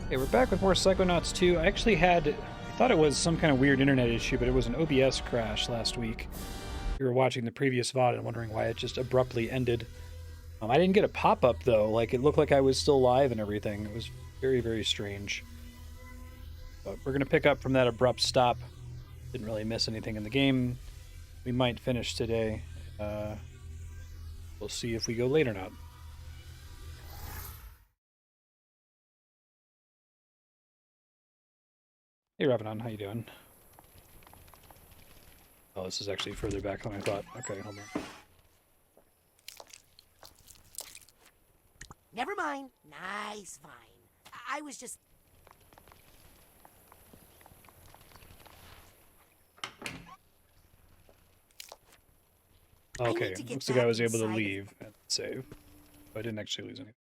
Okay, we're back with more Psychonauts 2. I actually I thought it was some kind of weird internet issue, but it was an OBS crash last week. We were watching the previous VOD and wondering why it just abruptly ended. I didn't get a pop-up, though. Like, it looked like I was still live and everything. It was very, very strange. But we're going to pick up from that abrupt stop. Didn't really miss anything in the game. We might finish today. We'll see if we go late or not. Hey, Revenant, how you doing? Oh, this is actually further back than I thought. Okay, hold on. Never mind. Nice, fine. I was just... Okay, looks like I was able to leave and save. But I didn't actually lose anything.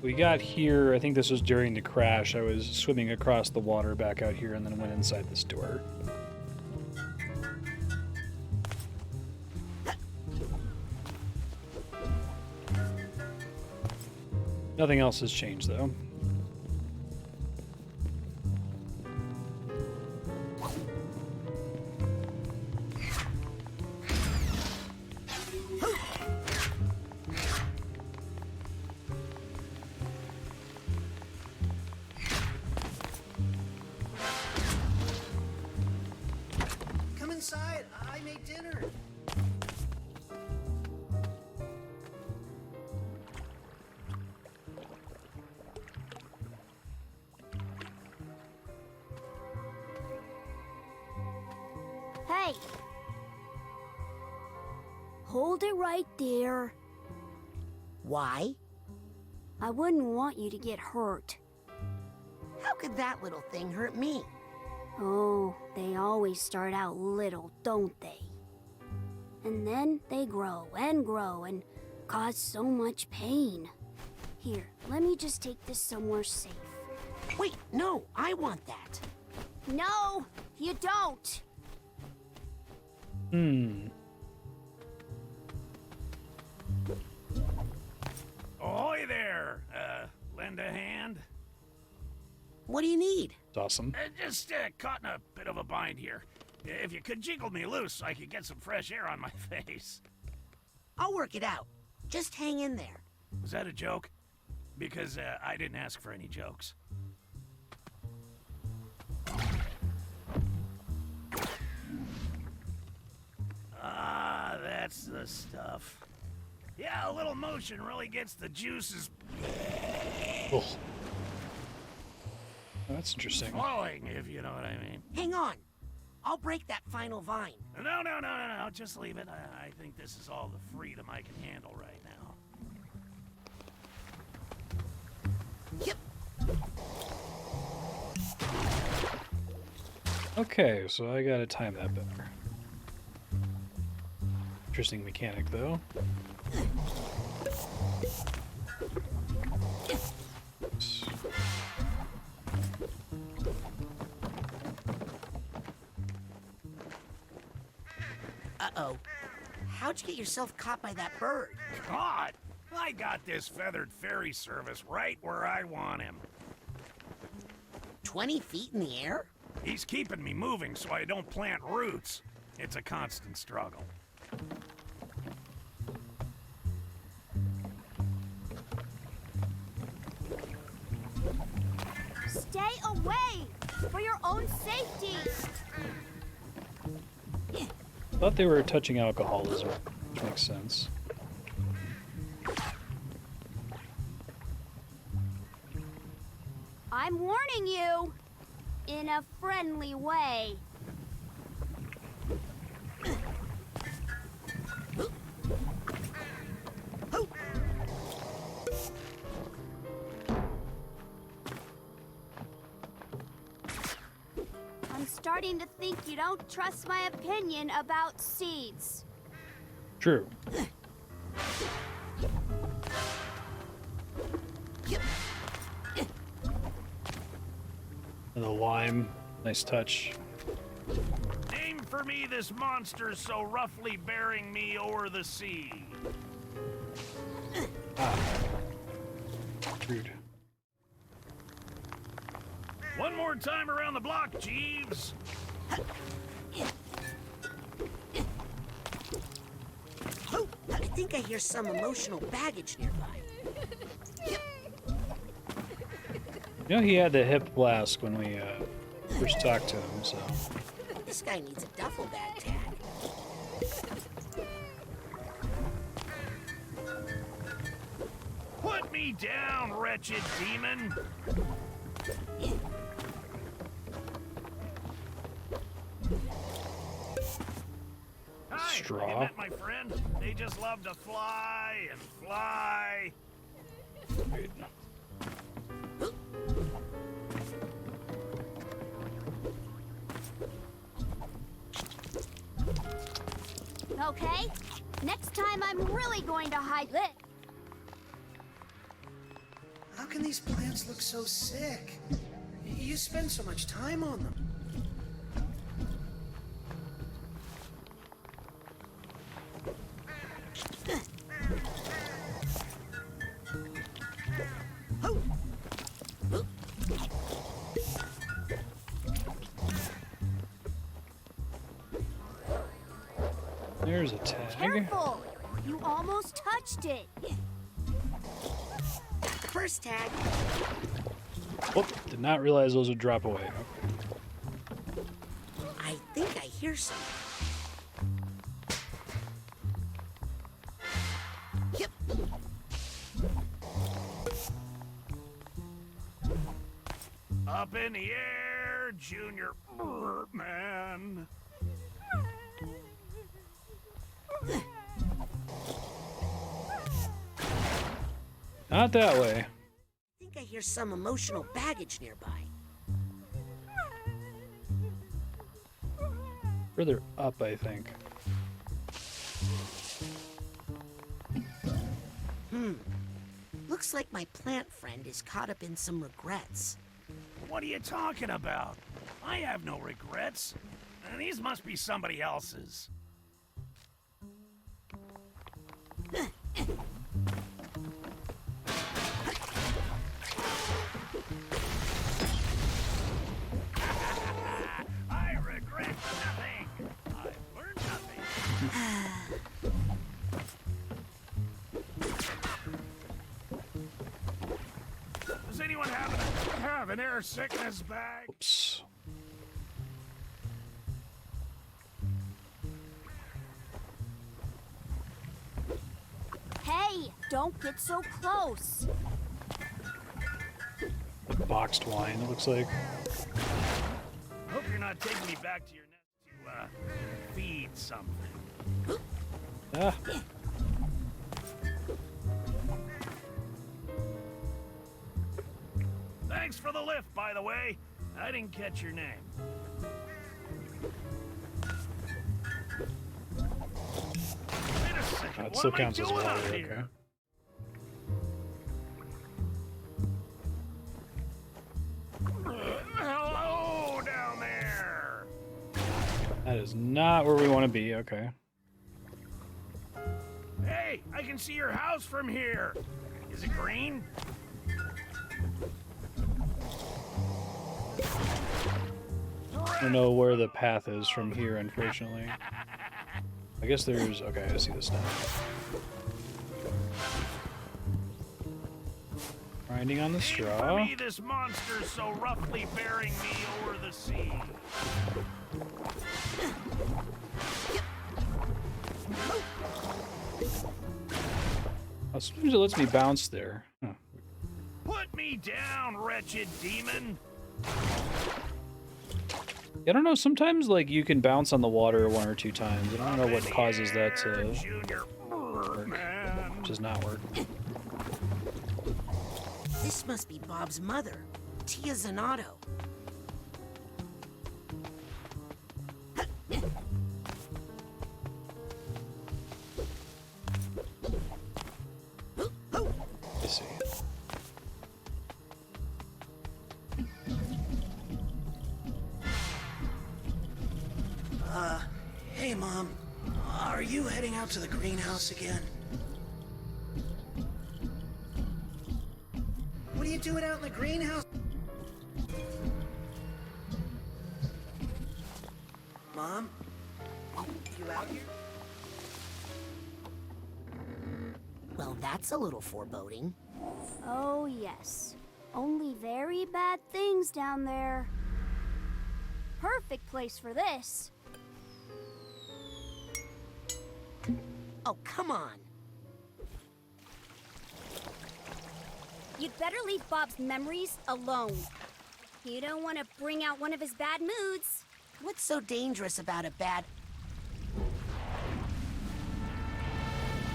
We got here, I think this was during the crash. I was swimming across the water back out here and then went inside this door. Nothing else has changed, though. Hey! Hold it right there. Why? I wouldn't want you to get hurt. How could that little thing hurt me? Oh, they always start out little, don't they? And then they grow and cause so much pain. Here, let me just take this somewhere safe. Wait, no, I want that. No, you don't! Ahoy there! Lend a hand? What do you need? It's awesome. Just caught in a bit of a bind here. If you could jiggle me loose, I could get some fresh air on my face. I'll work it out. Just hang in there. Was that a joke? Because I didn't ask for any jokes. Ah, that's the stuff. Yeah, a little motion really gets the juices Oh. That's interesting. flowing, if you know what I mean. Hang on. I'll break that final vine. No, just leave it. I think this is all the freedom I can handle right now. Yep. Okay, so I gotta time that better. Interesting mechanic, though. Uh-oh. How'd you get yourself caught by that bird? God, I got this feathered ferry service right where I want him. 20 feet in the air? He's keeping me moving so I don't plant roots. It's a constant struggle. Stay away! For your own safety! Thought they were touching alcoholism, which makes sense. I'm warning you! In a friendly way. starting to think you don't trust my opinion about seeds. True. And the lime, nice touch. Name for me this monster so roughly bearing me o'er the sea. Rude. One more time around the block, Jeeves. Oh, I think I hear some emotional baggage nearby. You know, he had the hip flask when we first talked to him, so. This guy needs a duffel bag tag. Put me down, wretched demon. Hi, Straw. you met my friend? They just love to fly and fly. Wait. Okay? Next time I'm really going to hide this. How can these plants look so sick? You spend so much time on them. There's a tag. Careful! You almost touched it. First tag. Oh, did not realize those would drop away. Okay. I think I hear something. Yep. Up in the air, Junior Man. Not that way. I think I hear some emotional baggage nearby. Further up, I think. Looks like my plant friend is caught up in some regrets. What are you talking about? I have no regrets. And these must be somebody else's. I regret nothing. I've learned nothing. Does anyone have an air sickness bag? Oops. Hey, don't get so close. Like boxed wine, it looks like. Hope you're not taking me back to your nest to feed something. Ah. Thanks for the lift, by the way. I didn't catch your name. Wait a second. It What still am I counts as doing water, out okay. here? Hello down there. That is not where we want to be, okay. Hey, I can see your house from here. Is it green? I don't know where the path is from here, unfortunately. I guess there's... Okay, I see this now. Grinding on the For straw. me, this monster so roughly bearing me o'er the sea. Oh, sometimes it lets me bounce there. Huh. Put me down, wretched demon. I don't know, sometimes like you can bounce on the water one or two times. I don't know what Up in causes the that air, to Junior Man. does not work. This must be Bob's mother, Tia Zanato. Hey, Mom. Are you heading out to the greenhouse again? What are you doing out in the greenhouse? Mom? You out here? Well, that's a little foreboding. Oh, yes. Only very bad things down there. Perfect place for this. Oh, come on. You'd better leave Bob's memories alone. You don't want to bring out one of his bad moods. What's so dangerous about a bad...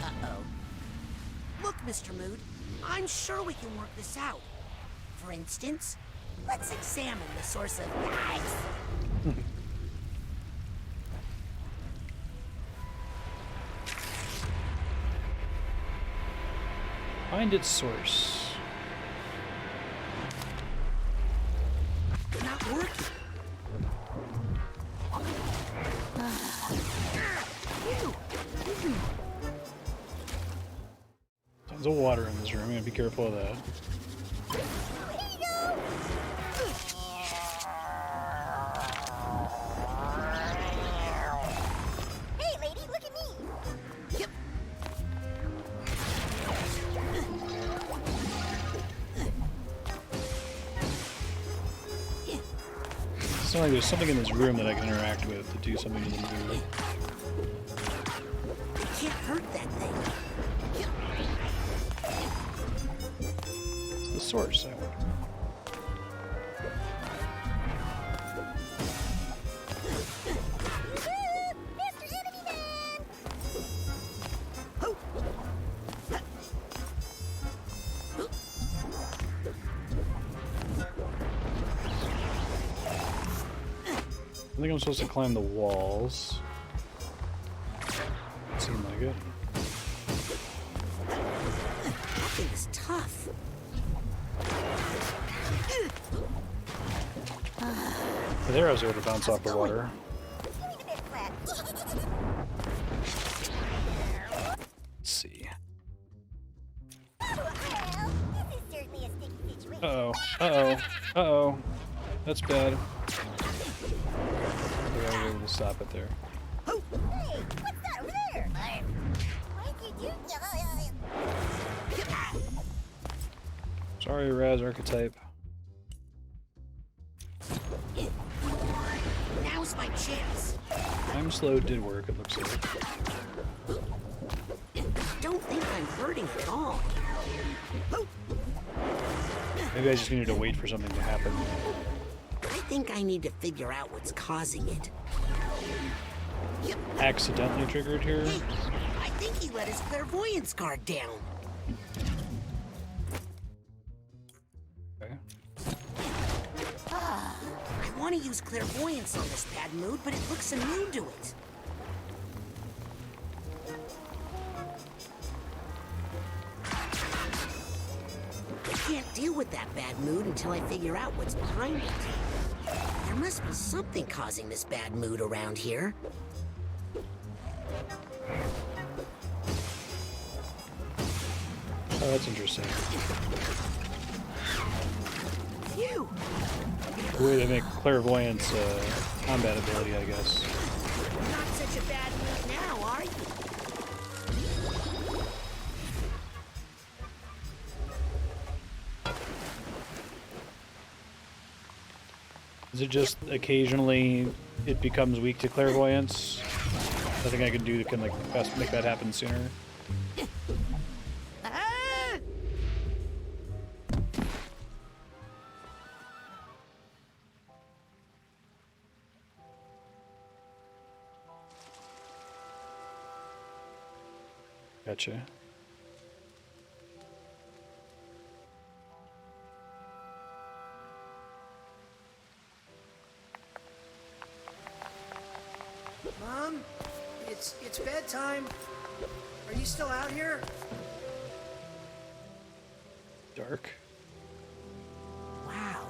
Uh-oh. Look, Mr. Mood, I'm sure we can work this out. For instance, let's examine the source of... Yikes! Find its source. Not working. Tons of water in this room. I'm gonna be careful of that. Hey, lady, look at me. Yep. It's not like there's something in this room that I can interact with to do something to the mood. Can't hurt that thing. It's the source, I wonder. Mr. Enemy Man! I think I'm supposed to climb the walls. Seemed like it. That thing is tough. There I was able to bounce off the water. Let's see. Uh-oh. Uh-oh. Uh-oh. That's bad. I was able to stop it there. Hey, what's that over there? What did you do? Sorry, Raz Archetype. Now's my chance. Time slow did work, it looks like. Don't think I'm hurting at all. Maybe I just needed to wait for something to happen. I think I need to figure out what's causing it. Accidentally triggered here. Hey, I think he let his clairvoyance card down. Okay. I want to use clairvoyance on this bad mood, but it looks immune to it. I can't deal with that bad mood until I figure out what's behind it. There must be something causing this bad mood around here. Oh, that's interesting. Phew! The way they make clairvoyance combat ability, I guess. Not such a bad mood now, are you? Is it just occasionally it becomes weak to clairvoyance? Nothing I can do that can like best make that happen sooner. Ah! Gotcha. Mom? It's bedtime. Are you still out here? Dark. Wow.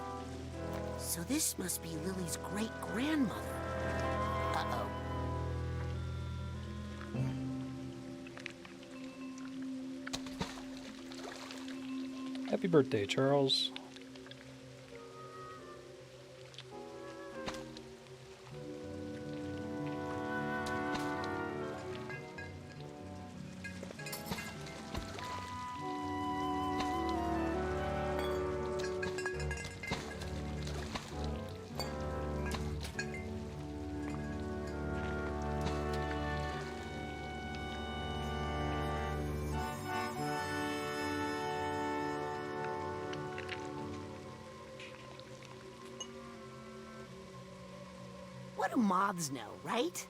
So this must be Lily's great-grandmother. Uh-oh. Happy birthday, Charles. What do moths know, right?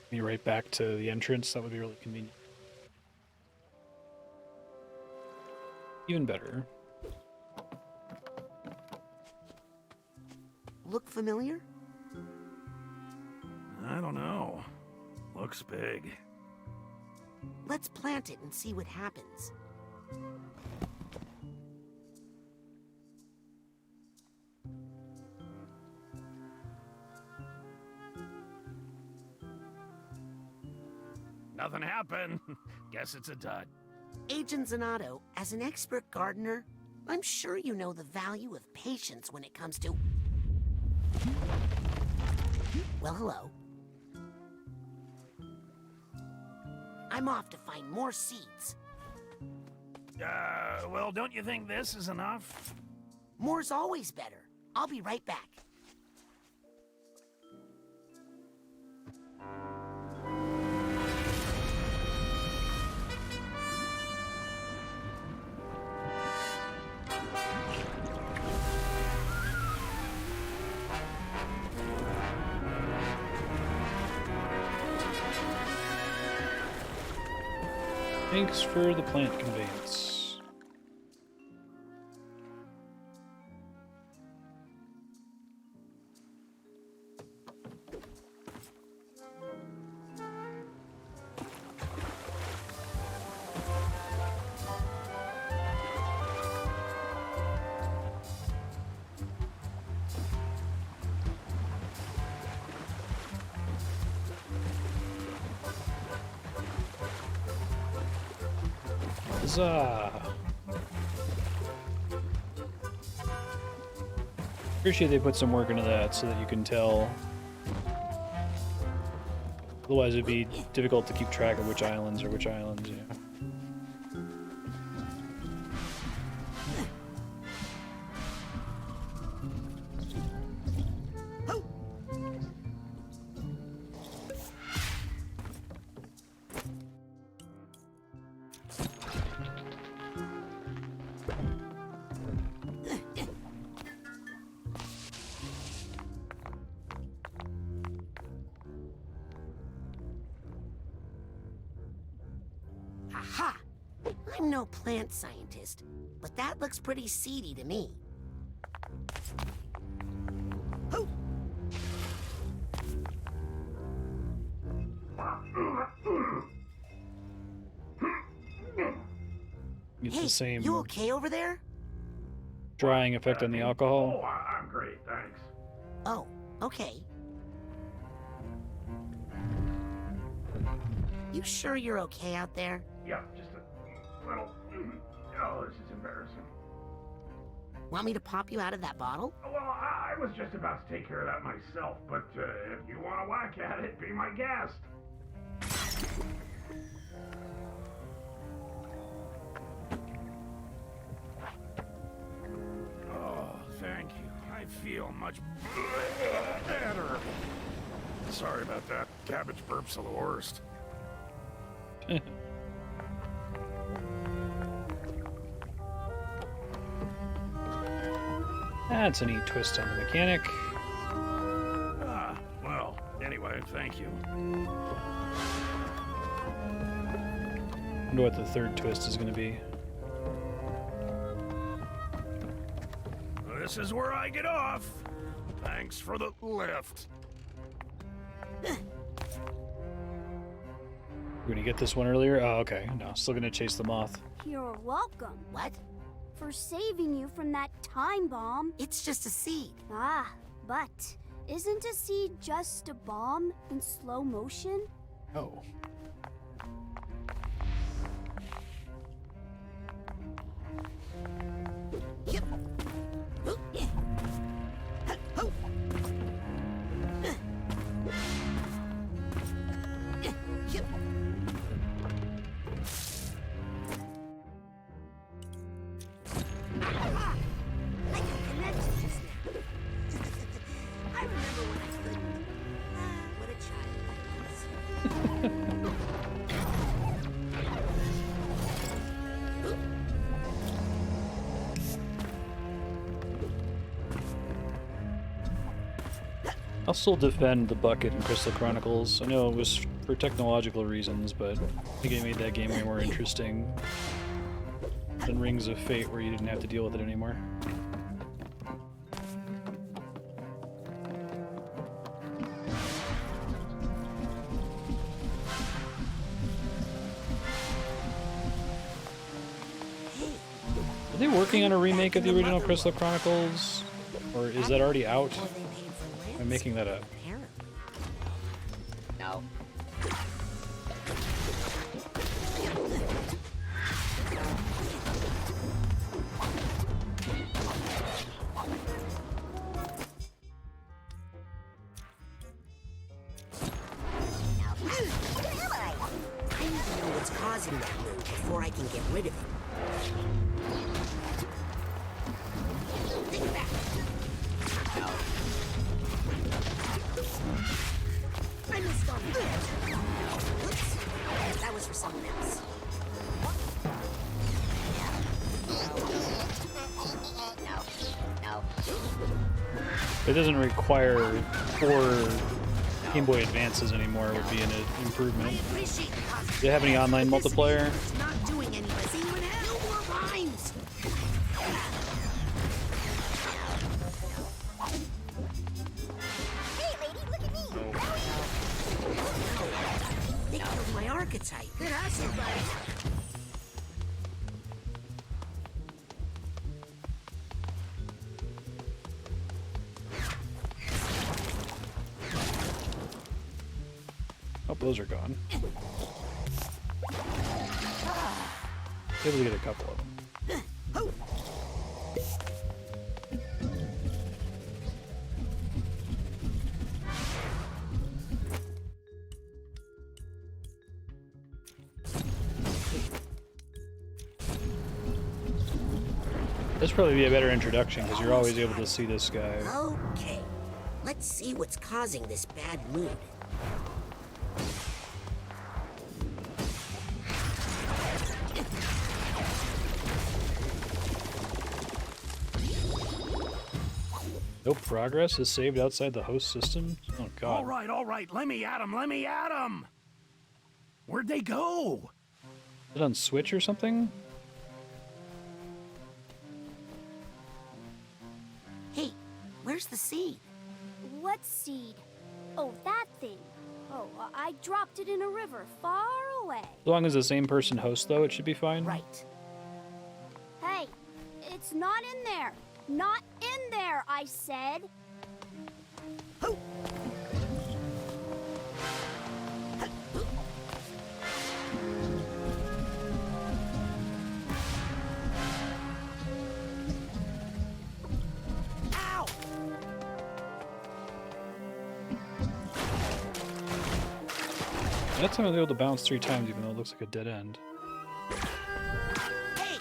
Me right back to the entrance. That would be really convenient. Even better. Look familiar? I don't know. Looks big. Let's plant it and see what happens. Nothing happened. Guess it's a dud. Agent Zanotto, as an expert gardener, I'm sure you know the value of patience when it comes to... Well, hello. I'm off to find more seeds. Well, don't you think this is enough? More's always better. I'll be right back. Thanks for the plant conveyance. Huzzah! Appreciate they put some work into that so that you can tell. Otherwise, it'd be difficult to keep track of which islands are which islands. Yeah. Aha! I'm no plant scientist, but that looks pretty seedy to me. Hoo! It's Hey, the same you okay over there? drying effect on the alcohol. Oh, I'm great, thanks. Oh, okay. You sure you're okay out there? Yeah, just a little... Oh, this is embarrassing. Want me to pop you out of that bottle? Well, I was just about to take care of that myself, but if you want to whack at it, be my guest. Oh, thank you. I feel much better. Sorry about that. Cabbage burps are the worst. That's a neat twist on the mechanic. Ah, well, anyway, thank you. Wonder what the third twist is going to be. This is where I get off. Thanks for the lift. We're going to get this one earlier? Oh, okay. No, still going to chase the moth. You're welcome What? for saving you from that time bomb. It's just a seed. Ah, but Isn't a seed just a bomb in slow motion? Oh. I'll still defend the bucket in Crystal Chronicles. I know it was for technological reasons, but I think it made that game way more interesting than Rings of Fate, where you didn't have to deal with it anymore. Are they working on a remake of the original Crystal Chronicles? Or is that already out? I'm making that up. No. I need to know what's causing that move before I can get rid of it. Think back. No. I missed on that. Whoops. That was for someone else. No. It doesn't require 4 Game Boy Advances anymore, would be an improvement. I appreciate the positive. Do they have any online multiplayer? It's not doing anything. See what happens? No more rhymes. Hey, lady, look at me. They killed my archetype. Good hustle, buddy. Oh, those are gone. Able to get a couple of them. This probably be a better introduction because you're always able to see this guy. Okay, let's see what's causing this bad mood. No progress is saved outside the host system? Oh god. All right, let me at him. Where'd they go? Is it on Switch or something? Hey, where's the seed? What seed? Oh, that thing. Oh, I dropped it in a river far away. As long as the same person hosts, though, it should be fine. Right. Hey, it's not in there. Not in there, I said. Ho! Ow! That time I was able to bounce 3 times, even though it looks like a dead end. Hey!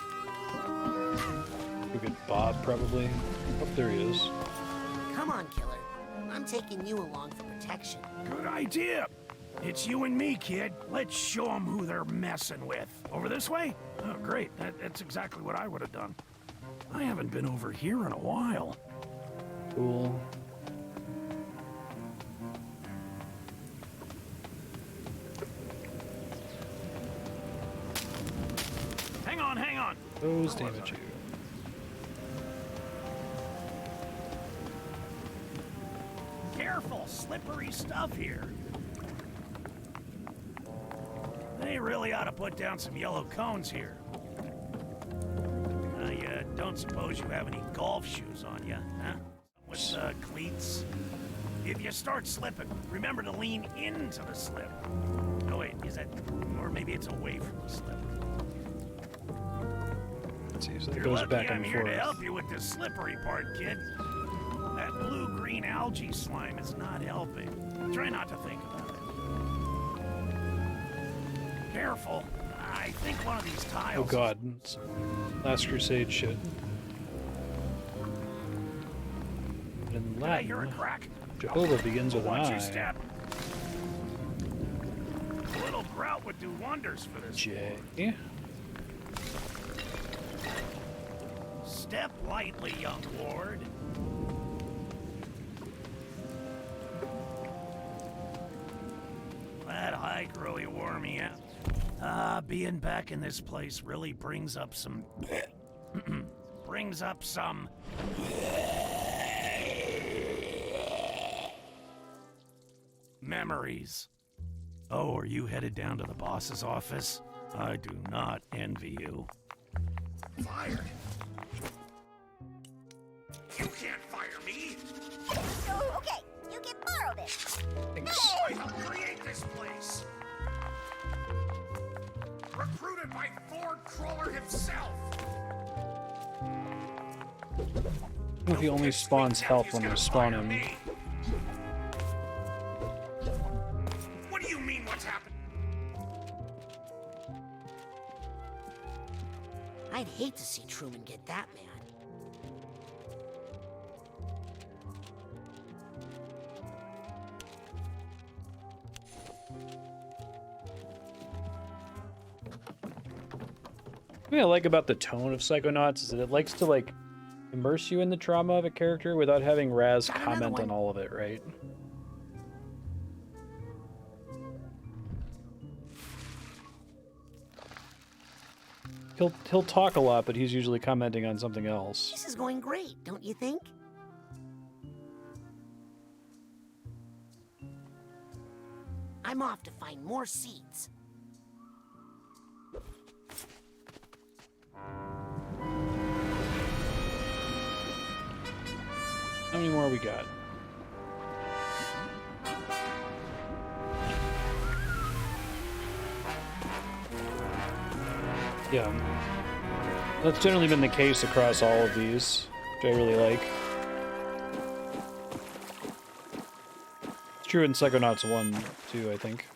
Look at Bob, probably. Oh, there he is. Come on, killer. I'm taking you along for protection. Good idea. It's you and me, kid. Let's show them who they're messing with. Over this way? Oh, great. That's exactly what I would have done. I haven't been over here in a while. Cool. Hang on. Those damage you. Careful, slippery stuff here. They really ought to put down some yellow cones here. You don't suppose you have any golf shoes on you, huh? With cleats? If you start slipping, remember to lean into the slip. Oh wait, is that... or maybe it's away from the slip. Let's see, so it You're goes lucky back I'm and here forth. to help you with the slippery part, kid. That blue-green algae slime is not helping. Try not to think about it. Careful. I think one of these tiles... Oh god, it's Last Crusade shit. In Did I hear a Latin, crack? Jehovah begins with an Watch your I. step. A little grout would do wonders for this. J. Step lightly, young ward. That hike really wore me out. Being back in this place really brings up some... memories. Oh, are you headed down to the boss's office? I do not envy you. Fired. You can't fire me. Oh, okay. You can borrow this. Thanks. I helped create this place. Recruited by Ford Crawler himself. If he only spawns help when we spawn him. What do you mean what's happened? I'd hate to see Truman get that mad. What I like about the tone of Psychonauts is that it likes to like immerse you in the trauma of a character without having Raz Got another comment on one. all of it, right? He'll talk a lot, but he's usually commenting on something else. This is going great, don't you think? I'm off to find more seeds. How many more we got? Yeah. That's generally been the case across all of these, which I really like. It's true in Psychonauts 1, too, I think.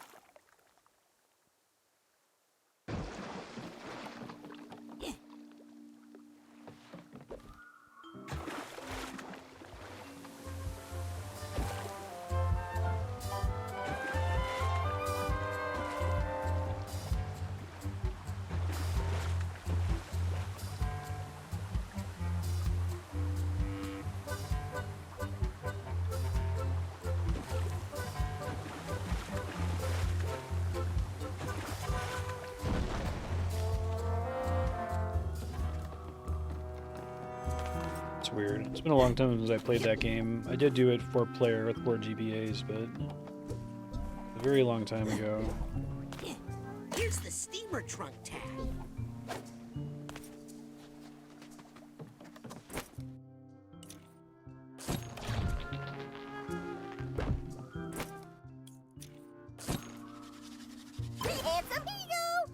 It's weird. It's been a long time since I played that game. I did do it 4-player with 4 GBAs, but a very long time ago. Here's the steamer trunk tag. Handsome, here you go.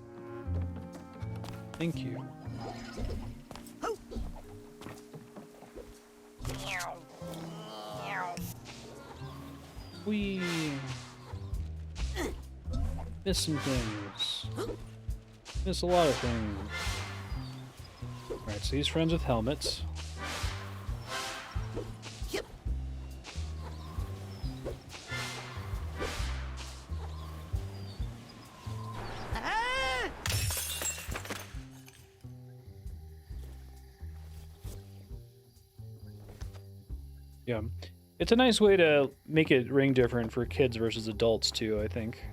Thank you. We miss some things. Miss a lot of things. Alright, so he's friends with Helmut. Yep. Ah! Yeah. It's a nice way to make it ring different for kids versus adults, too, I think.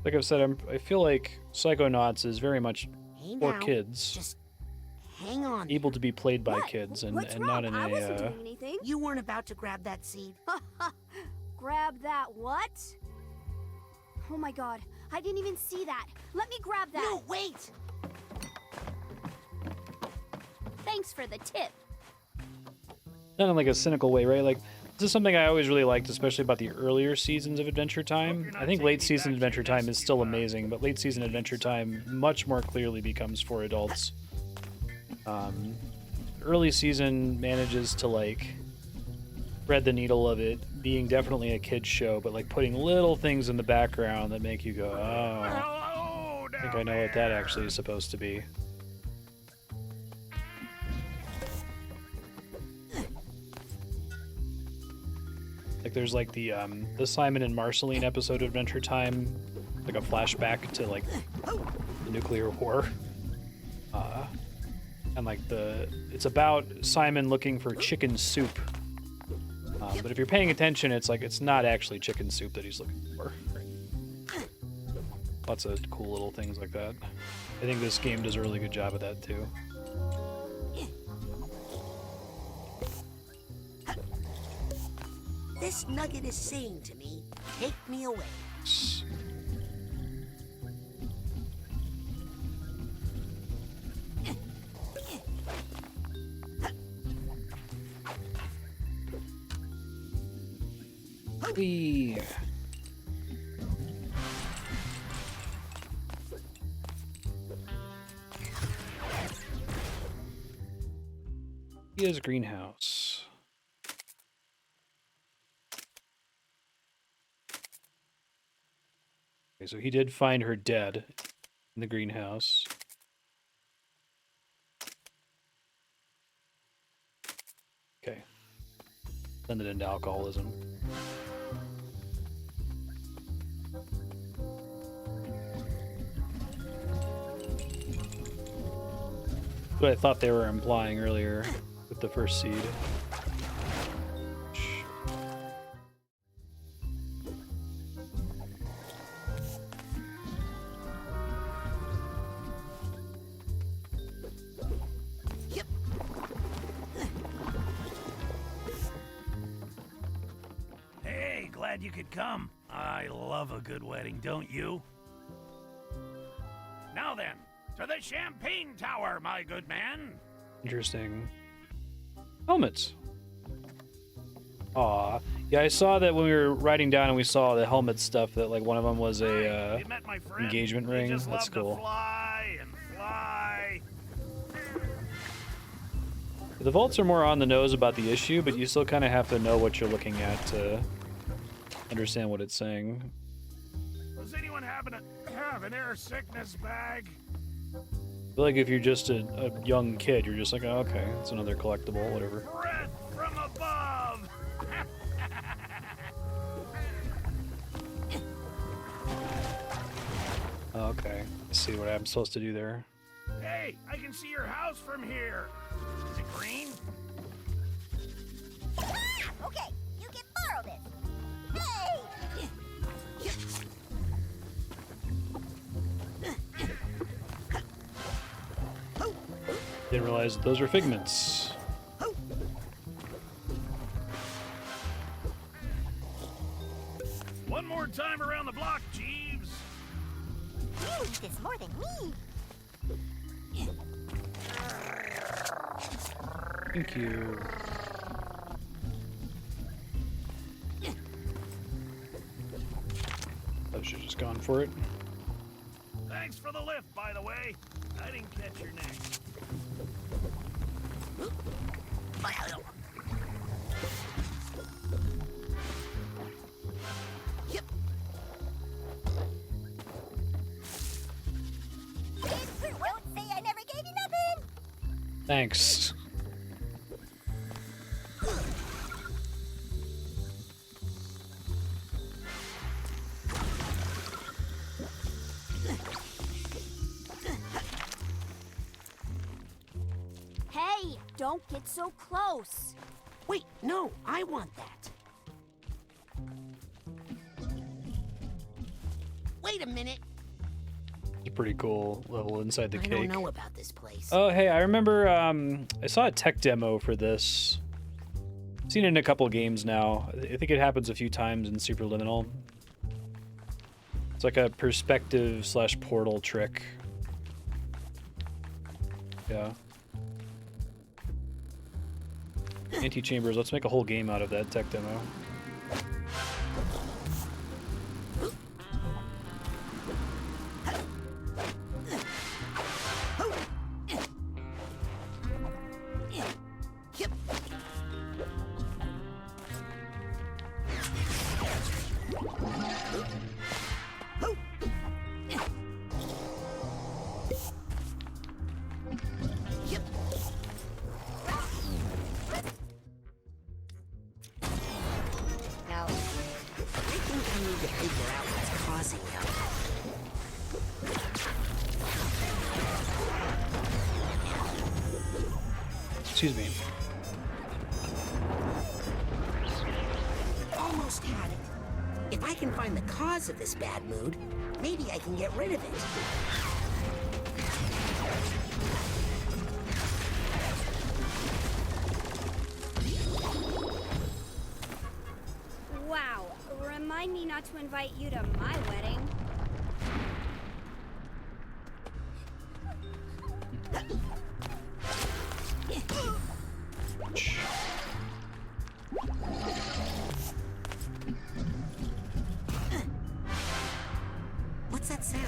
Like I've said, I feel like Psychonauts is very much Hey for now, kids, just hang on. able to be played by What? kids, and, What's and wrong? not in I wasn't a... doing anything. You weren't about to grab that seed. Grab that what? Oh my god, I didn't even see that. Let me grab that. No, wait! Thanks for the tip. Not in like a cynical way, right? Like, This is something I always really liked, especially about the earlier seasons of Adventure Time. I think late season Adventure Time is still amazing, but late season Adventure Time much more clearly becomes for adults. Early season manages to like thread the needle of it being definitely a kid's show, but like putting little things in the background that make you go, oh, I think I know what that actually is supposed to be. Like there's like the Simon and Marceline episode of Adventure Time, like a flashback to like the nuclear war. And like it's about Simon looking for chicken soup. But if you're paying attention, it's like it's not actually chicken soup that he's looking for. Lots of cool little things like that. I think this game does a really good job of that too. This nugget is saying to me, take me away. Whee! Here's greenhouse. Okay, so he did find her dead in the greenhouse. Okay. Send it into alcoholism. What I thought they were implying earlier with the first seed. Hey, glad you could come. I love a good wedding, don't you? Now then, to the Champagne Tower, my good man. Interesting. Helmets. Aw. Yeah, I saw that when we were writing down and we saw the helmet stuff that like one of them was a You met my friend. engagement They ring. just That's love to cool. fly and fly. The vaults are more on the nose about the issue, but you still kind of have to know what you're looking at to understand what it's saying. Does anyone happen to have an air sickness bag? I feel like if you're just a young kid, you're just like, oh, okay, it's another collectible, whatever. Breath from above. Okay, let's see what I'm supposed to do there. Hey, I can see your house from here. Is it green? Ah, okay, you can borrow this. Hey! Didn't realize that those were figments. One more time around the block, Jeeves. You eat this more than me. Thank you. I should have just gone for it. Thanks for the lift, by the way. I didn't catch your name. Bigfoot won't say I never gave you nothing. Thanks. Hey, don't get so close. Wait, no, I want that. Wait a minute. It's a pretty cool level inside the I cake. don't know about this place. Oh, hey, I remember I saw a tech demo for this. I've seen it in a couple games now. I think it happens a few times in Superliminal. It's like a perspective / portal trick. Yeah. Anti-chambers. Let's make a whole game out of that tech demo. Yep. Yep. Now, I think I need to figure out what's causing them. Excuse me. Almost had it. If I can find the cause of this bad mood, maybe I can get rid of it. Wow, remind me not to invite you to my wedding. What's that sound?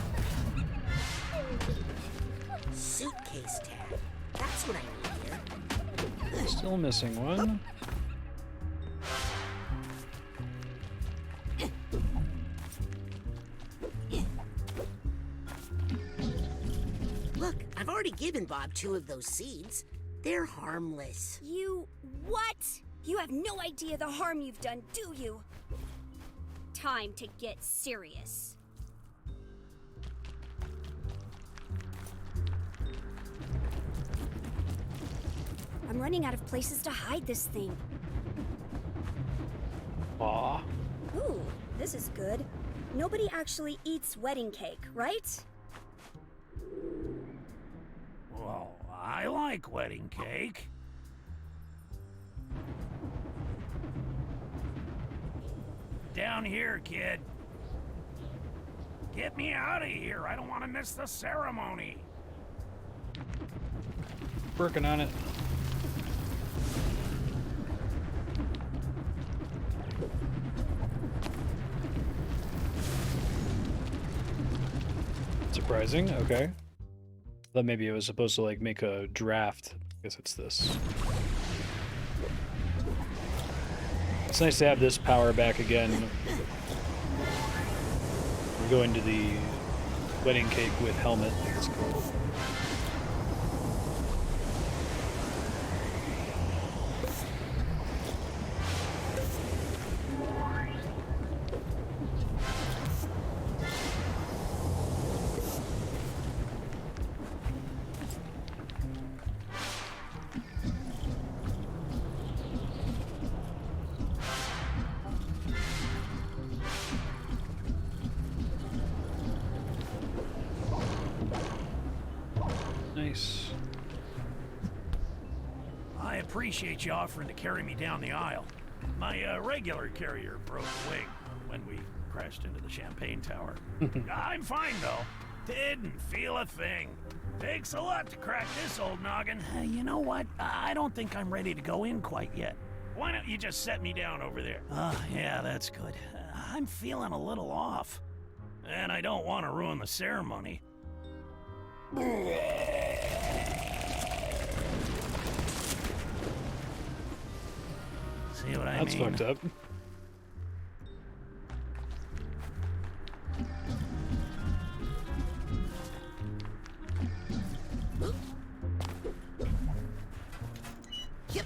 Suitcase tag. That's what I need here. Still missing one. Look, I've already given Bob 2 of those seeds. They're harmless. You... what? You have no idea the harm you've done, do you? Time to get serious. I'm running out of places to hide this thing. Aw. Ooh, this is good. Nobody actually eats wedding cake, right? Well, I like wedding cake. Down here, kid. Get me out of here. I don't want to miss the ceremony. Working on it. Surprising, okay. Thought maybe it was supposed to like make a draft. I guess it's this. It's nice to have this power back again. We're going to the wedding cake with Helmut. I think it's cool. Nice. I appreciate you offering to carry me down the aisle. My regular carrier broke a wing when we crashed into the champagne tower. I'm fine, though. Didn't feel a thing. Takes a lot to crack this old noggin. You know what? I don't think I'm ready to go in quite yet. Why don't you just set me down over there? Yeah, that's good. I'm feeling a little off. And I don't want to ruin the ceremony. See what I mean? That's fucked up. Yep.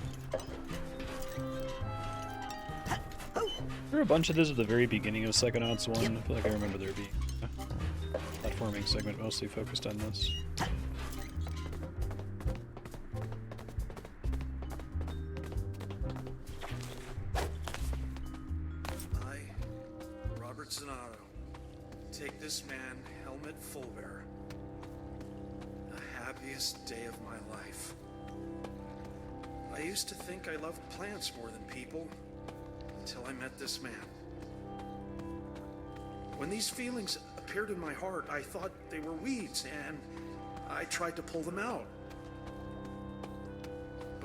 There were a bunch of those at the very beginning of Psychonauts 1. I feel like I remember there being a platforming segment mostly focused on this. I, Robert Zanotto, take this man, Helmut Fullbear, the happiest day of my life. I used to think I loved plants more than people, until I met this man. When these feelings appeared in my heart, I thought they were weeds, and I tried to pull them out.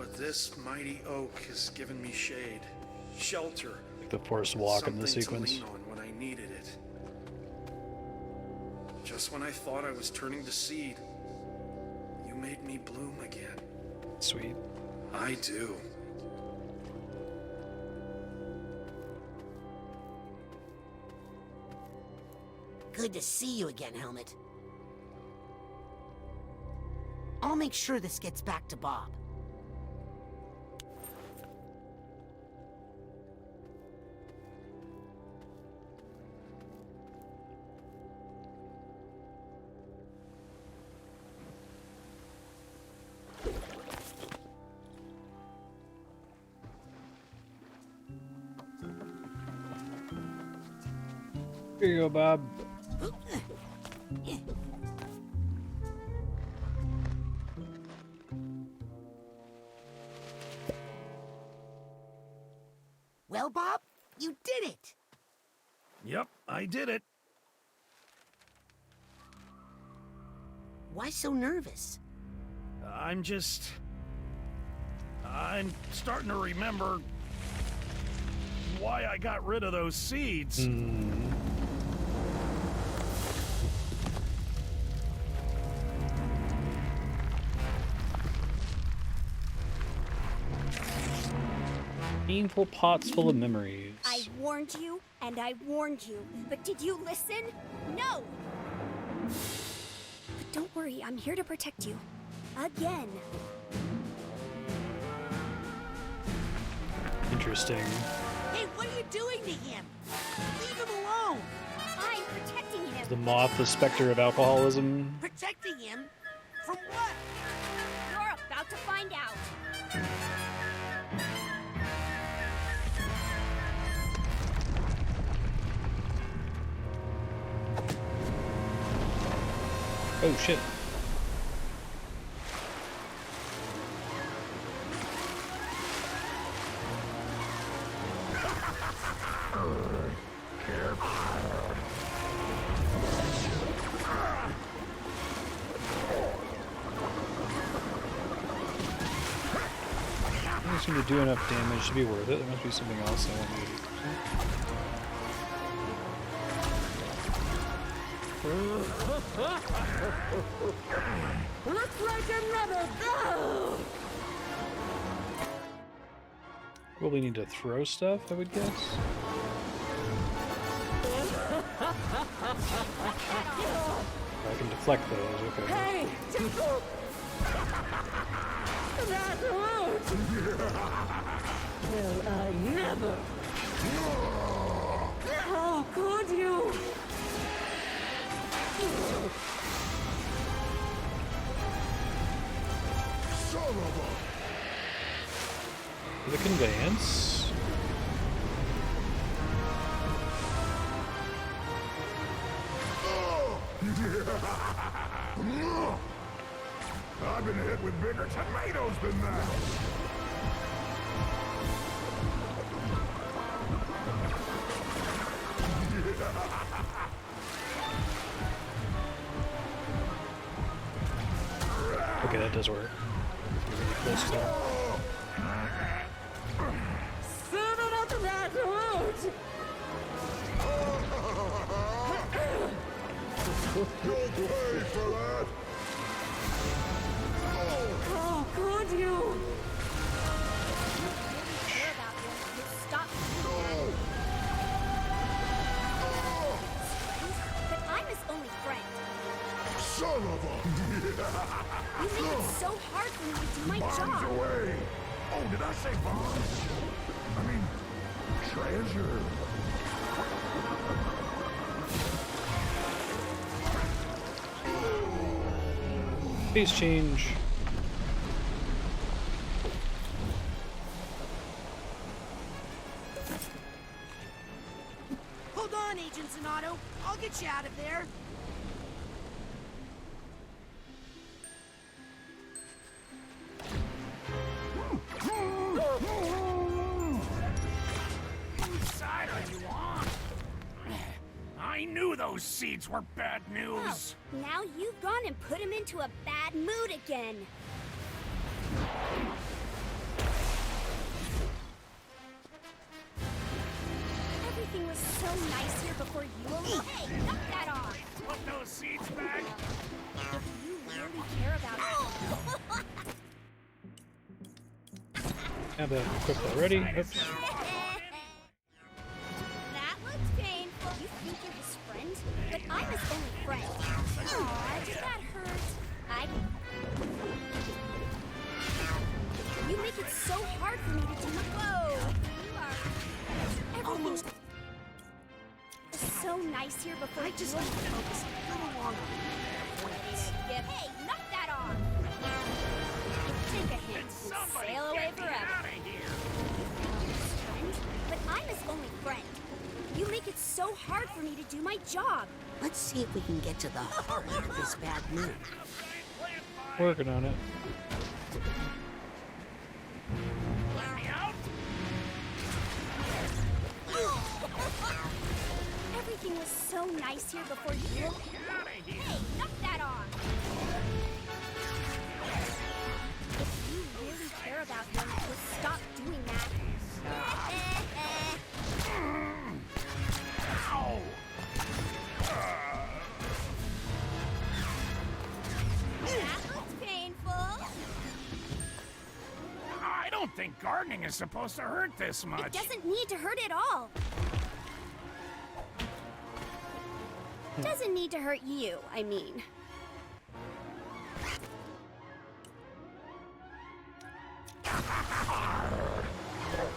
But this mighty oak has given me shade, shelter, The forced walk in the something sequence. to lean on when I needed it. Just when I thought I was turning to seed, you made me bloom again. Sweet. I do. Good to see you again, Helmut. I'll make sure this gets back to Bob. Here you go, Bob. Well, Bob, you did it! Yep, I did it. Why so nervous? I'm starting to remember why I got rid of those seeds. Painful pots full of memories. I warned you, and I warned you, but did you listen? No! But don't worry, I'm here to protect you. Again. Interesting. Hey, what are you doing to him? Leave him alone! I'm protecting him. The moth, the specter of alcoholism. Protecting him? From what? You're about to find out. Oh shit. Doesn't seem to do enough damage to be worth it. There must be something else I want me to do. Looks like another go! Probably need to throw stuff, I would guess. I can deflect those, okay. Hey! That's out! Well, I never! How could you? The conveyance. I've been hit with bigger tomatoes than that. Okay, that does work. Really close to that. Serve up that root! You'll pay for that. How could you? Care about you. You stop doing that. But I'm his only friend. Son of a... You make it so hard for me to do my Bombs job. away. Oh, did I say bombs? I mean, treasure. Pace change. Hold on, Agent Zanotto. I'll get you out of there. Whose side are you on? I knew those seeds were bad news. Oh, now you've gone and put him into a bad mood again. before you only. Hey, knock that off! Put those seeds back. If you really care about it. Have that equipped already. Oops. That looks painful. You think you're his friend? But I'm his only friend. Aw, that hurts. You make it so hard for me to do my. Whoa! You are. Everything's so nice here before I just you. need to focus a little longer. Hey, knock that off! Take a hint and Somebody sail away get me forever. out of here. Friend, but I'm his only friend. You make it so hard for me to do my job. Let's see if we can get to the heart of this bad mood. Working on it. Let me out. Everything was so nice here before you. Get out of here. Hey, knock that off! If you really care about him, you'll stop doing that. Ow. That looks painful. I don't think gardening is supposed to hurt this It much. doesn't need to hurt at all. Doesn't need to hurt you, I mean.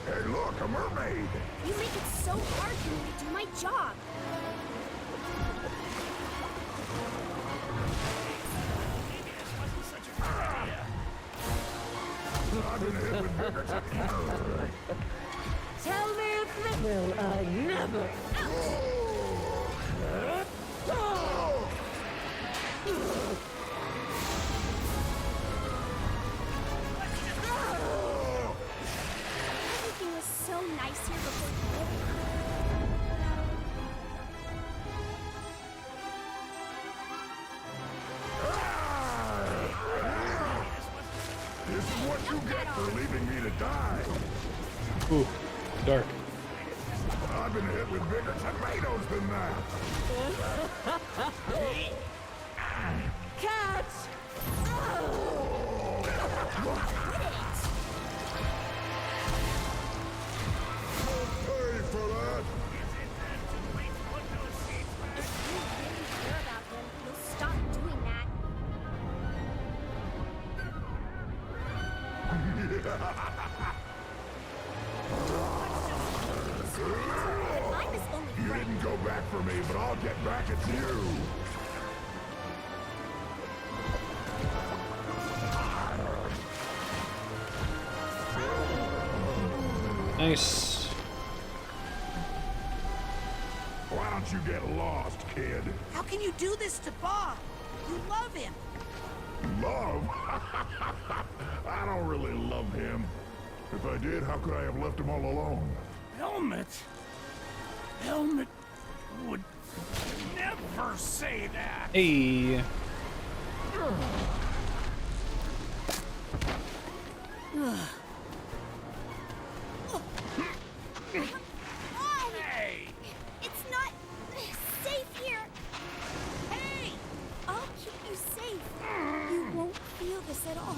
Hey, look, a mermaid. You make it so hard for me to do my job. Maybe this wasn't such a good idea. I've been hit with bigger Tell me if it will. I never. Everything was so nice here before you. This is what you get for leaving me to die. Ooh, dark. I've been hit with bigger tomatoes than that. Catch! Pay for that. If you really care about him, you'll stop doing that. But I'm his only You friend. didn't go back for me, but I'll get back at you. Nice. Why don't you get lost, kid? How can you do this to Bob? You love him. Love? I don't really love him. If I did, how could I have left him all alone? Helmut would never say that. Hey. Hey, It's not safe here. Hey! I'll keep you safe. You won't feel this at all.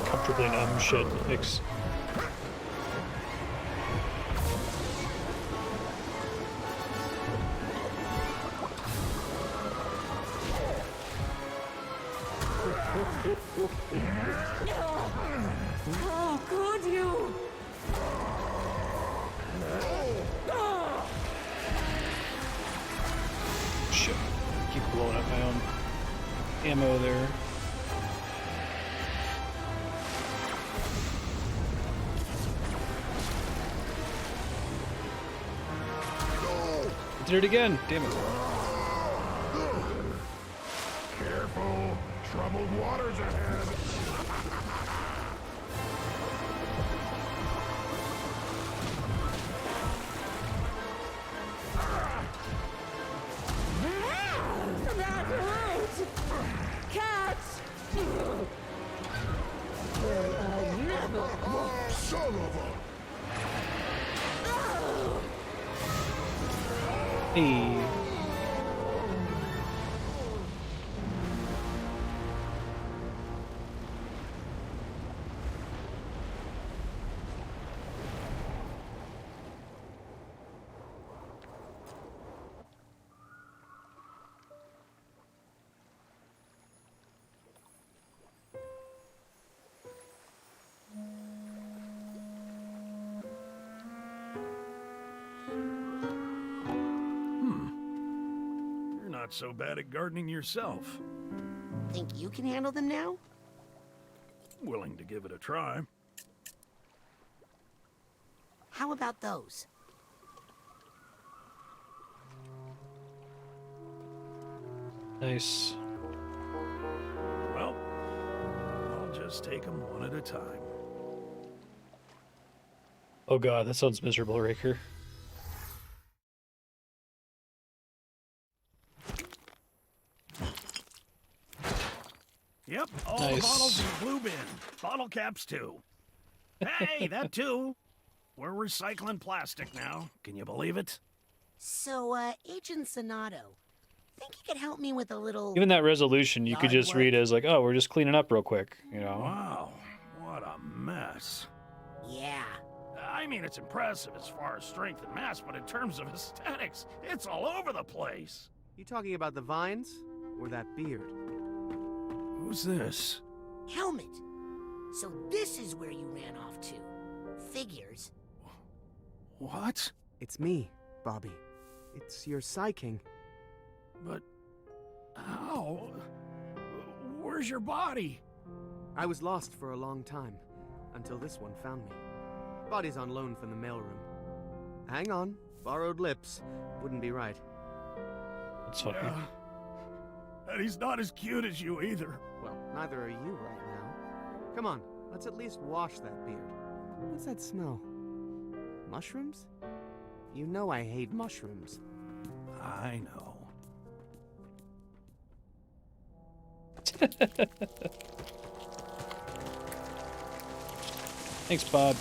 Comfortably numb shit. Mix. How could you? Shit. Keep blowing up my own ammo there. I did it again. Damn it. Careful. Troubled waters ahead. That hurt! Catch! Will I never? Son of a... Hey. You're not so bad at gardening yourself. Think you can handle them now? Willing to give it a try. How about those? Nice. Well, I'll just take them one at a time. Oh god, that sounds miserable, Raker. Yep, all Nice. the bottles in the blue bin. Bottle caps, too. Hey, that too. We're recycling plastic now. Can you believe it? So, Agent Sonato, think you could help me with a little... Even that resolution, you could Yard just work. read as like, oh, we're just cleaning up real quick, you know? Wow, what a mess. Yeah. I mean, it's impressive as far as strength and mass, but in terms of aesthetics, it's all over the place. You talking about the vines? Or that beard? Who's this? Helmut. So this is where you ran off to. Figures. What? It's me, Bobby. It's your Psy-King. But how? Where's your body? I was lost for a long time, until this one found me. Body's on loan from the mailroom. Hang on, borrowed lips. Wouldn't be right. That's funny. Yeah. And he's not as cute as you either. Well, neither are you right now. Come on, let's at least wash that beard. What's that smell? Mushrooms? You know I hate mushrooms. I know. Thanks, Bob.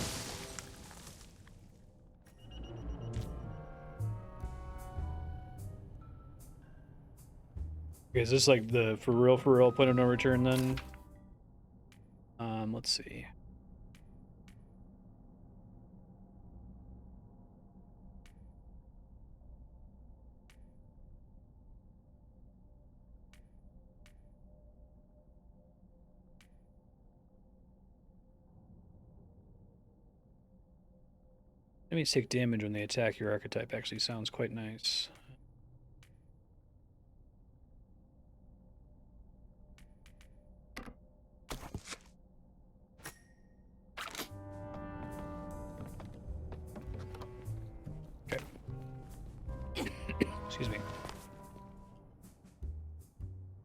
Okay, is this like the for real point of no return then? Let's see. Enemies take damage when they attack your archetype. Actually sounds quite nice. Okay. Excuse me.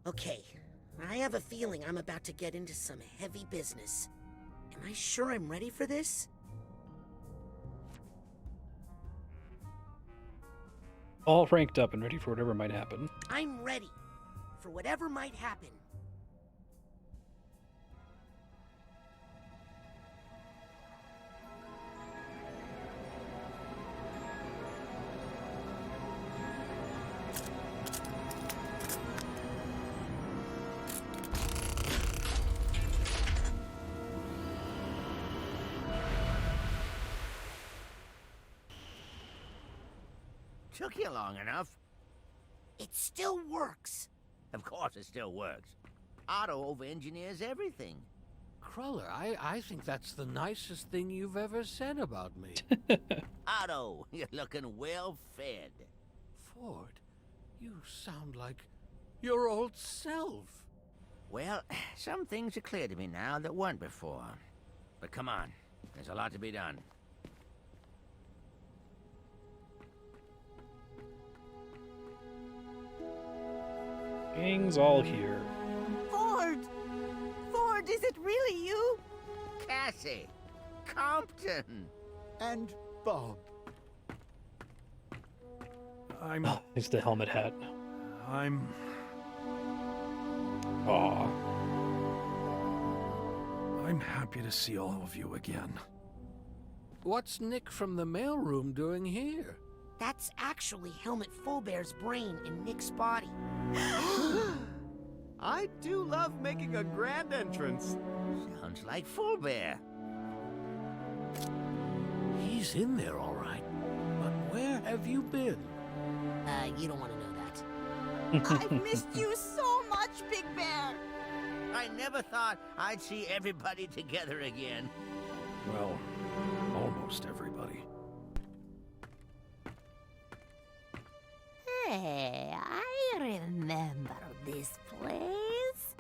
Okay, I have a feeling I'm about to get into some heavy business. Am I sure I'm ready for this? All ranked up and ready for whatever might happen. I'm ready for whatever might happen. Took you long enough. It still works. Of course it still works. Otto over-engineers everything. Cruller, I think that's the nicest thing you've ever said about me. Otto, you're looking well fed. Ford, you sound like your old self. Well, some things are clear to me now that weren't before. But come on, there's a lot to be done. Gang's all here. Ford! Ford, is it really you? Cassie! Compton! And Bob. It's the helmet hat. I'm Aw. happy to see all of you again. What's Nick from the mailroom doing here? That's actually Helmut Fullbear's brain in Nick's body. I do love making a grand entrance. Sounds like Fullbear. He's in there, all right. But where have you been? You don't want to know that. I've missed you so much, Big Bear. I never thought I'd see everybody together again. Well, almost everybody. Hey, I remember this place.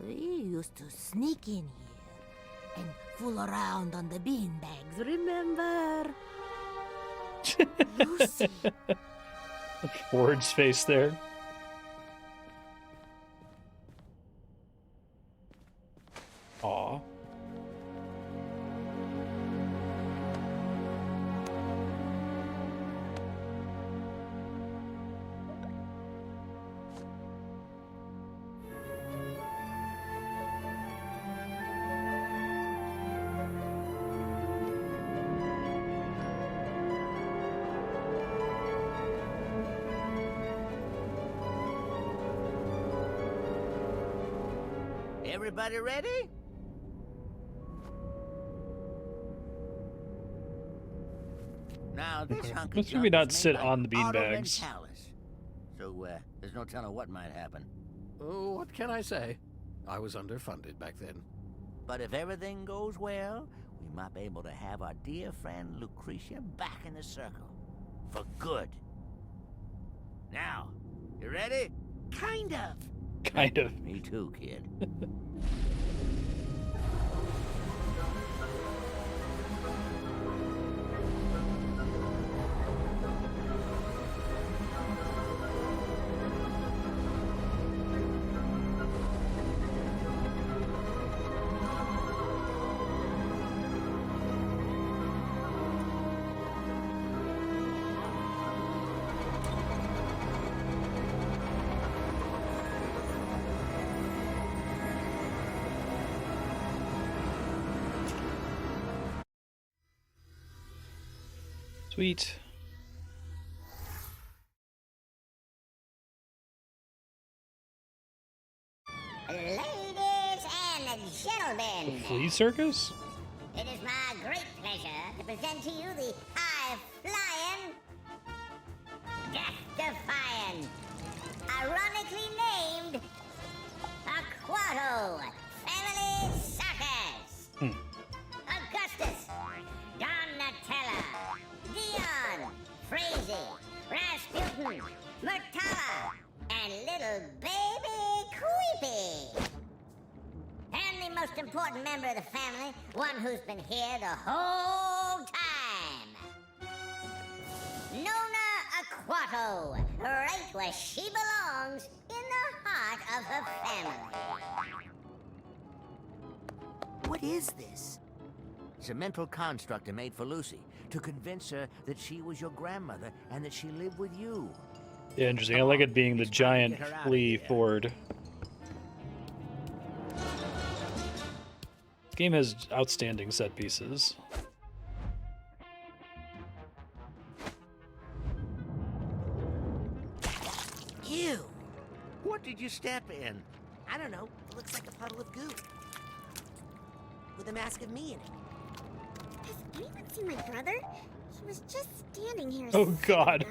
We used to sneak in here and fool around on the beanbags, remember? Lucy. Ford's face there. Aw. Everybody ready? Now, this hunk of Let's junk maybe not was made sit by on the Auto beanbags. Mentalis. So, there's no telling what might happen. Oh, what can I say? I was underfunded back then. But if everything goes well, we might be able to have our dear friend Lucrecia back in the circle. For good. Now, you ready? Kind of. Kind of. Me too, kid. Sweet. Ladies and gentlemen, Flea circus? it is my great pleasure to present to you the high-flying, death-defying, ironically named Aquato Family Circus. Augustus, Donatella, Dion, Frazee, Rasputin, Murtala, and little baby Queepy. And the most important member of the family, one who's been here the whole time. Nona Aquato, right where she belongs, in the heart of her family. What is this? It's a mental construct I made for Lucy to convince her that she was your grandmother and that she lived with you. Yeah, interesting. I like it being the giant flea Ford. This game has outstanding set pieces. Ew. What did you step in? I don't know. It looks like a puddle of goo. With a mask of me in it. Has anyone seen my brother? He was just standing here. Oh, God.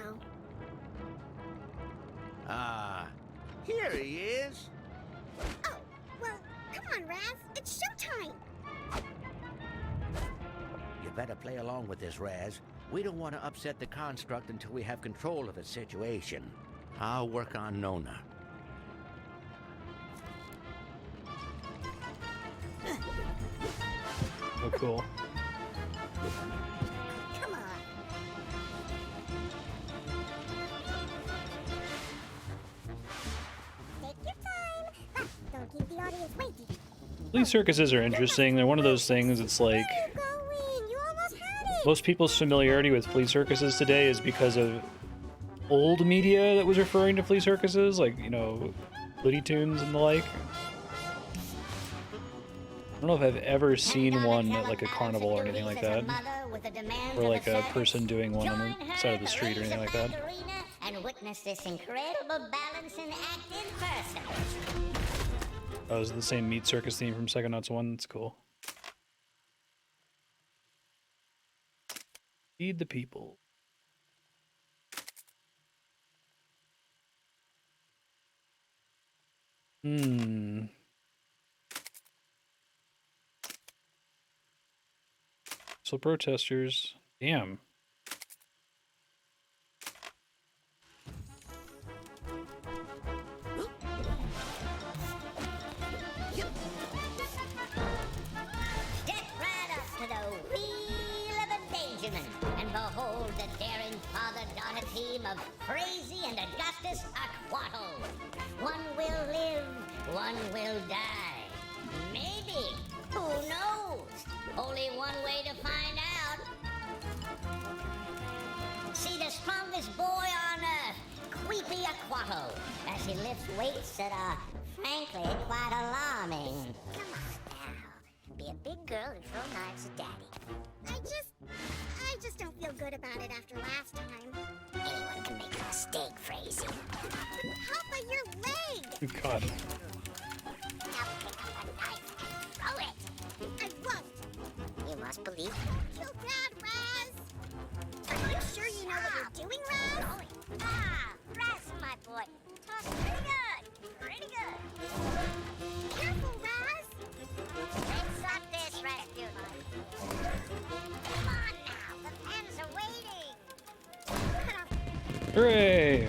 now. Here he is. Oh, well, come on, Raz. It's showtime. You better play along with this, Raz. We don't want to upset the construct until we have control of the situation. I'll work on Nona. Oh, cool. Come on. Take your time. Ah, don't keep the audience waiting. Flea circuses are interesting. They're one of those things, it's like... Going. You almost had it. Most people's familiarity with flea circuses today is because of old media that was referring to flea circuses, like, you know, Looney Tunes and the like. don't know if I've ever seen one at like a carnival or anything like that, or like a person doing one on the side of the street or anything like that. And witness this incredible balancing act in person. Oh, is it the same meat circus theme from Psychonauts 1? That's cool. Feed the people. So protesters, damn. Step right up to the wheel of endangerment and behold the daring father-daughter team of Crazy and Augustus Aquato. One will live, one will die. Maybe. Who knows? Only one way to find out. See the strongest boy on earth, Creepy Aquato, as he lifts weights that are, frankly, quite alarming. Come on now. Be a big girl and throw knives at Daddy. I just don't feel good about it after last time. Anyone can make a mistake, Crazy. How about your leg? God. Now pick up a knife and throw it. I won't. You must believe. Feel bad, Raz. Are you sure you know what you're doing, Raz? Ah, Raz, my boy. Toss pretty good. Pretty good. Careful, Raz. Let's stop this rescue. Come on now. The fans are waiting. Hooray!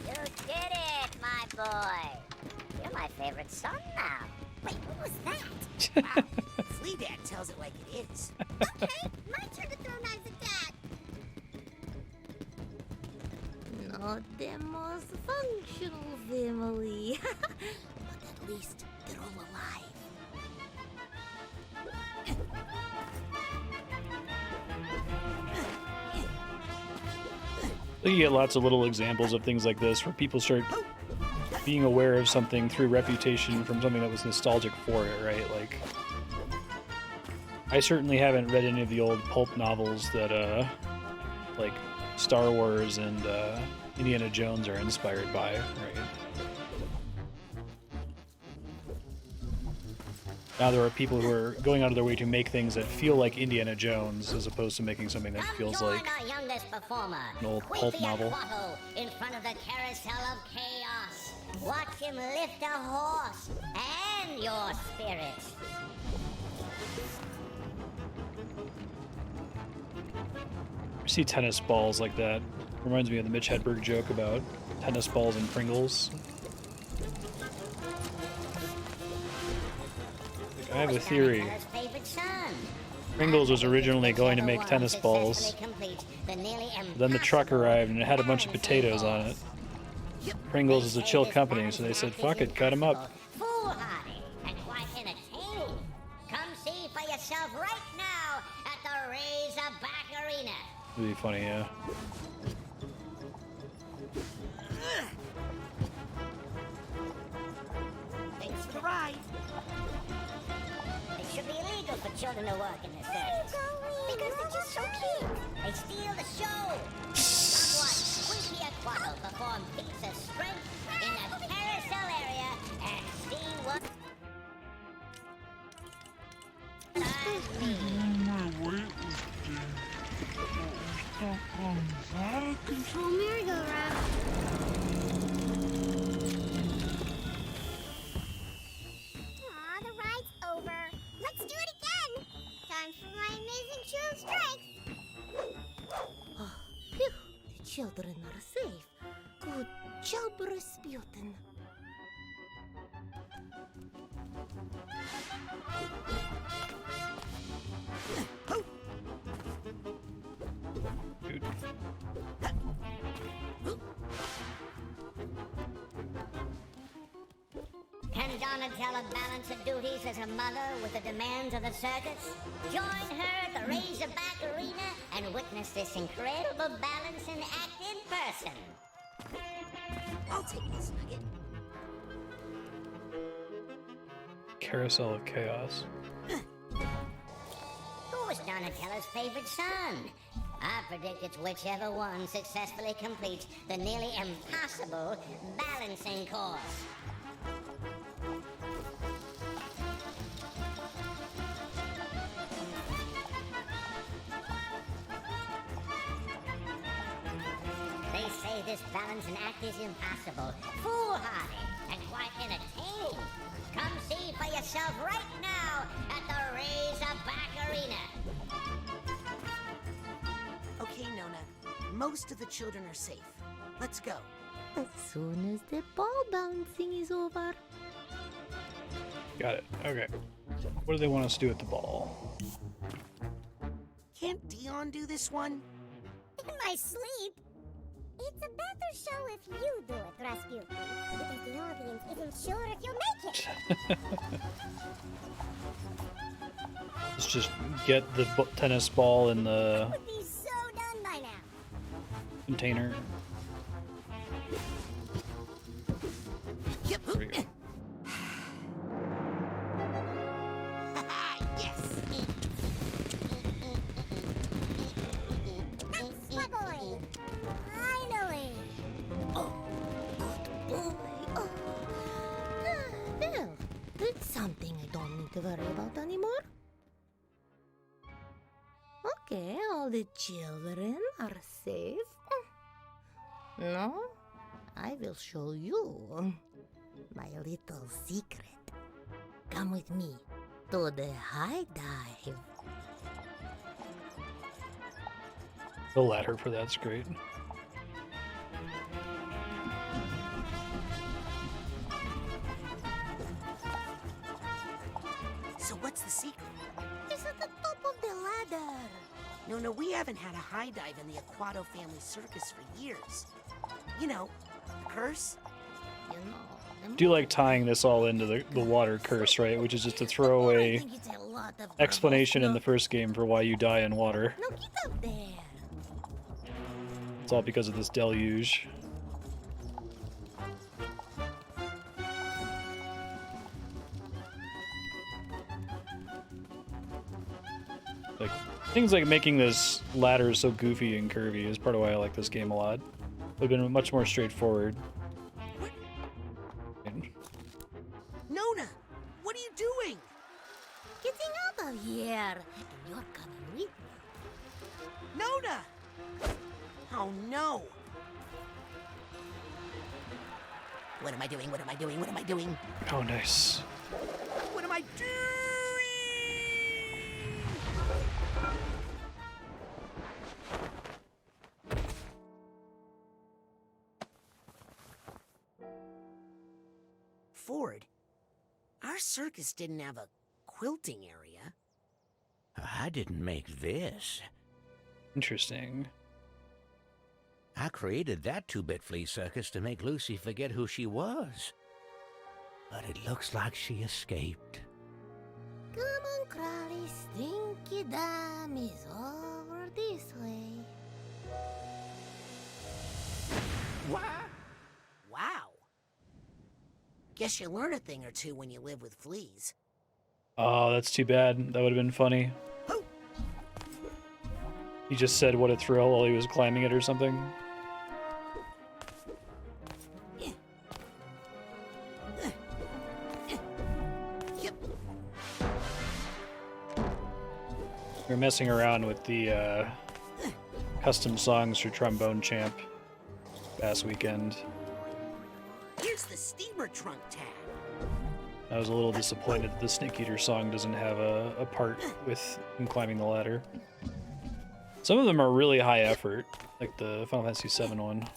You did it, my boy. You're my favorite son now. Wait, what was that? Wow. Flea Dad tells it like it is. Okay, my turn to throw knives at Dad. Not the most functional family. But at least they're all alive. I think you get lots of little examples of things like this where people start being aware of something through reputation from something that was nostalgic for it, right? Like, I certainly haven't read any of the old pulp novels that, like, Star Wars and Indiana Jones are inspired by, right? Now there are people who are going out of their way to make things that feel like Indiana Jones as opposed to making something that feels like our youngest performer, an old Queefy pulp novel. Aquato, in front of the carousel of chaos. Watch him lift a horse and your spirit. I see tennis balls like that. Reminds me of the Mitch Hedberg joke about tennis balls and Pringles. Like, I have a theory. Pringles was originally going to make tennis balls. Then the truck arrived and it had a bunch of potatoes on it. Pringles is a chill company, so they said, fuck it, cut them up. Foolhardy and quite entertaining. Come see for yourself right now at the Razorback Arena. It'd be funny, yeah. Thanks for the ride. It should be illegal for children to work in this circus. Because they're just so cute. They steal the show. Come watch Queefy Aquato perform feats of strength in the carousel area and see what I mean. Control merry-go-round. Aw, the ride's over. Let's do it again. Time for my amazing show of strength. Oh, phew. The children are safe. Good job, Rasputin. Dude. Can Donatella balance her duties as a mother with the demands of the circus? Join her at the Razorback Arena and witness this incredible balancing act in person. I'll take this nugget. Carousel of Chaos. Who's Donatello's favorite son? I predict it's whichever one successfully completes the nearly impossible balancing course. They say this balancing act is impossible, foolhardy, and quite entertaining. Come see for yourself right now at the Razorback Arena. Okay, Nona. Most of the children are safe. Let's go. As soon as the ball bouncing is over. Got it. Okay. What do they want us to do with the ball? Can't Dion do this one? In my sleep? It's a better show if you do it, Rasputin, because the audience isn't sure if you'll make it. Let's just get the tennis ball in the Would be so done by now. container. Yep. There we go. Yes. That's my boy. Finally. Oh, good boy. Oh. Well, that's something I don't need to worry about anymore. Okay, all the children are safe. No, I will show you my little secret. Come with me to the high dive. The ladder for that's great. So what's the secret? It's at the top of the ladder. No, we haven't had a high dive in the Aquato family circus for years. You know, the curse? You know, I do like tying this all into the water curse, right? Which is just a I throwaway think it's a lot of explanation in the trouble. first game for why you die in water. No, get up there. It's all because of this deluge. Like, things like making this ladder so goofy and curvy is part of why I like this game a lot. It would have been much more straightforward. Nona, what are you doing? Getting out of here. And you're coming with me. Nona! Oh no! What am I doing? What am I doing? What am I doing? Oh, nice. What am I doing? Ford, our circus didn't have a quilting area. I didn't make this. Interesting. I created that two-bit flea circus to make Lucy forget who she was. But it looks like she escaped. Come on, Crowley. Stinky Dam is over this way. Wow! Guess you learn a thing or two when you live with fleas. Oh, that's too bad. That would have been funny. He just said what a thrill while he was climbing it or something. We're messing around with the custom songs for Trombone Champ last weekend. Here's the steamer trunk tag. I was a little disappointed that the Snake Eater song doesn't have a part with him climbing the ladder. Some of them are really high effort, like the Final Fantasy VII one.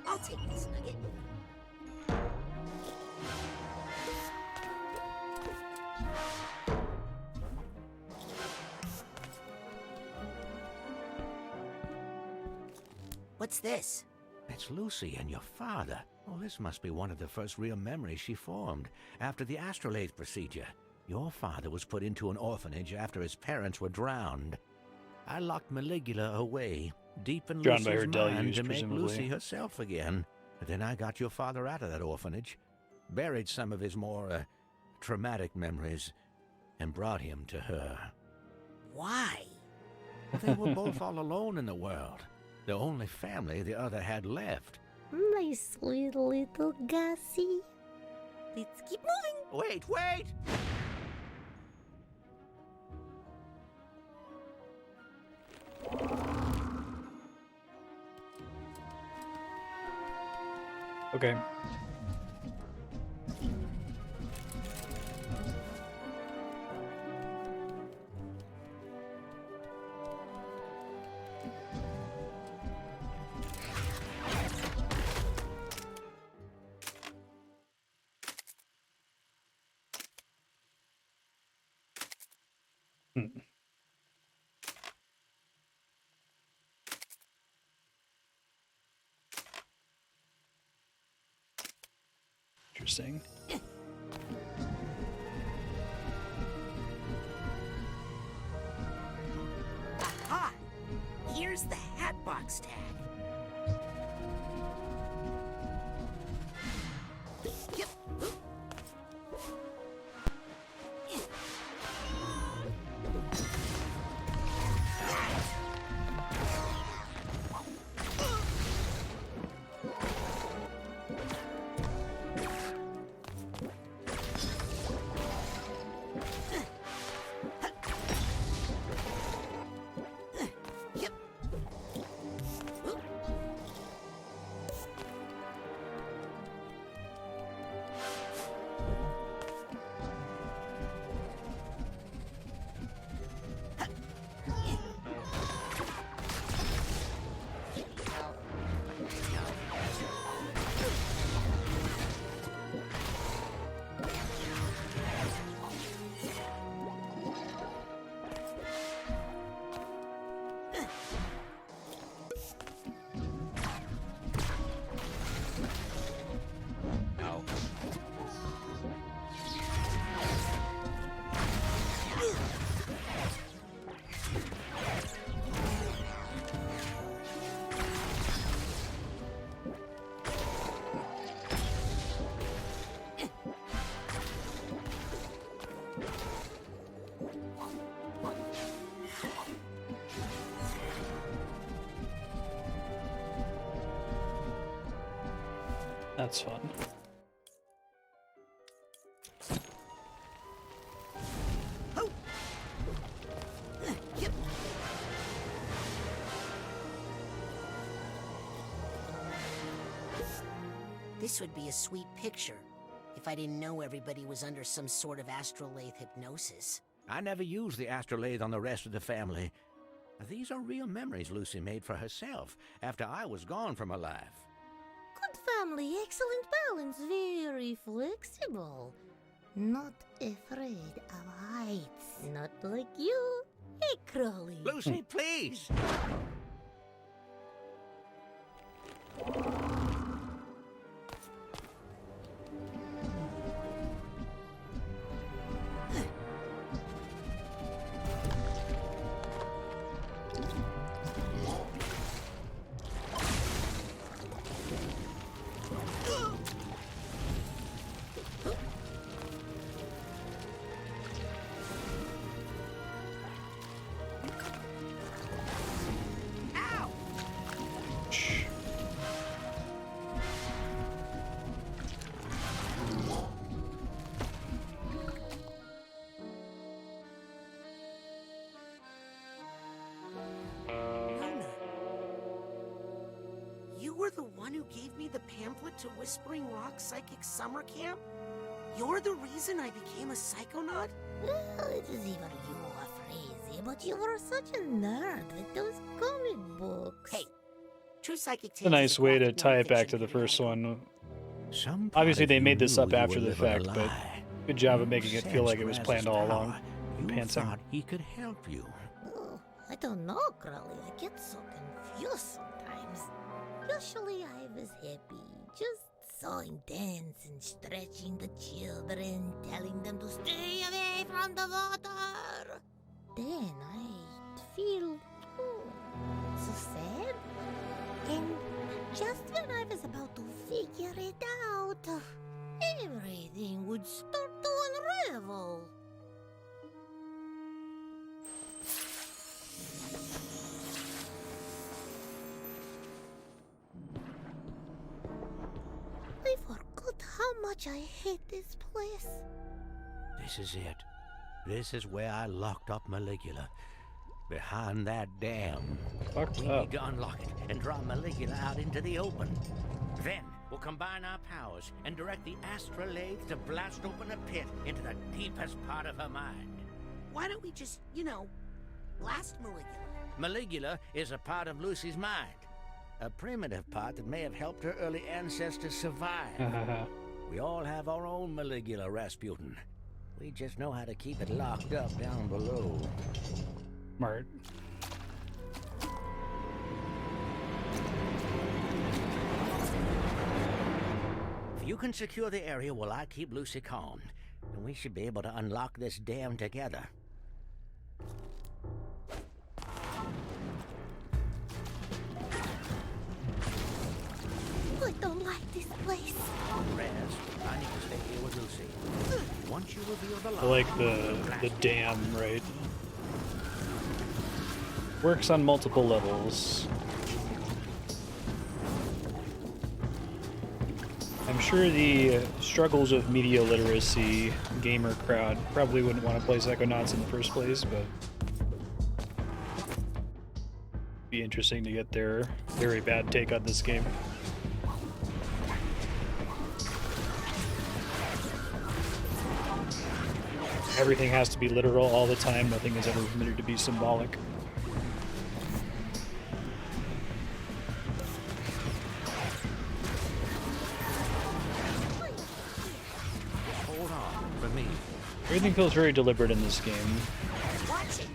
I'll take this nugget. What's this? It's That's Lucy and your father. Well, this must be one of the first real memories she formed after the astrolabe procedure. Your father was put into an orphanage after his parents were drowned. I locked Maligula away, deep in Drowned by Lucy's her mind deluge, to make presumably. Lucy herself again. But then I got your father out of that orphanage, buried some of his more traumatic memories, and brought him to her. Why? They were both all alone in the world, the only family the other had left. My sweet little Gussie. Let's keep moving. Wait! Okay. Interesting. Aha! Here's the Hatbox tag. Yep. That's fun. This would be a sweet picture if I didn't know everybody was under some sort of astrolabe hypnosis. I never used the astrolabe on the rest of the family. These are real memories Lucy made for herself after I was gone from her life. Good family, excellent balance, very flexible. Not afraid of heights. Not like you. Hey, Crowley. Lucy, please! You were the one who gave me the pamphlet to Whispering Rock Psychic Summer Camp? You're the reason I became a Psychonaut? Well, it is either you or Crazy, but you were such a nerd with those comic books. Hey, True Psychic It's a nice way to tie it back to the first one. Obviously, they made this up after the fact, but good job of making it feel like it was planned all along. You thought he could help you. Oh, I don't know, Crowley. I get so confused sometimes. Usually I was happy, just sawing dance and stretching the children, telling them to stay away from the water. Then I'd feel so sad. And just when I was about to figure it out, everything would start to unravel. I forgot how much I hate this place. This is it. This is where I locked up Maligula. Behind that dam. We need to unlock it and draw Maligula out into the open. Then we'll combine our powers and direct the astrolabe to blast open a pit into the deepest part of her mind. Why don't we just, blast Maligula? Maligula is a part of Lucy's mind. A primitive part that may have helped her early ancestors survive. We all have our own Maligula, Rasputin. We just know how to keep it locked up down below. Smart. If you can secure the area while I keep Lucy calm, then we should be able to unlock this dam together. I don't like this place. Raz, I need to stay here with Lucy. Once you reveal the I like the dam, right? Works on multiple levels. I'm sure the struggles of media literacy gamer crowd probably wouldn't want to play Psychonauts in the first place, but it'd be interesting to get their very bad take on this game. Everything has to be literal all the time. Nothing is ever permitted to be symbolic. Hold on for me. Everything feels very deliberate in this game. Watch it.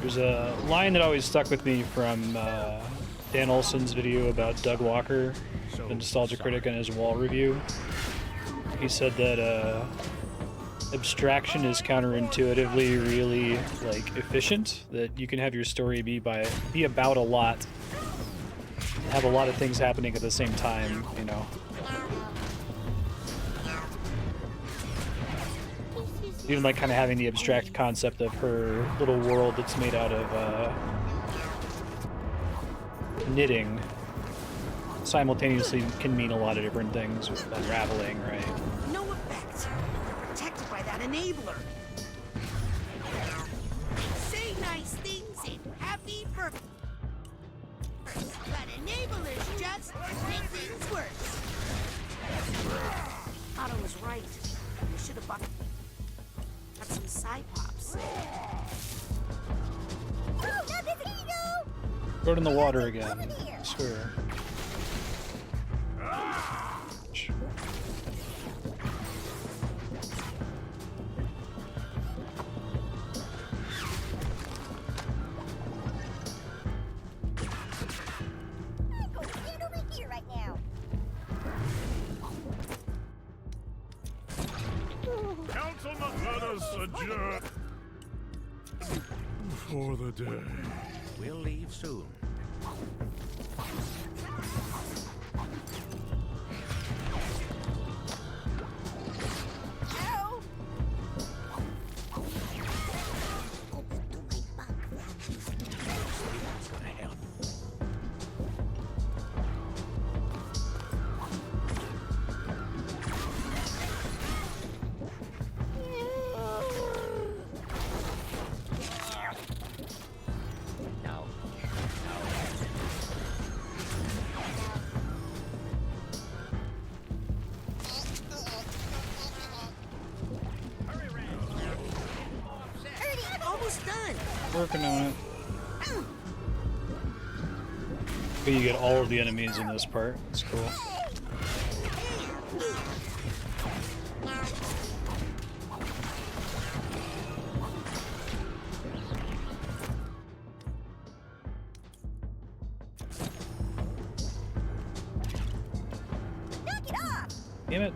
There's a line that always stuck with me from Dan Olson's video about Doug Walker, the Nostalgia Critic, and his wall review. He said that abstraction is counterintuitively really efficient. That you can have your story be about a lot, have a lot of things happening at the same time. Even kind of having the abstract concept of her little world that's made out of knitting simultaneously can mean a lot of different things with unraveling, right? No effect. Protected by that enabler. Say nice things and happy birthday. But enablers just make things worse. Otto was right. We should have bought some side pops. Throw it in the water again. I swear. Adjourn for the day. We'll leave soon. Almost done. Working on it. But you get all of the enemies in this part. It's cool. Knock it off! Damn it.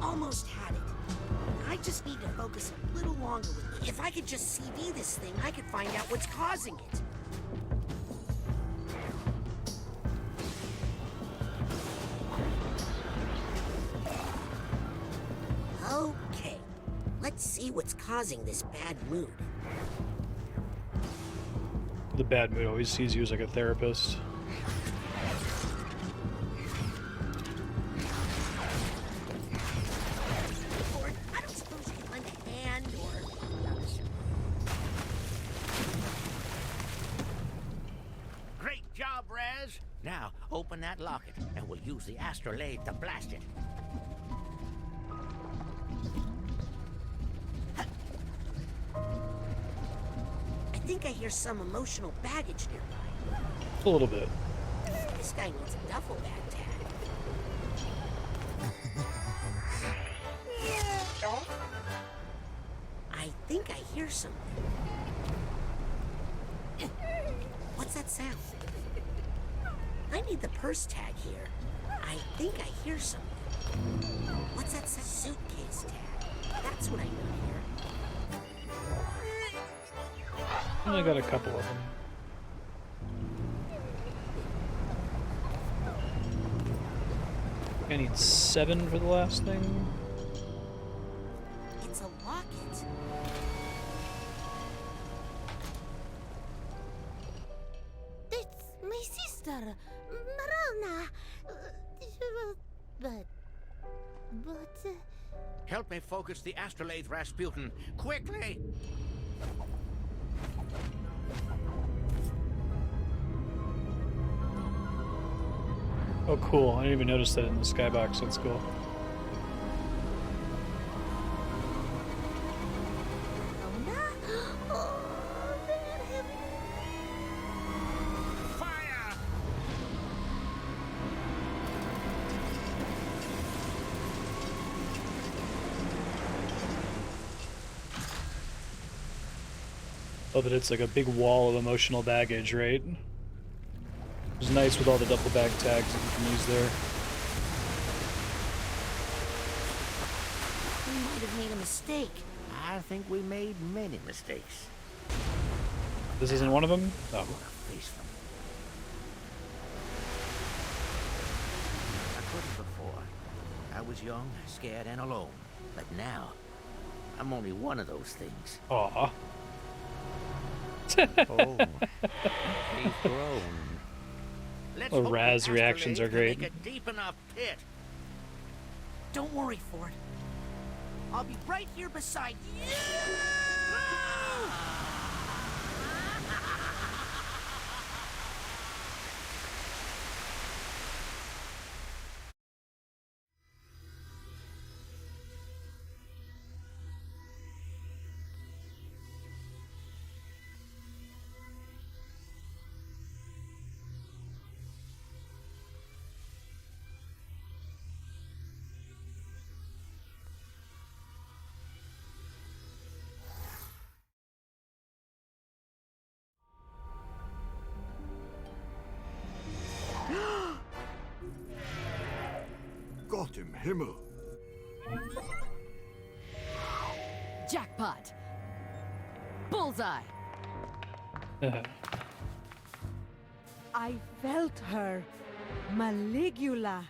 Almost had it. I just need to focus a little longer with it. If I could just CV this thing, I could find out what's causing it. Okay, let's see what's causing this bad mood. The bad mood always sees you as like a therapist. Or I don't suppose you can lend a hand, or... Great job, Raz. Now, open that locket, and we'll use the astrolabe to blast it. I think I hear some emotional baggage nearby. A little bit. This guy needs a duffel bag tag. I think I hear something. What's that sound? I need the purse tag here. I think I hear something. What's that suitcase tag? That's what I know here. I only got a couple of them. I need 7 for the last thing. It's a locket. It's my sister, Marona. But... Help me focus the astrolabe, Rasputin. Quickly! Oh, cool. I didn't even notice that in the skybox. That's cool. Oh, that it's like a big wall of emotional baggage, right? It was nice with all the duffel bag tags that you can use there. We might have made a mistake. I think we made many mistakes. This isn't one of them? Oh. Face them. I couldn't before. I was young, scared, and alone. But now, I'm only one of those things. Aw. Oh, he's grown. Let's Oh, hope Raz the reactions are astrolabe great. can make a deep enough pit. Don't worry, Ford. I'll be right here beside you. Gott im Himmel. Jackpot. Bullseye. I felt her. Maligula.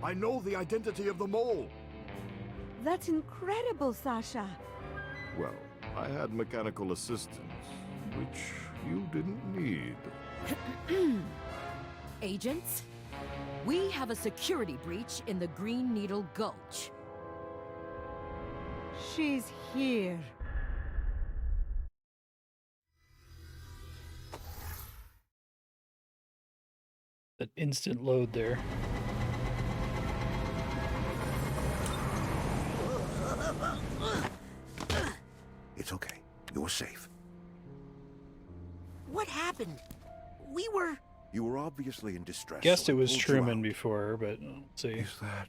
I know the identity of the mole. That's incredible, Sasha. Well, I had mechanical assistance, which you didn't need. Agents, we have a security breach in the Green Needle Gulch. She's here. That instant load there. It's okay. You're safe. What happened? we were... You were obviously in distress. Guessed so it I was pulled you Truman out. before, but let's see. Is that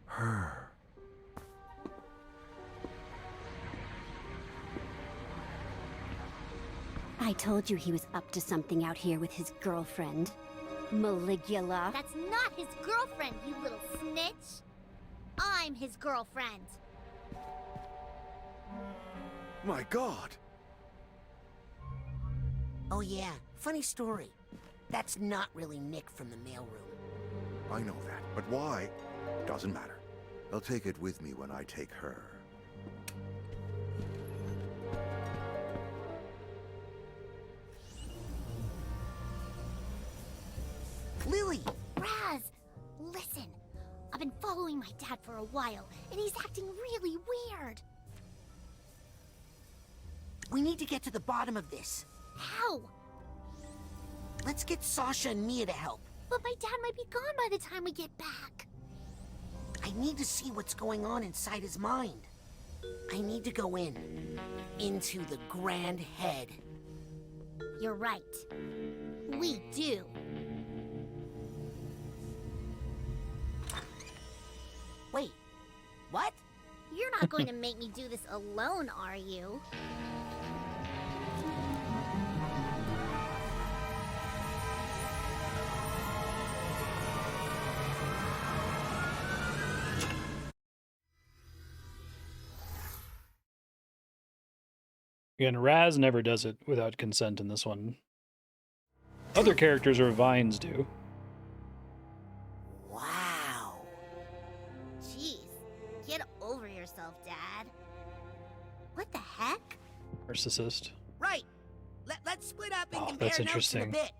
her? I told you he was up to something out here with his girlfriend. Maligula. That's not his girlfriend, you little snitch. I'm his girlfriend. My God! Oh yeah, funny story. That's not really Nick from the mailroom. I know that, but why? Doesn't matter. I'll take it with me when I take her. Lily! Raz, listen. I've been following my dad for a while, and he's acting really weird. We need to get to the bottom of this. How? Let's get Sasha and Mia to help. But my dad might be gone by the time we get back. I need to see what's going on inside his mind. I need to go into the Grand Head. You're right. We do. Wait, what? You're not going to make me do this alone, are you? Again, Raz never does it without consent in this one. Other characters or Vines do. Wow. Jeez, get over yourself, Dad. What the heck? Narcissist. Right. Let's split up and Oh, compare that's notes in a interesting. bit.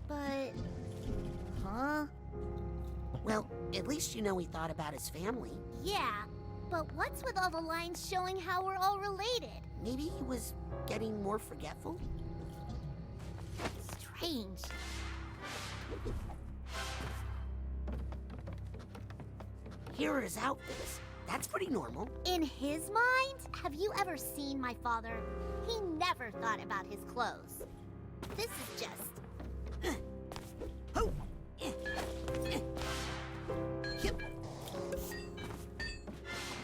But... Huh? Well, at least you know he thought about his family. Yeah, but what's with all the lines showing how we're all related? Maybe he was getting more forgetful? Strange. Here are his outfits. That's pretty normal. In his mind, have you ever seen my father? He never thought about his clothes. This is just...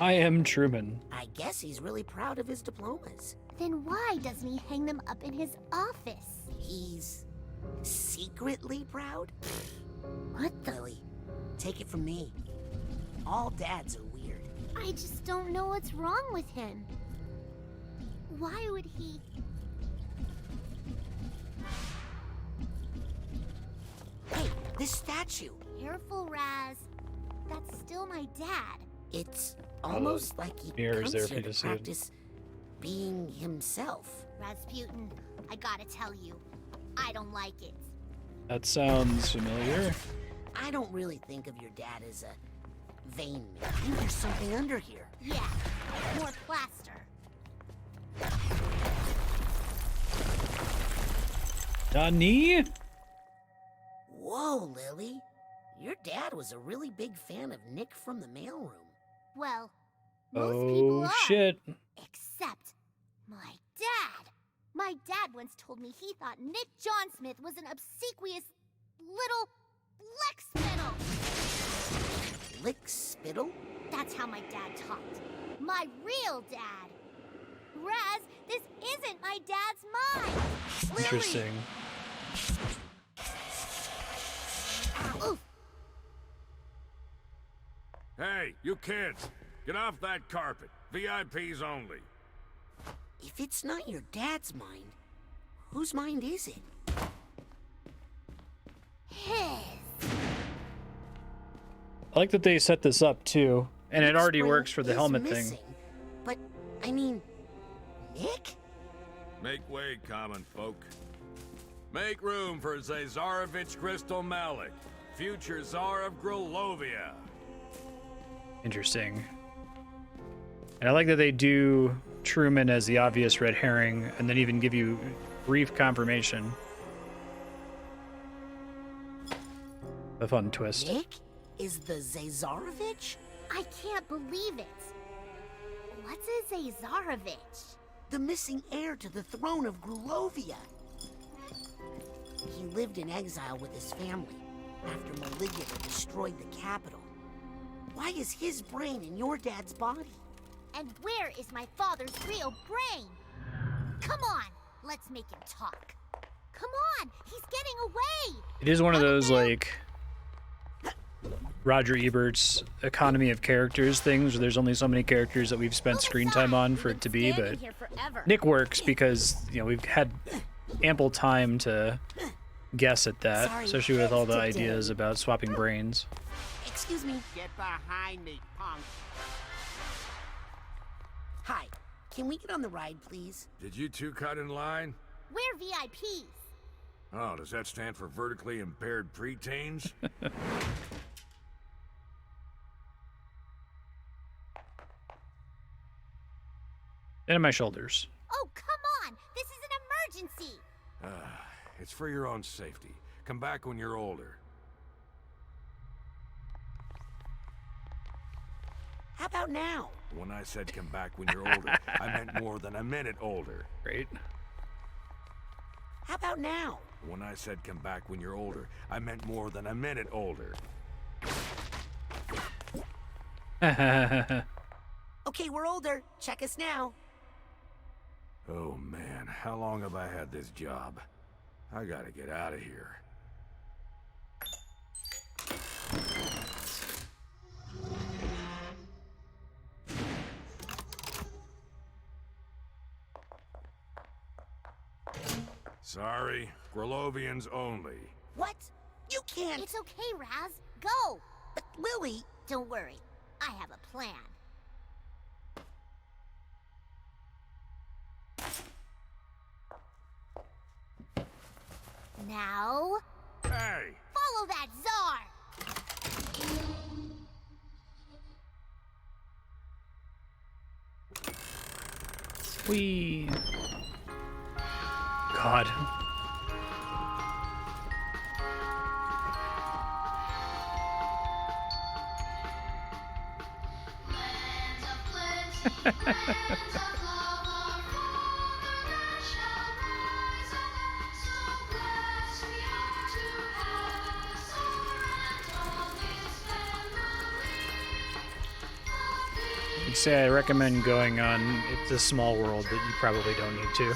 I am Truman. I guess he's really proud of his diplomas. Then why doesn't he hang them up in his office? He's secretly proud? What the... Lily, take it from me. All dads are weird. I just don't know what's wrong with him. Why would he... Hey, this statue. Careful, Raz. That's still my dad. It's almost like he mirrors comes there for here you to to see it. practice being himself. Rasputin, I gotta tell you, I don't like it. That sounds familiar. I don't really think of your dad as a vain man. Maybe there's something under here. Yeah, more plaster. Nani? Whoa, Lily. Your dad was a really big fan of Nick from the mailroom. Well, most people Oh are. shit. Except my dad. My dad once told me he thought Nick John Smith was an obsequious little lick spittle. Lick spittle? That's how my dad talked. My real dad. Raz, this isn't my dad's mind. Interesting. Oof. Hey, you kids! Get off that carpet. VIPs only. If it's not your dad's mind, whose mind is it? His. I like that they set this up too, and it already Spring works for the is helmet missing, thing. But, I mean, Nick? Make way, common folk. Make room for Zazarovich Crystal Malik, future Tsar of Grilovia. Interesting. And I like that they do Truman as the obvious red herring, and then even give you brief confirmation. A fun twist. Nick is the Zazarovich? I can't believe it. What's a Zazarovich? The missing heir to the throne of Grulovia. He lived in exile with his family after Maligula destroyed the capital. Why is his brain in your dad's body? And where is my father's real brain? Come on, let's make him talk. Come on, he's getting away. It is one of those, like, Roger Ebert's economy of characters things, where there's only so many characters that we've spent screen time on for it to be, but Nick works because, you know, we've had ample time to guess at that, especially with all the ideas about swapping brains. Excuse me. Get behind me, punk. Hi, can we get on the ride, please? Did you two cut in line? We're VIPs. Oh, does that stand for vertically impaired preteens? And on my shoulders. Oh, come on! This is an emergency! It's for your own safety. Come back when you're older. How about now? When I said come back when you're older, I meant more than a minute older. Great. How about now? When I said come back when you're older, I meant more than a minute older. Okay, we're older. Check us now. Oh man, how long have I had this job? I gotta get out of here. Sorry, Grulovians only. What? You can't. It's okay, Raz. Go. But Lily. Don't worry. I have a plan. Now... Hey! Follow that czar! Whee! God. I'd say I recommend going on It's a Small World, but you probably don't need to.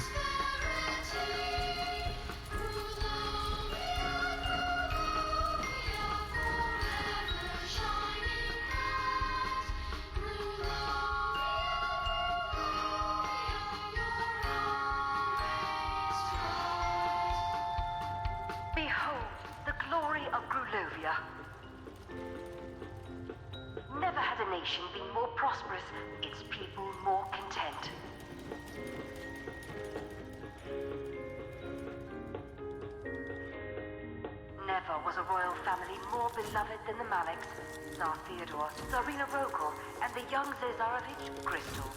Behold, the glory of Grulovia. Never had a nation been more prosperous, its people more content. Never was a royal family more beloved than the Maliks, Tsar Theodore, Tsarina Rokal, and the young Zazarovich Crystal.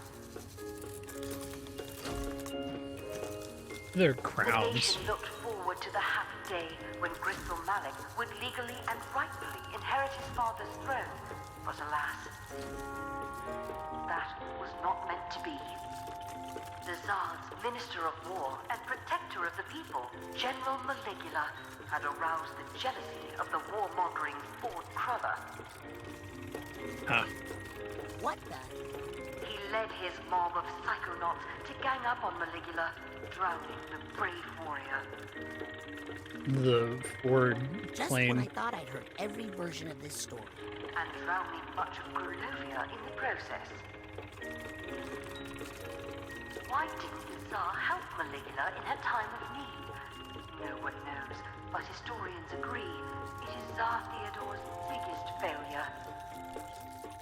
They're The crowns. nation looked forward to the happy day when Crystal Malik would legally and rightfully inherit his father's throne. But alas, that was not meant to be. The Tsar's Minister of War and Protector of the People, General Maligula, had aroused the jealousy of the warmongering Ford Cruller. Huh. What the? He led his mob of Psychonauts to gang up on Maligula, drowning the brave warrior. The Ford Just plane. when I thought I'd heard every version of this story. And drowning much of Grulovia in the process. Why didn't the Tsar help Maligula in her time of need? No one knows, but historians agree it is Tsar Theodore's biggest failure.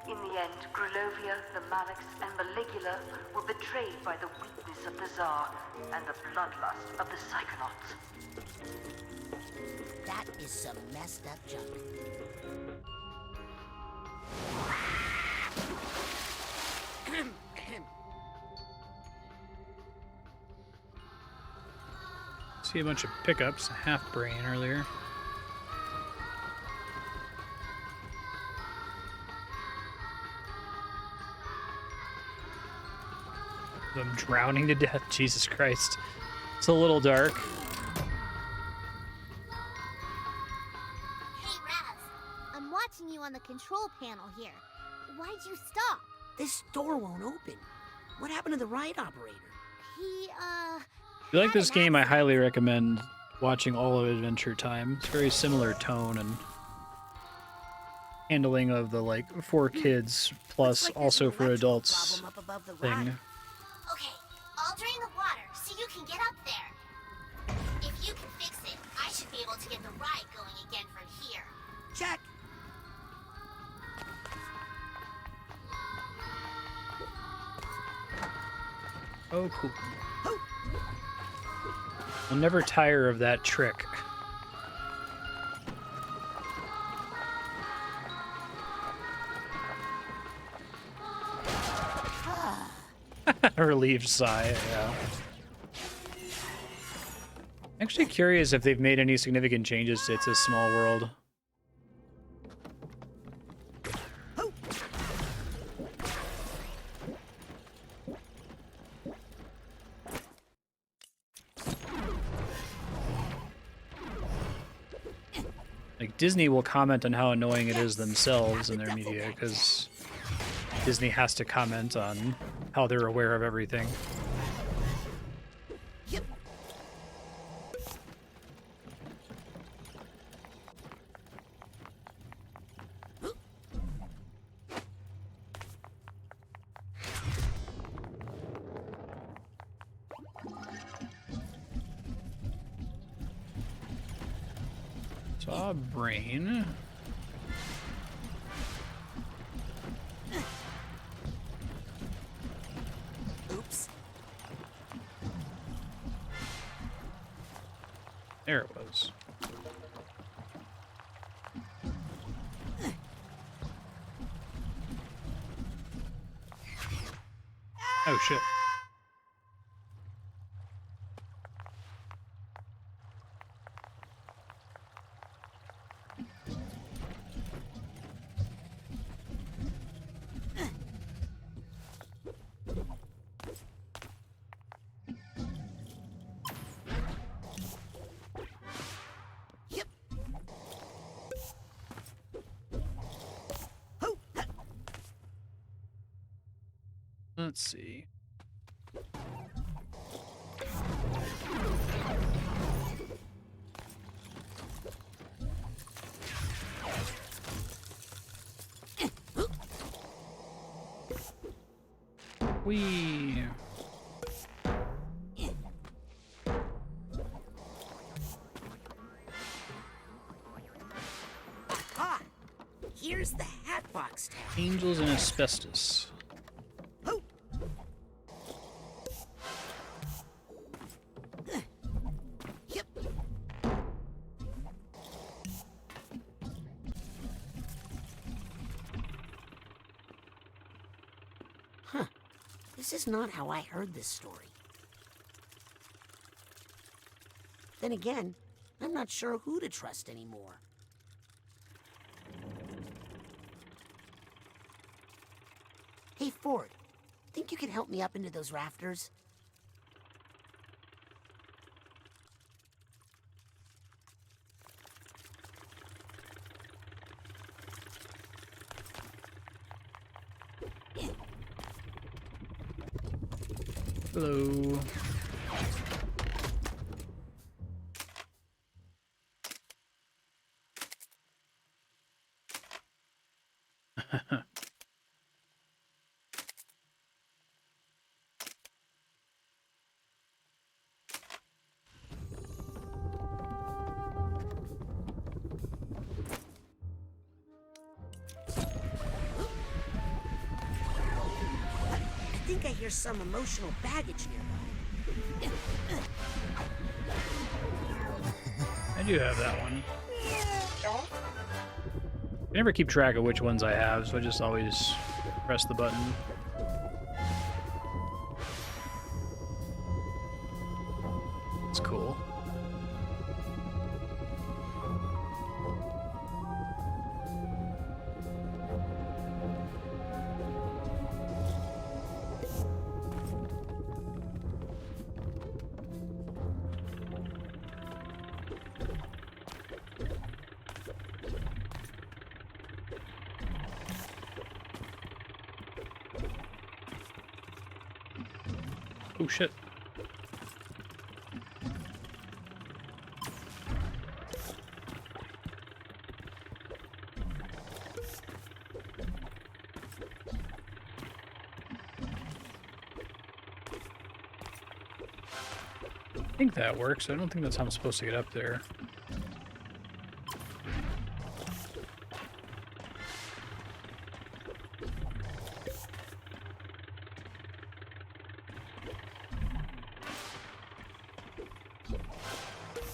In the end, Grulovia, the Maliks, and Maligula were betrayed by the weakness of the Tsar and the bloodlust of the Psychonauts. That is some messed up junk. See a bunch of pickups, half brain earlier. Them drowning to death. Jesus Christ. It's a little dark. Hey, Raz. I'm watching you on the control panel here. Why'd you stop? This door won't open. What happened to the ride operator? He, If you like this game, I highly recommend watching all of Adventure Time. It's very similar tone and handling of the, like, for kids plus also for adults thing. Okay, I'll drain the water so you can get up there. If you can fix it, I should be able to get the ride going again from here. Check. Oh, cool. I'll never tire of that trick. A relieved sigh, yeah. Actually curious if they've made any significant changes to It's a Small World. Like, Disney will comment on how annoying it is themselves in their media, because Disney has to comment on how they're aware of everything. Saw a brain. Oops. There it was. Oh shit. Let's see. We Aha! Here's the Hatbox tag. Angels and Asbestos. This is not how I heard this story. Then again, I'm not sure who to trust anymore. Hey, Ford, think you could help me up into those rafters? Hello. I think I hear some emotional baggage nearby. I do have that one. I never keep track of which ones I have, so I just always press the button. It's cool. Oh shit. I think that works. I don't think that's how I'm supposed to get up there.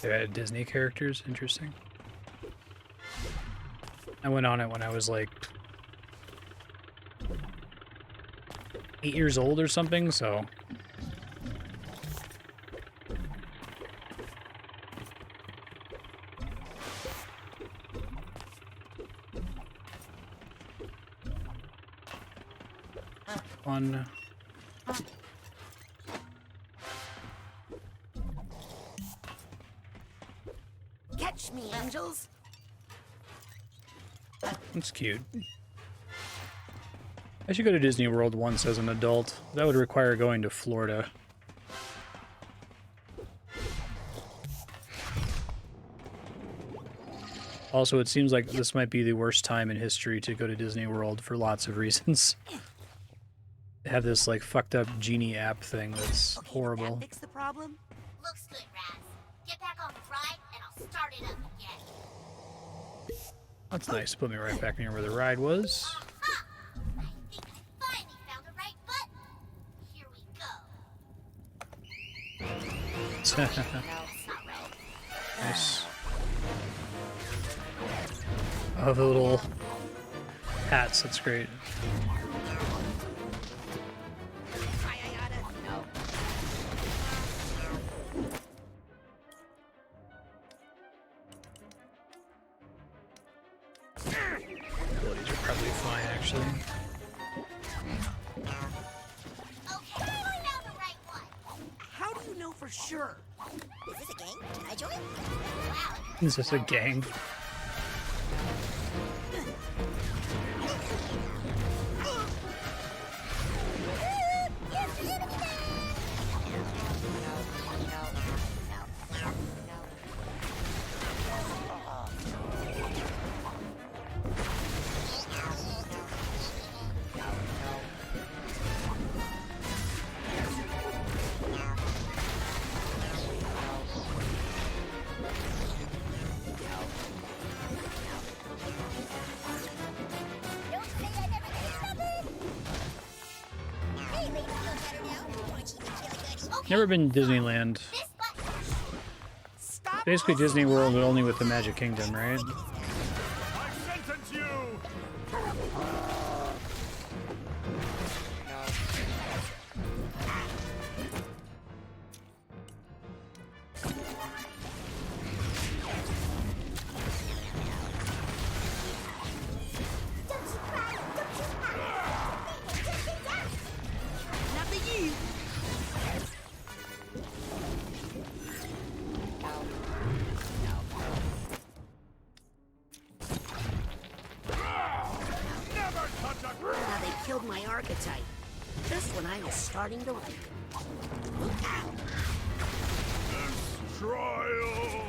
They added Disney characters. Interesting. I went on it when I was like 8 years old or something, so... Fun. Catch me, angels. That's cute. I should go to Disney World once as an adult. That would require going to Florida. Also, it seems like this might be the worst time in history to go to Disney World for lots of reasons. They have this, like, fucked up genie app thing that's horrible. Fix the problem? Looks good, Raz. Get back on the ride, and I'll start it up again. That's nice. Put me right back near where the ride was. Aha! I think I finally found the right button. Here we go. Nice. Oh, the little hats. That's great. Abilities are probably fine, actually. Okay, I found the right one. How do you know for sure? Is this a gang? Can I join? Wow. Is this a gang? Never been to Disneyland. Basically Disney World, but only with the Magic Kingdom, right? I sentence you! Now they killed my archetype. Just when I was starting to like it. Trial!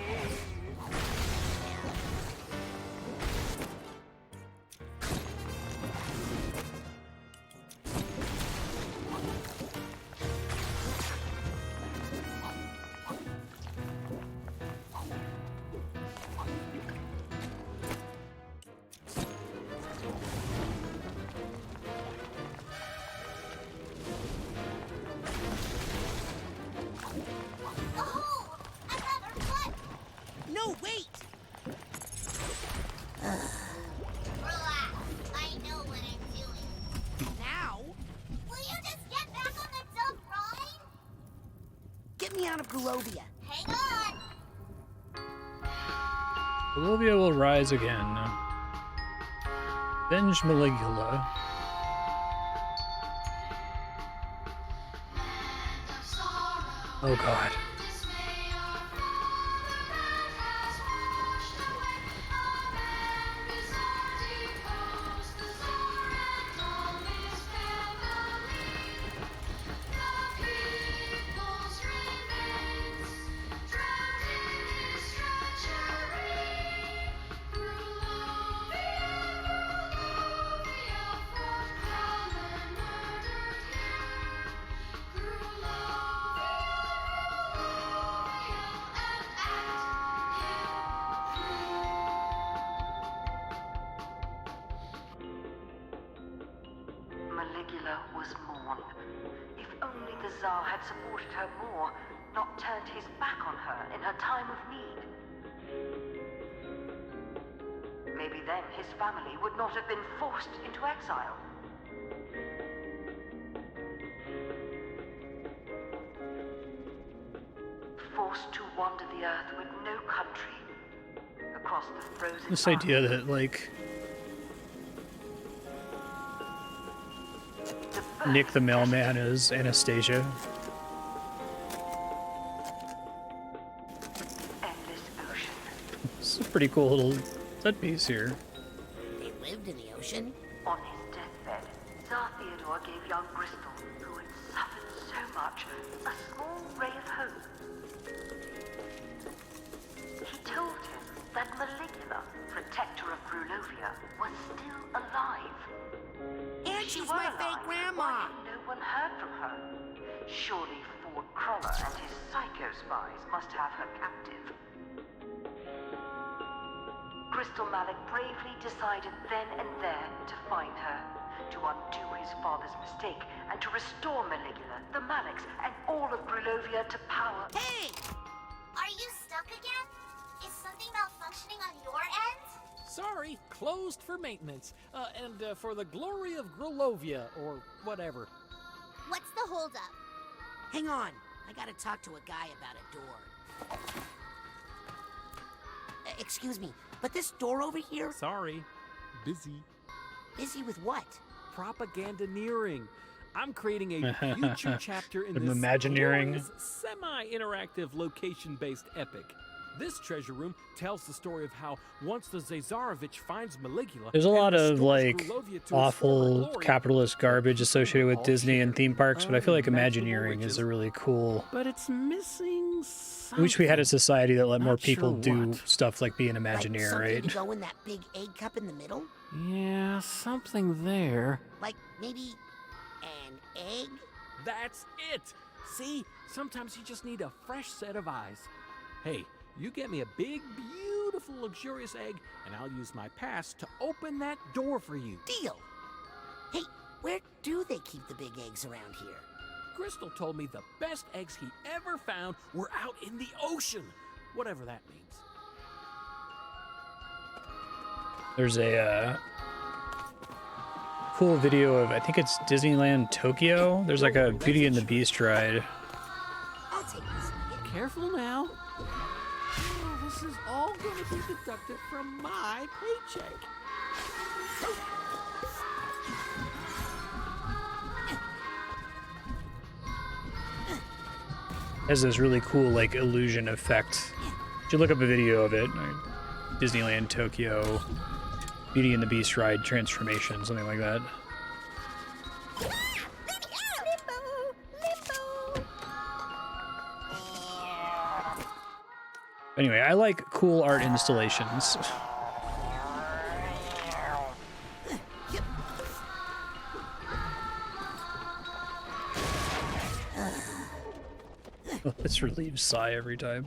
Oh, another button. No, wait! Relax. I know what I'm doing. Now? Will you just get back on the dumb ride? Get me out of Grulovia. Hang on. Olivia will rise again. Venge Maligula. Oh god. Maligula was mourn. If only the Tsar had supported her more, not turned his back on her in her time of need. Maybe then his family would not have been forced into exile. Forced to wander the earth with no country, across the frozen This idea that, like, Nick the mailman is Anastasia. endless ocean. It's a pretty cool little set piece here. They lived in the ocean? On his deathbed, Tsar Theodore gave young Bristol, who had suffered so much, a small ray of hope. He told him that Maligula, protector of Truheltia, was still alive. And she's my fake grandma! No one heard from her. Surely Ford Crawler and his psycho spies must have her captive. Crystal Malik bravely decided then and there to find her, to undo his father's mistake, and to restore Maligula, the Maliks, and all of Truheltia to power. Hey! Are you stuck again? Is something malfunctioning on your end? Sorry, closed for maintenance. And for the glory of Truheltia, or whatever. What's the holdup? Hang on. I gotta talk to a guy about a door. Excuse me, but this door over here? Sorry, busy. Busy with what? Propagandaneering. I'm creating a future chapter in I'm this Imagineering. glorious, semi-interactive location-based epic. This treasure room tells the story of how once the Zazarovich finds Maligula, There's a lot and of, restores like, Truheltia to its awful former glory. capitalist garbage associated with Disney and theme parks, but I feel like Imagineering is a really cool... But it's missing I wish we had a society that let more Not sure people do what. stuff like be an Like Imagineer, something right? to go in that big egg cup in the middle? Yeah, something there. Like maybe an egg? That's it! See? Sometimes you just need a fresh set of eyes. Hey, you get me a big, beautiful, luxurious egg, and I'll use my pass to open that door for you. Deal! Hey, where do they keep the big eggs around here? Crystal told me the best eggs he ever found were out in the ocean, whatever that means. There's a cool video of, I think it's Disneyland Tokyo. There's like a Beauty and the Beast ride. I'll take this. Careful now. Oh, this is all going to be deducted from my paycheck. Has this really cool like illusion effect. You should look up a video of it. Disneyland Tokyo Beauty and the Beast ride transformation, something like that. Anyway, I like cool art installations. This relieves sigh every time.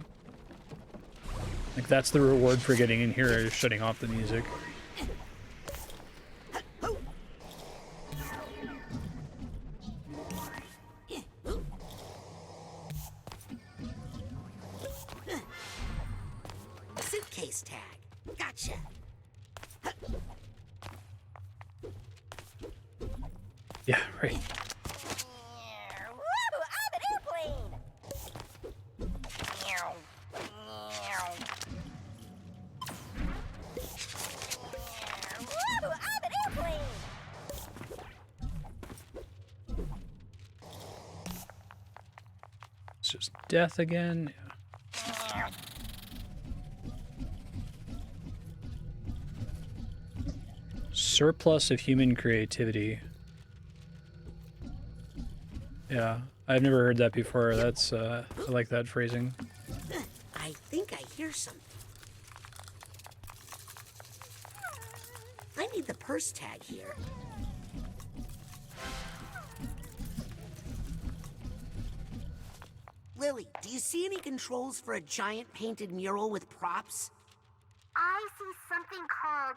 Like, that's the reward for getting in here, is shutting off the music. Suitcase tag. Gotcha. Yeah, right. It's just death again. Surplus of human creativity. Yeah, I've never heard that before. That's, I like that phrasing. I think I hear something. I need the purse tag here. Lily, do you see any controls for a giant painted mural with props? I see something called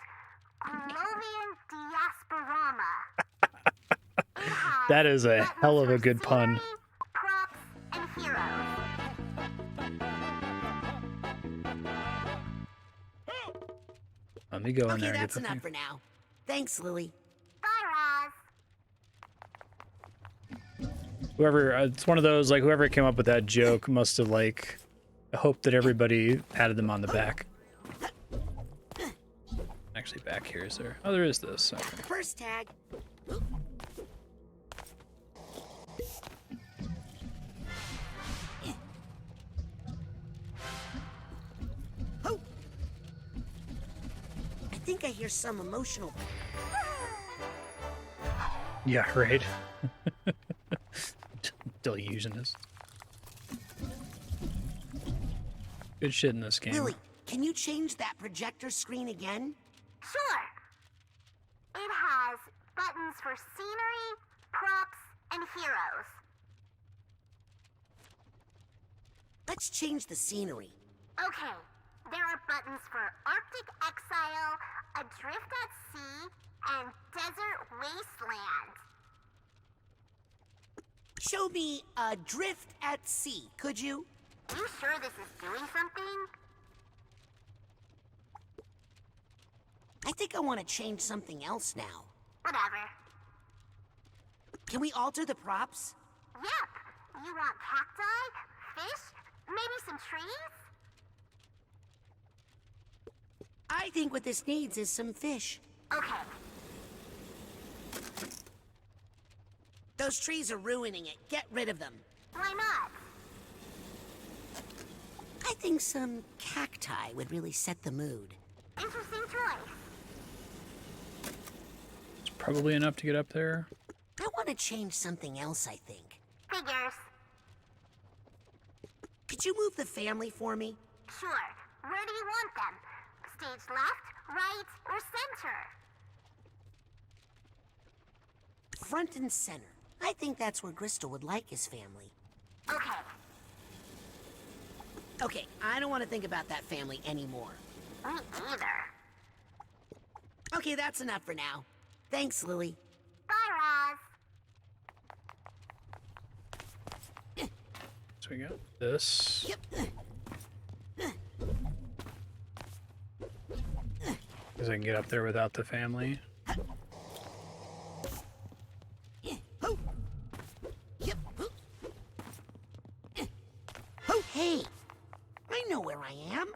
Glovian Diasporama. That is a hell of a good pun. Props and heroes. Let me go in there Okay, and get that's the enough thing. for now. Thanks, Lily. Bye, Roz. Whoever, it's one of those, like, whoever came up with that joke must have, like, hoped that everybody patted them on the back. Actually, back here, is there? Oh, there is this. Okay. First tag. I think I hear some emotional. Yeah, right. Delusionist. Good shit in this game. Lily, can you change that projector screen again? Sure. It has buttons for scenery, props, and heroes. Let's change the scenery. Okay. There are buttons for Arctic Exile, Adrift at Sea, and Desert Wasteland. Show me Adrift at Sea, could you? Are you sure this is doing something? I think I want to change something else now. Whatever. Can we alter the props? Yep. You want cacti, fish, maybe some trees? I think what this needs is some fish. Okay. Those trees are ruining it. Get rid of them. Why not? I think some cacti would really set the mood. Interesting choice. It's probably enough to get up there. I want to change something else, I think. Figures. Could you move the family for me? Sure. Where do you want them? Stage left, right, or center? Front and center. I think that's where Crystal would like his family. Okay. Okay, I don't want to think about that family anymore. Me either. Okay, that's enough for now. Thanks, Lily. Bye, Roz. So we got this. Yep. Because I can get up there without the family. Hey, I know where I am.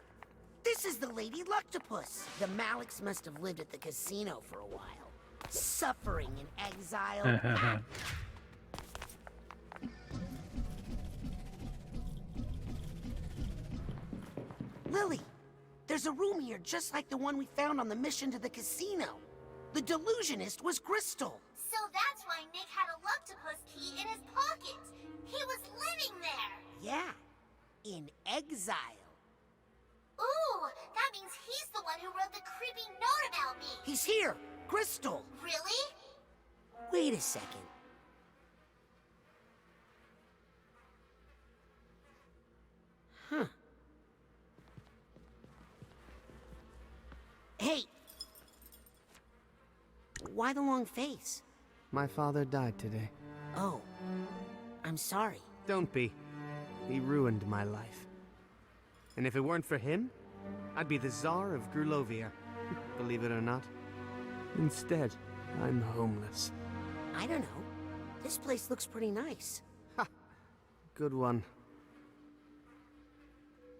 This is the Lady Luctopus. The Maliks must have lived at the casino for a while, suffering in exile. Lily, there's a room here just like the one we found on the mission to the casino. The delusionist was Crystal. So that's why Nick had a Luctopus key in his pocket. He was living there. Yeah, in exile. Ooh, that means he's the one who wrote the creepy note about me. He's here, Crystal. Really? Wait a second. Huh. Hey! Why the long face? My father died today. Oh, I'm sorry. Don't be. He ruined my life. And if it weren't for him, I'd be the Tsar of Grulovia. Believe it or not. Instead, I'm homeless. I don't know. This place looks pretty nice. Ha! Good one.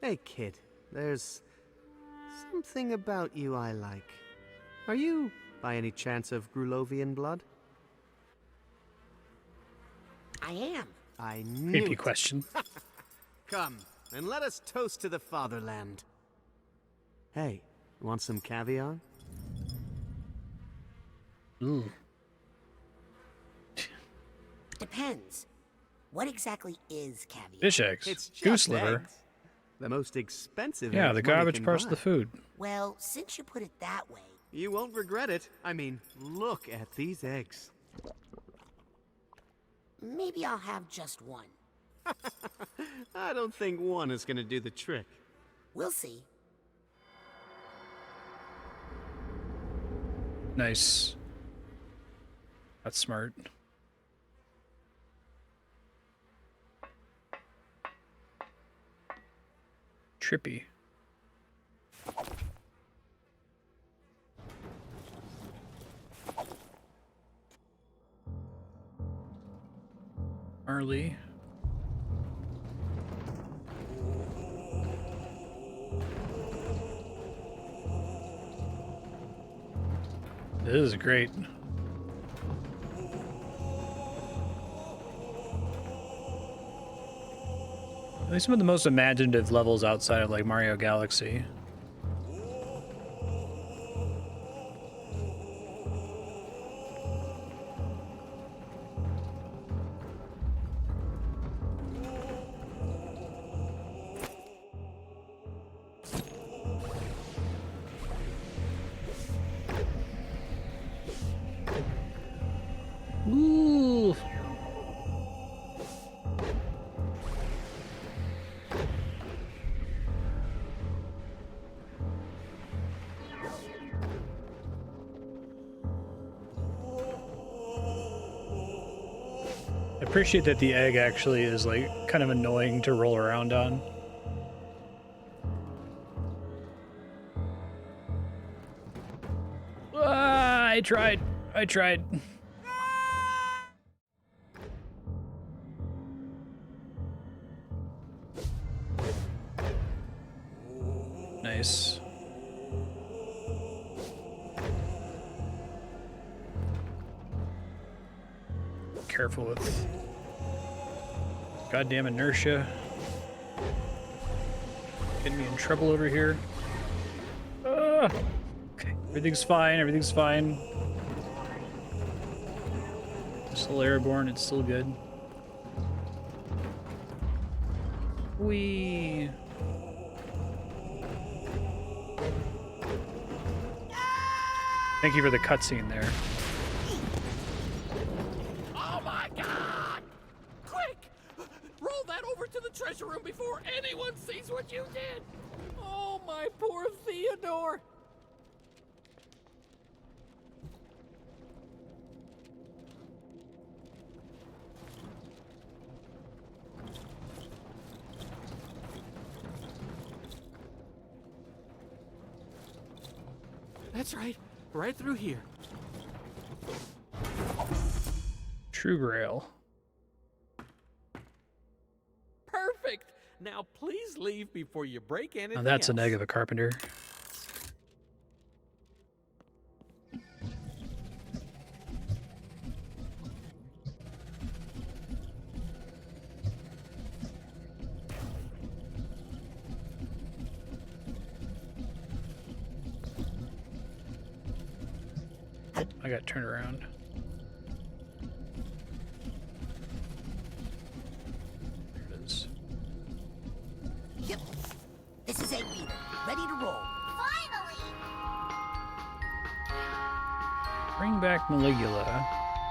Hey, kid. There's something about you I like. Are you, by any chance, of Grulovian blood? I am. I knew Creepy it. question. Come, and let us toast to the fatherland. Hey, want some caviar? Ooh. Depends. What exactly is caviar? Fish eggs. It's just Goose liver. eggs. The most expensive Yeah, eggs the money garbage can parts of buy. the food. Well, since you put it that way... You won't regret it. I mean, look at these eggs. Maybe I'll have just one. I don't think one is gonna do the trick. We'll see. Nice. That's smart. trippy. Marley. This is great. At least some of the most imaginative levels outside of like Mario Galaxy. Ooh. I appreciate that the egg actually is like kind of annoying to roll around on. Ah, I tried. Nice. Careful with goddamn inertia. Getting me in trouble over here. Okay, everything's fine, everything's fine. Still airborne, it's still good. Whee! Thank you for the cutscene there. Oh my god! Quick! Roll that over to the treasure room before anyone sees what you did! Oh, my poor Theodore! That's right. Right through here. True Grail. Perfect! Now please leave before you break anything Now that's else. an egg of a carpenter. I got turned around. There it is. Yep. This is Egg Beater, ready to roll. Finally! Bring back Maligula.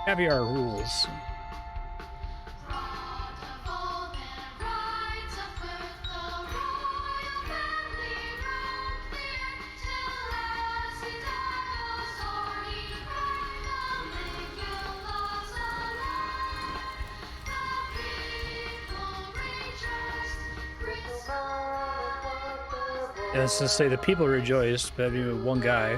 Caviar rules. Yeah, let's just say the people rejoiced, but I mean, one guy.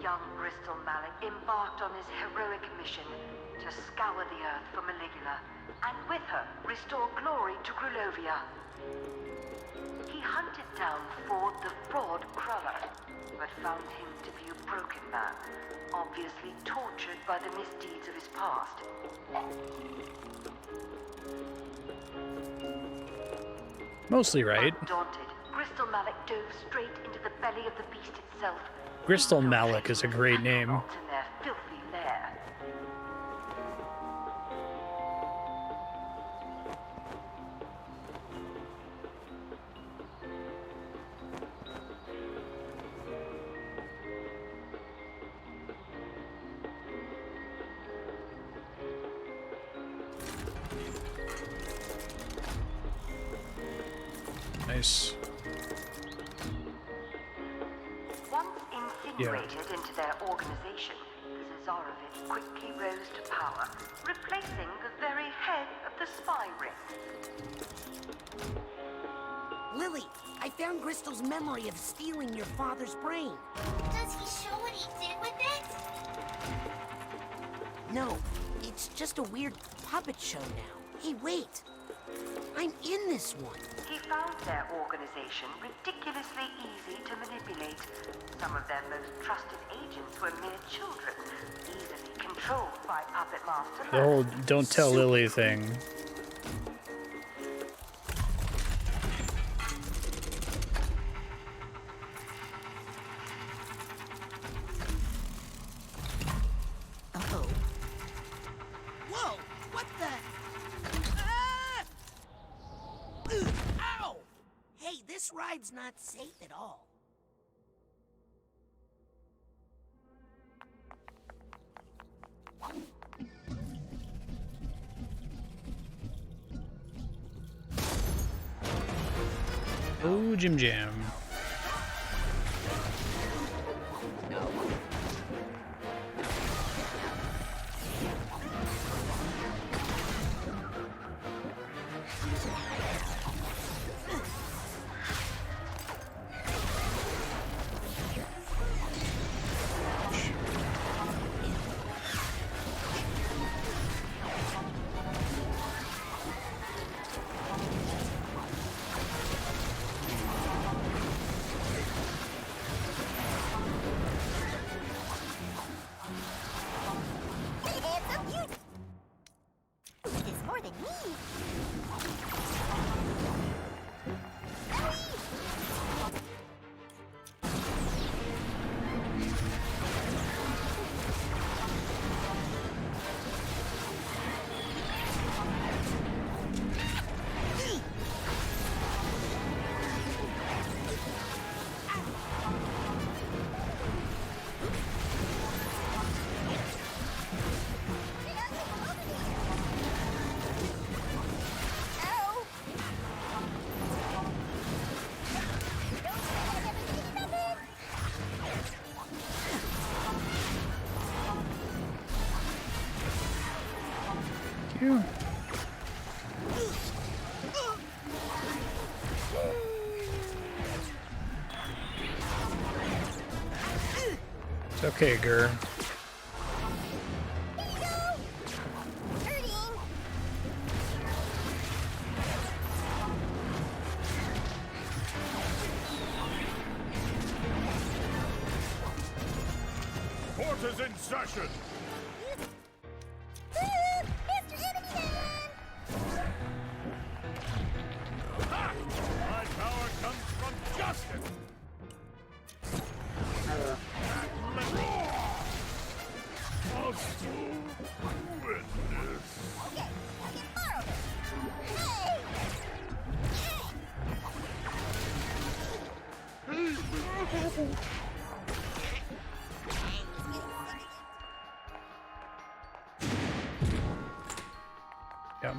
Young Bristol Malik embarked on his heroic mission to scour the earth for Maligula, and with her restore glory to Truheltia. He hunted down Ford the Fraud Cruller, but found him to be a broken man, obviously tortured by the misdeeds of his past. Mostly right. Undaunted, Bristol Malik dove straight into the belly of the beast itself. Bristol Malik is a great name. In their filthy lair. Nice. Once insinuated into their organization, the Zarovich quickly rose to power, replacing the very head of the spy ring. Lily, I found Crystal's memory of stealing your father's brain. Does he show what he did with it? No, it's just a weird puppet show now. Hey, wait. I'm in this one. He found their organization ridiculously easy to manipulate. Some of their most trusted agents were mere children, easily controlled by Puppet Master. The whole "don't tell Lily" thing. Uh-oh. Whoa! What the? Ah! Ow! Hey, this ride's not safe at all. Oh, Jim Jam. It's more than me. You. It's okay, Gur. Court is in session. My power comes from justice. Yep.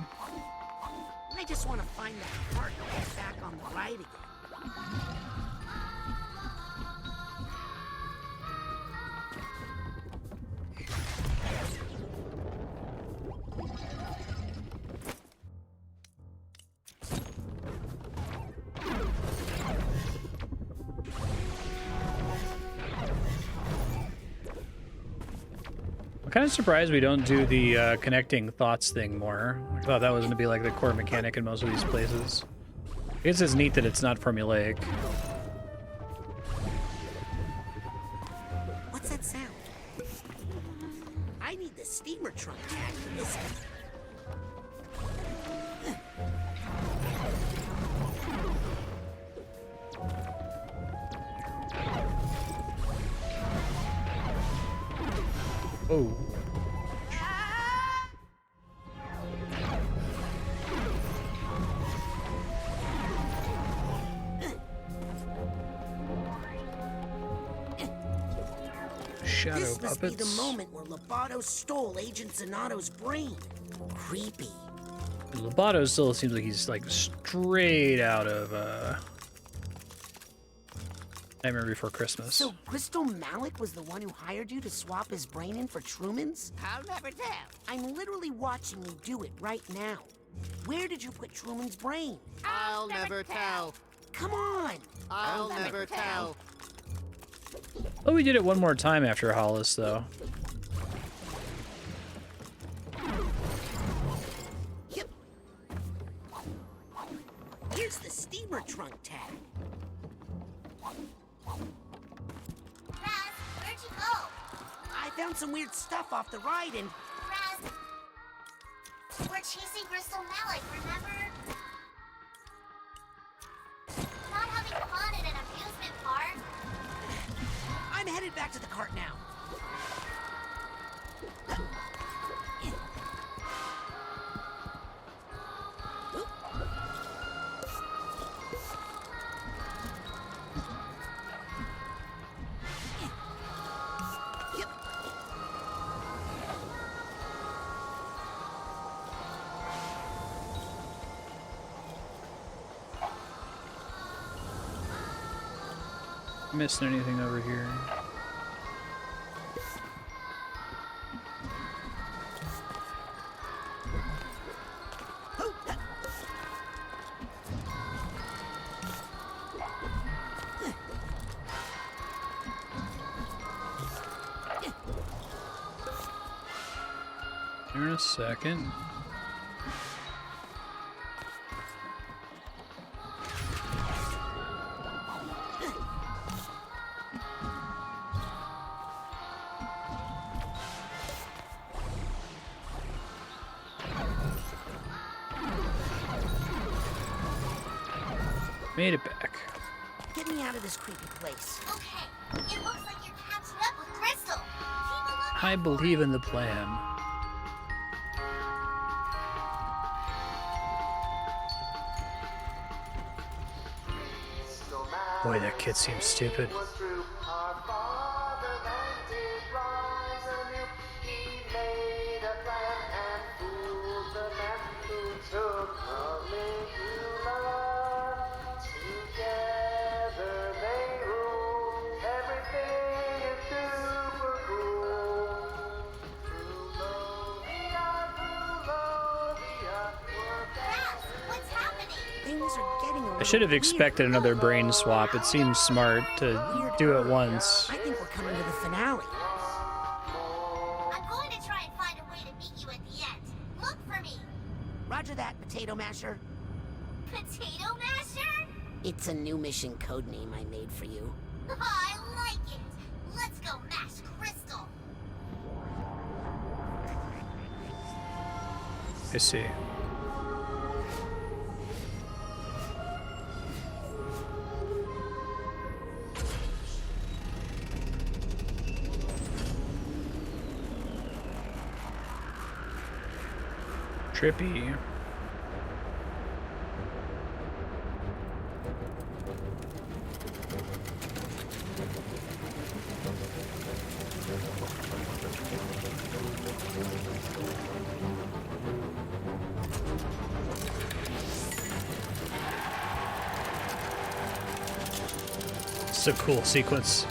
I just want to find that part and get back on the ride again. I'm kind of surprised we don't do the connecting thoughts thing more. I thought that was going to be like the core mechanic in most of these places. I guess it's neat that it's not formulaic. What's that sound? I need the steamer trunk tag for this. Oh. Shadow This must puppets. be the moment where Lobato stole Agent Zanato's brain. Creepy. Lobato still seems like he's like straight out of Nightmare Before Christmas. So Crystal Malik was the one who hired you to swap his brain in for Truman's? I'll never tell. I'm literally watching you do it right now. Where did you put Truman's brain? I'll never tell. Come on! I'll never tell. Oh, we did it one more time after Hollis, though. Yep. Here's the steamer trunk tag. Raz, where'd you go? I found some weird stuff off the ride and... Raz, we're chasing Crystal Malik, remember? Not having fun at an amusement park. I'm headed back to the cart now. Missing anything over here? Here in a second. Made it back. Get me out of this creepy place. Okay, it looks like you're catching up with Crystal. Keep a look I believe in the plan. Boy, that kid seems stupid. I should have expected another brain swap. It seems smart to do it once. I think we're coming to the finale. I'm going to try and find a way to meet you at the end. Look for me. Roger that, Potato Masher. Potato Masher? It's a new mission code name I made for you. I like it. Let's go mash Crystal. I see. Trippy. It's a cool sequence.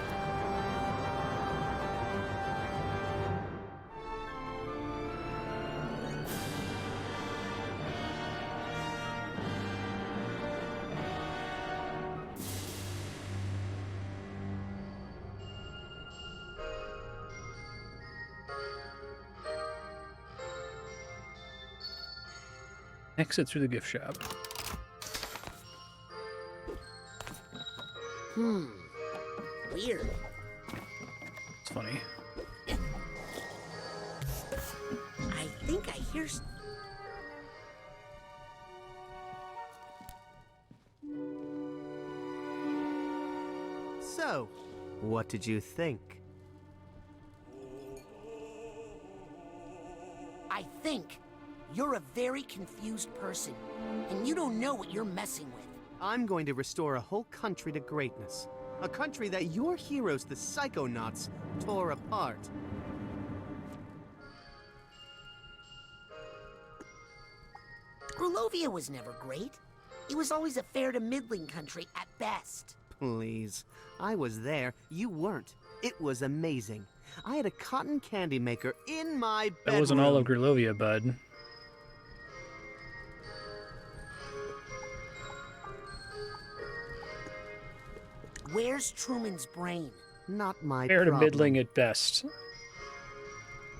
Exit through the gift shop. Weird. It's funny. I think I hear... So, what did you think? I think you're a very confused person, and you don't know what you're messing with. I'm going to restore a whole country to greatness. A country that your heroes, the Psychonauts, tore apart. Grulovia was never great. It was always a fair to middling country at best. Please. I was there. You weren't. It was amazing. I had a cotton candy maker in my bedroom. That wasn't all of Grulovia, bud. Where's Truman's brain? Not my Fair to problem. middling at best.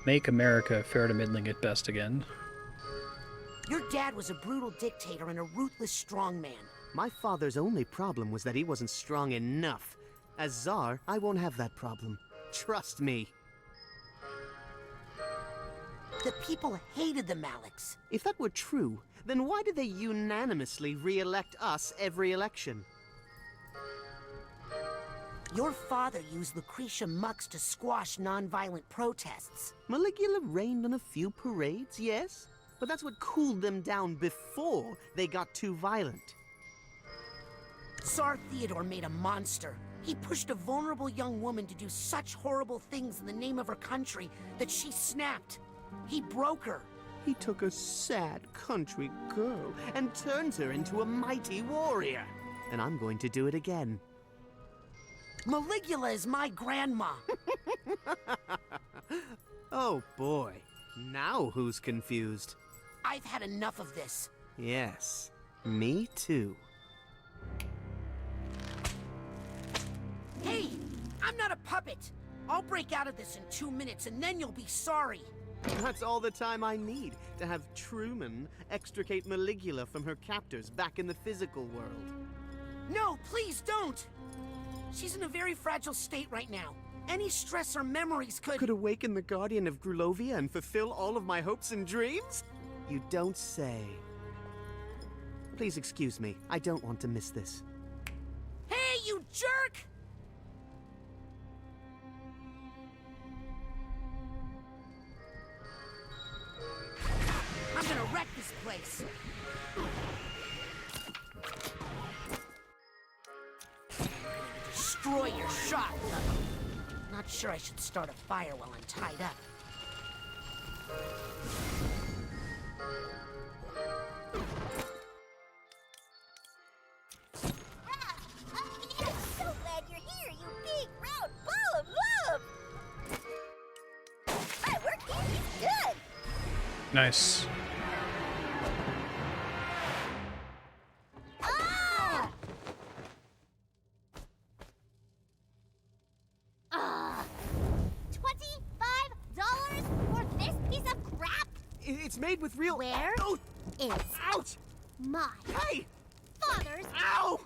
Make America fair to middling at best again. Your dad was a brutal dictator and a ruthless strongman. My father's only problem was that he wasn't strong enough. As Tsar, I won't have that problem. Trust me. The people hated the Maliks. If that were true, then why did they unanimously re-elect us every election? Your father used Lucrecia mucks to squash non-violent protests. Maligula rained on a few parades, yes? But that's what cooled them down before they got too violent. Tsar Theodore made a monster. He pushed a vulnerable young woman to do such horrible things in the name of her country that she snapped. He broke her. He took a sad country girl and turned her into a mighty warrior. And I'm going to do it again. Maligula is my grandma. Oh boy. Now who's confused? I've had enough of this. Yes, me too. Hey, I'm not a puppet. I'll break out of this in 2 minutes and then you'll be sorry. That's all the time I need to have Truman extricate Maligula from her captors back in the physical world. No, please don't. She's in a very fragile state right now. Any stress or memories could awaken the Guardian of Grulovia and fulfill all of my hopes and dreams? You don't say. Please excuse me. I don't want to miss this. Hey, you jerk! I'm gonna wreck this place. Destroy your shop. Not sure I should start a fire while I'm tied up. I'm so glad you're here, you big round ball of love! My work here is done! Nice. $25 for this piece of crap? It's made with real... Where Oh! is Ouch! my Hey! father's Ow!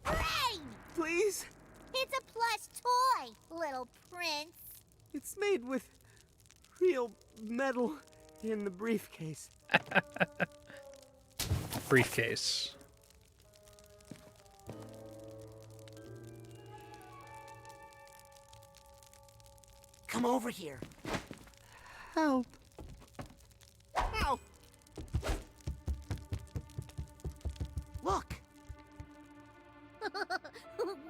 brain? Please? It's a plush toy, little prince. It's made with real metal in the briefcase. Briefcase. Come over here. Help. Ow! Look.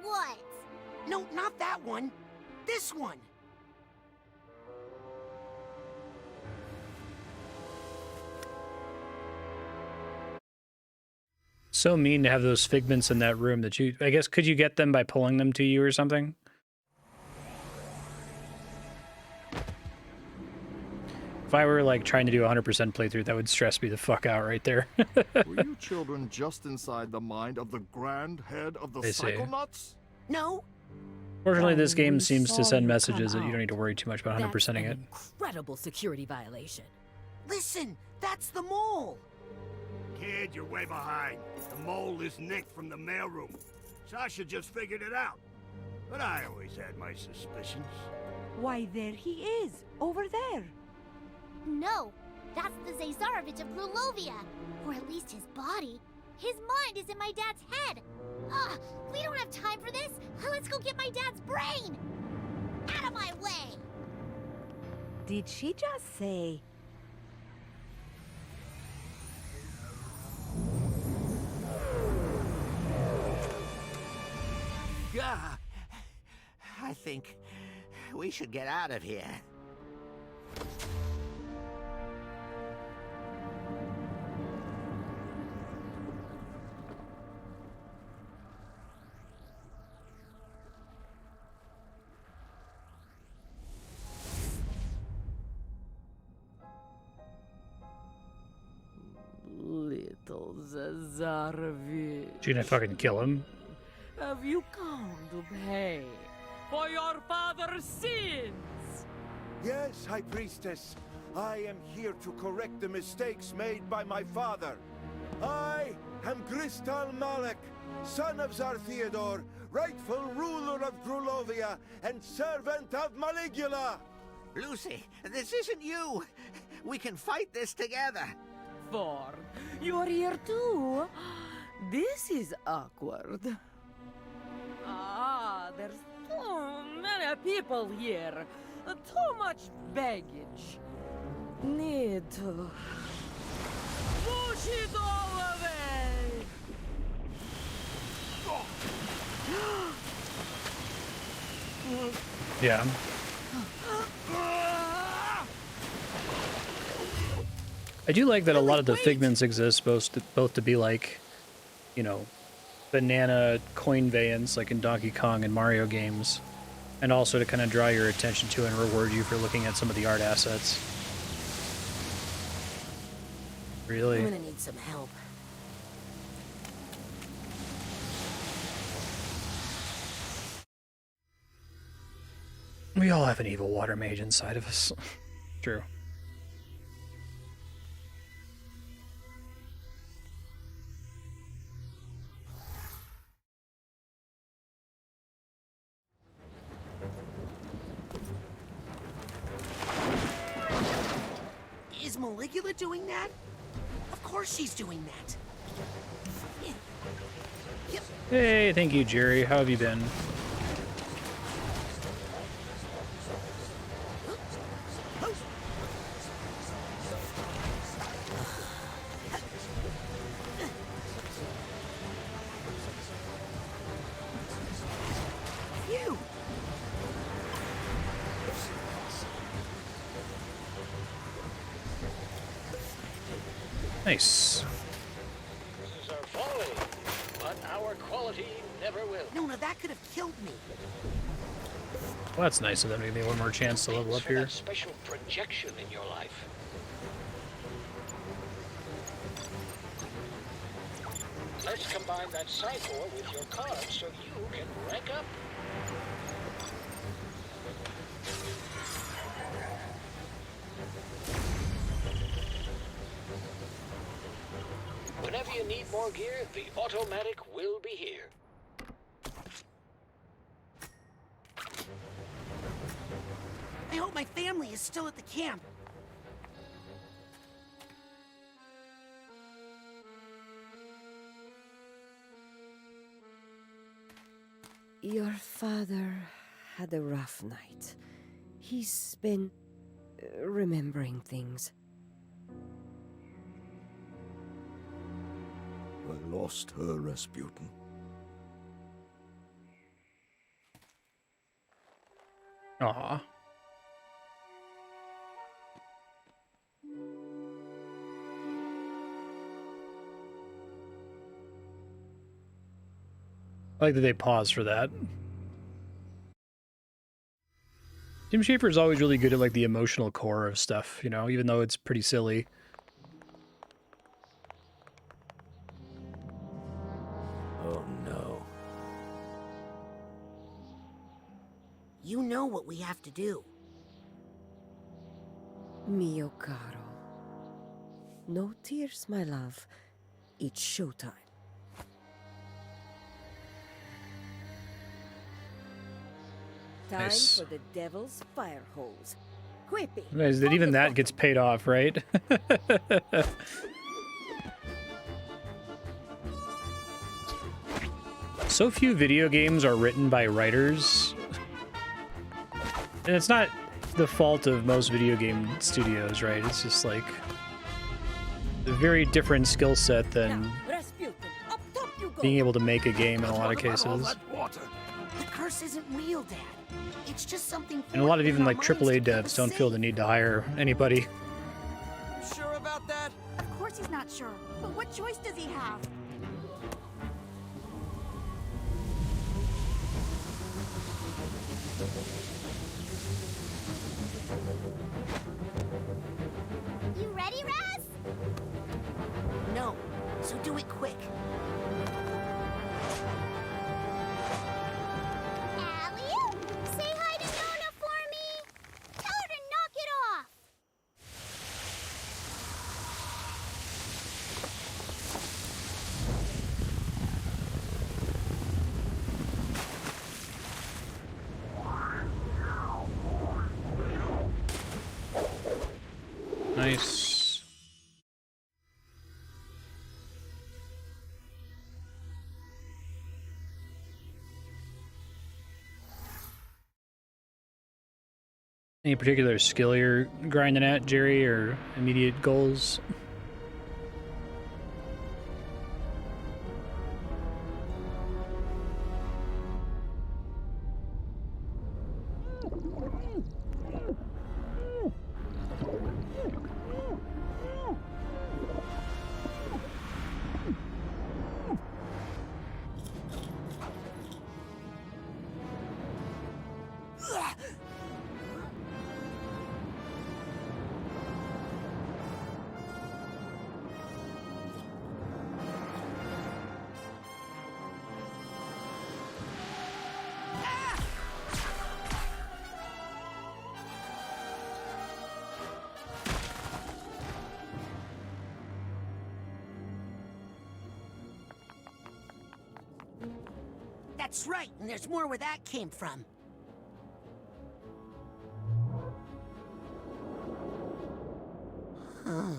What? No, not that one. This one. So mean to have those figments in that room that you... I guess, could you get them by pulling them to you or something? If I were, like, trying to do a 100% playthrough, that would stress me the fuck out right there. Were you children just inside the mind of the grand head of the I see. Psychonauts? No. Fortunately, this game We seems to saw send you messages come that you don't out. need to worry too much about That's 100%ing it. an incredible security violation. Listen, that's the mole. Kid, you're way behind. The mole is Nick from the mailroom. Sasha just figured it out. But I always had my suspicions. Why, there he is, over there. No, that's the Zazarovich of Grulovia. Or at least his body. His mind is in my dad's head. Ugh, we don't have time for this. Let's go get my dad's brain. Out of my way. Did she just say... Gah! I think we should get out of here. Tsarevich. She gonna fucking kill him? Have you come to pay for your father's sins? Yes, High Priestess. I am here to correct the mistakes made by my father. I am Gristal Malek, son of Tsar Theodore, rightful ruler of Grulovia and servant of Maligula. Lucy, this isn't you. We can fight this together. For you're here too. This is awkward. There's too many people here. Too much baggage. Need to push it all away. Yeah. I do like that a lot of the figments exist both to be like, you know, banana coin veyance like in Donkey Kong and Mario games, and also to kind of draw your attention to and reward you for looking at some of the art assets. Really? I'm gonna need some help. We all have an evil water mage inside of us. True. Is Maligula doing that? Of course she's doing that. Hey, thank you, Jerry. How have you been? Nice. This is our folly, but our quality never will. No, that could have killed me. Well, that's nice of them to give me one more chance to level up For here. that special projection in your life. Let's combine that cipher with your cards so you can rank up. Whenever you need more gear, the automatic will be here. I hope my family is still at the camp. Your father had a rough night. He's been remembering things. I lost her, Rasputin. Aw. I like that they pause for that. Tim Schafer is always really good at like the emotional core of stuff, you know, even though it's pretty silly. Oh no. You know what we have to do. Mio caro. No tears, my love. It's showtime. Time Nice. for the devil's fire hose. Quippy. Nice that even that gets paid off, right? So few video games are written by writers. And it's not the fault of most video game studios, right? It's just like a very different skill set than being able to make a game in a lot of cases. The curse isn't real, Dad. It's just something. And a lot of even like formed in our AAA minds devs don't feel the need to hire anybody. Sure about that? Of course he's not sure. But what choice does he have? You ready, Raz? No. So do it quick. Nice. Any particular skill you're grinding at, Jerry, or immediate goals? That's right, and there's more where that came from. Huh.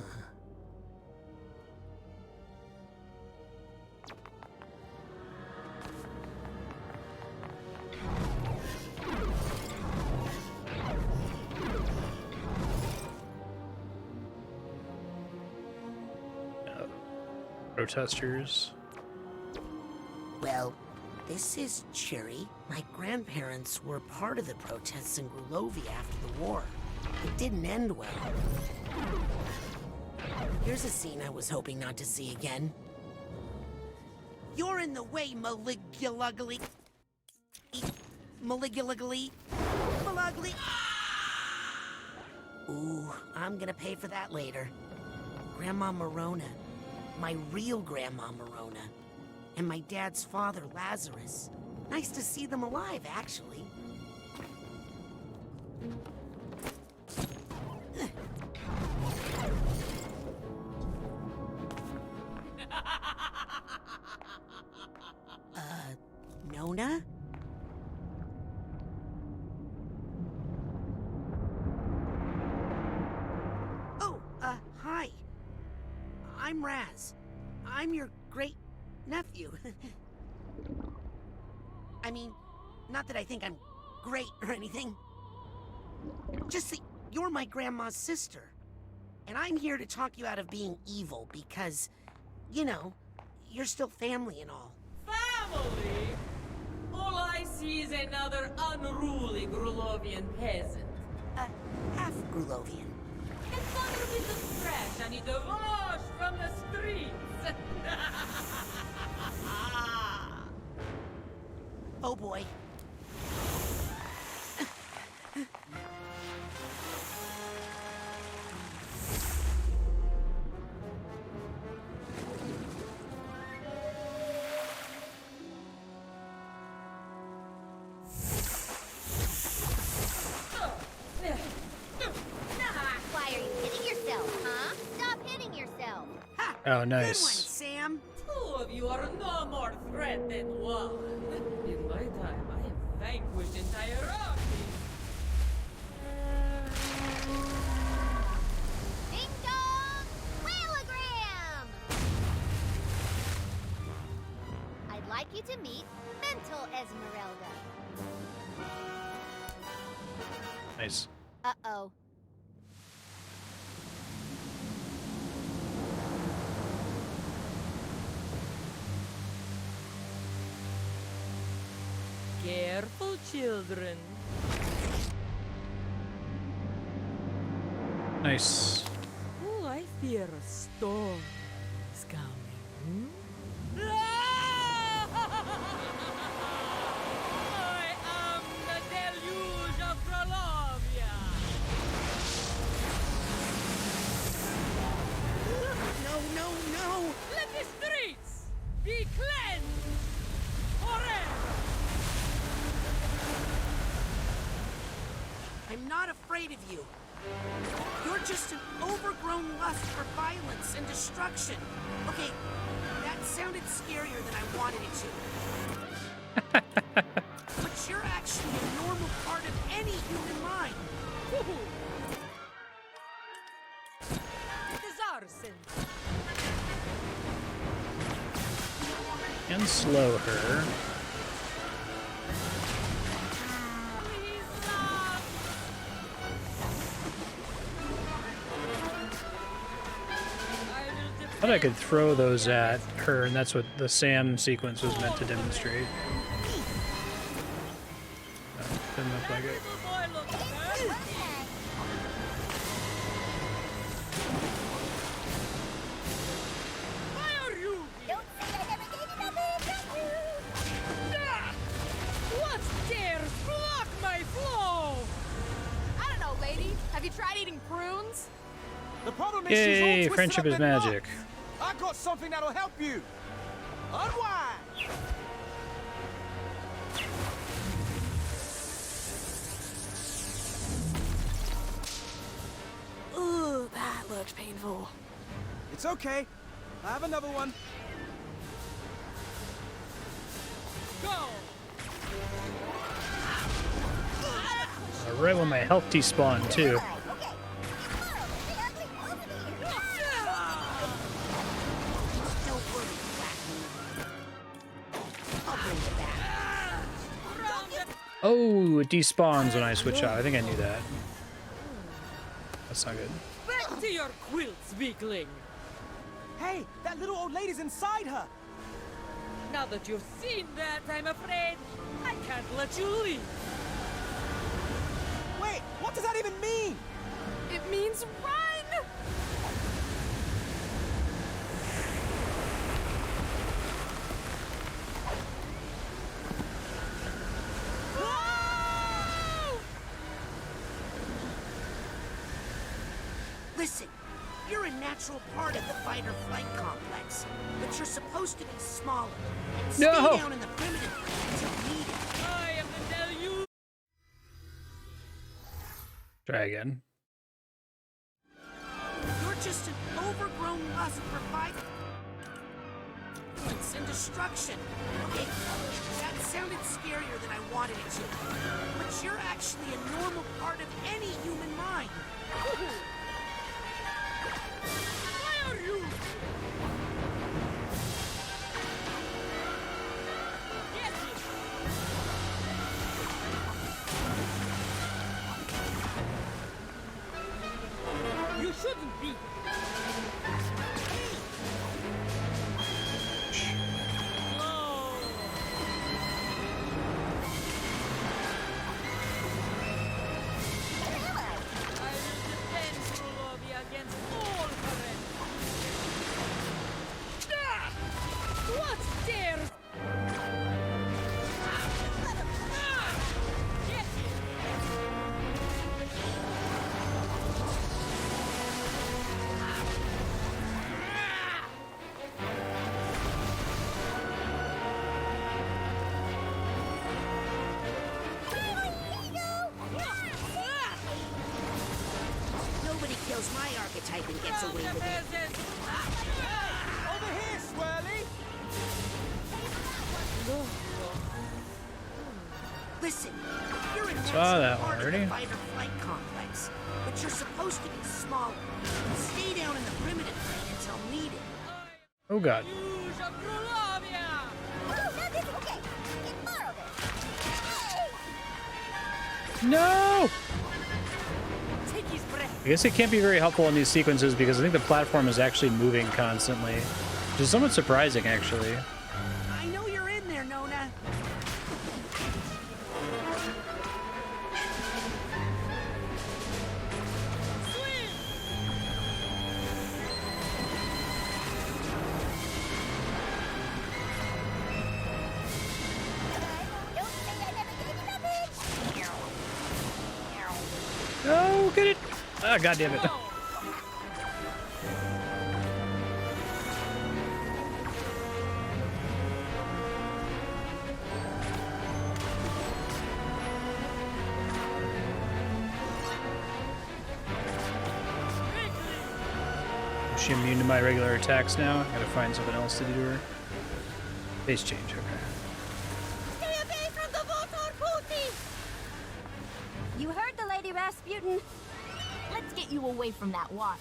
Protesters. Well, this is Cherry. My grandparents were part of the protests in Grulovia after the war. It didn't end well. Here's a scene I was hoping not to see again. You're in the way, Maligula. Maligula. Malugly. Ooh, I'm gonna pay for that later. Grandma Morona. My real Grandma Morona. And my dad's father, Lazarus. Nice to see them alive, actually. Nona? Oh, hi. I'm Raz. I'm your great-nephew. I mean, not that I think I'm great or anything. Just that you're my grandma's sister. And I'm here to talk you out of being evil because, you know, you're still family and all. Family? All I see is another unruly Grulovian peasant. Half Grulovian. And covered with the trash I need to wash from the streets. Oh boy. Why are you hitting yourself, huh? Stop hitting yourself. Oh, nice. Good one, Sam. Two of you are no more threat than one. In my time, I have vanquished entire armies. Ding dong! Whaleogram! I'd like you to meet Mental Esmeralda. Nice. Uh-oh. Careful, children. Nice. Oh, I fear a storm is coming. I am the deluge of Grulovia. No. Let the streets be cleansed forever. I'm not afraid of you. You're just an overgrown lust for violence and destruction. Okay, that sounded scarier than I wanted it to. But you're actually a normal part of any human mind. and slow her. I thought I could throw those at her, and that's what the Sam sequence was meant to demonstrate. Didn't look like it. What dares block my flow? I don't know, lady. Have you tried eating prunes? The problem is Yay, she's all twisted friendship up is in magic. knots. I got something that'll help you. Unwind. Ooh, that looks painful. It's okay. I have another one. Go. Right when my health despawned, too. Oh, it despawns when I switch out. I think I knew that. That's not good. Back to your quilts, weakling. Hey, that little old lady's inside her. Now that you've seen that, I'm afraid I can't let you leave. Wait, what does that even mean? It means run! Listen, you're a natural part of the fight-or-flight complex, but you're supposed to be smaller and stay No. down in the primitive plane until needed. I am the deluge. Try again. You're just an overgrown lust for violence and destruction. Okay, that sounded scarier than I wanted it to, but you're actually a normal part of any human mind. Why are you? Get it! You shouldn't be. What dares? Get it! Nobody kills my archetype and gets away with it. Over here, Swirly. Listen, you're a Saw that natural one part of already. the fight-or-flight complex, but you're supposed to be smaller and stay down in the primitive plane until needed. Oh god. No! Take his breath. I guess it can't be very helpful in these sequences because I think the platform is actually moving constantly, which is somewhat surprising, actually. I know you're in there, Nona. No, get it! Ah, god damn it. Is she immune to my regular attacks now? I gotta find something else to do to her. Base change, okay. Stay away from the water, Pooty! You heard the Lady Rasputin. Let's get you away from that water.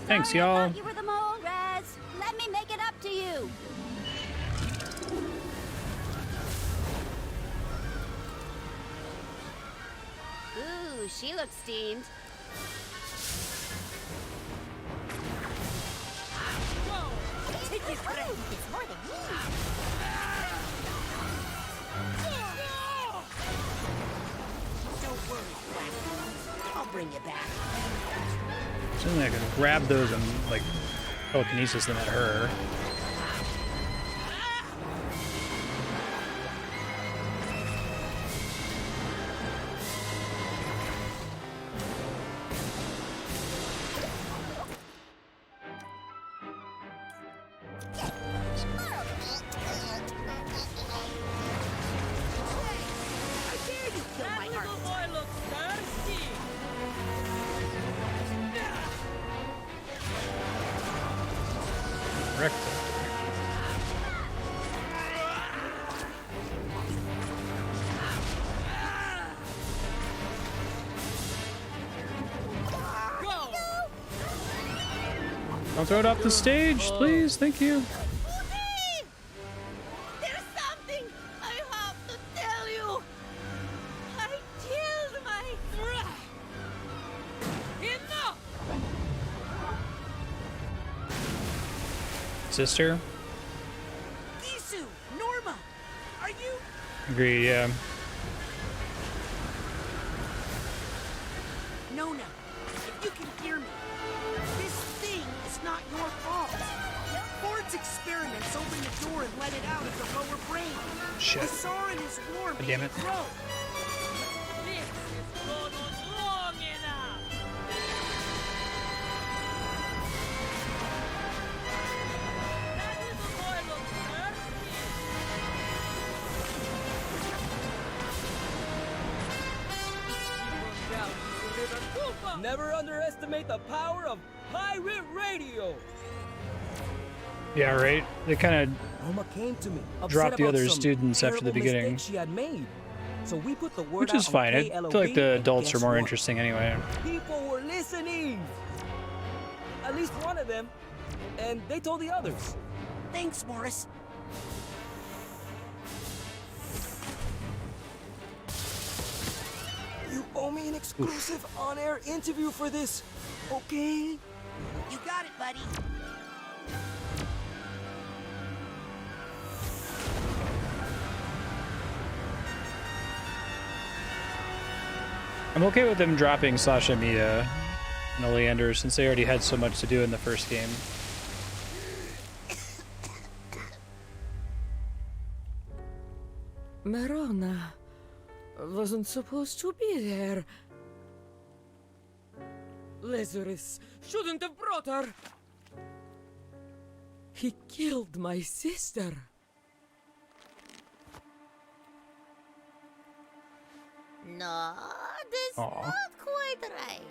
Thanks, Sorry, I y'all. thought you were the mole, Raz. Let me make it up to you. Ooh, she looks steamed. Take his breath. It's more than me. Don't worry, Quack. I'll bring you back. Certainly I can grab those and, like, telekinesis them at her. Don't throw it off the stage, please. Thank you. There's something I have to tell you. I killed my... Enough! Sister? Gisu, Norma, are you... Agree, yeah. Nona, if you can hear me, this thing is not your fault. Ford's experiments opened the door and let it out of the lower brain. Shit. The Sarin is warm. God damn it. Grow. This has gone on long enough! That little boy looks thirsty! Never underestimate the power of pirate radio. Yeah, right. They kind Oma came to me, of dropped the upset other about some students after the terrible beginning, mistake she had made. So we put the word which out is on fine. I feel like the KLOB, adults and are more guess what? interesting anyway. People were listening. At least one of them. And they told the others. Thanks, Morris. You owe me an exclusive on-air interview for this, okay? You got it, buddy. I'm okay with them dropping Sasha Mia and Oleander since they already had so much to do in the first game. Marona wasn't supposed to be there. Lazarus shouldn't have brought her. He killed my sister. No, that's not quite right.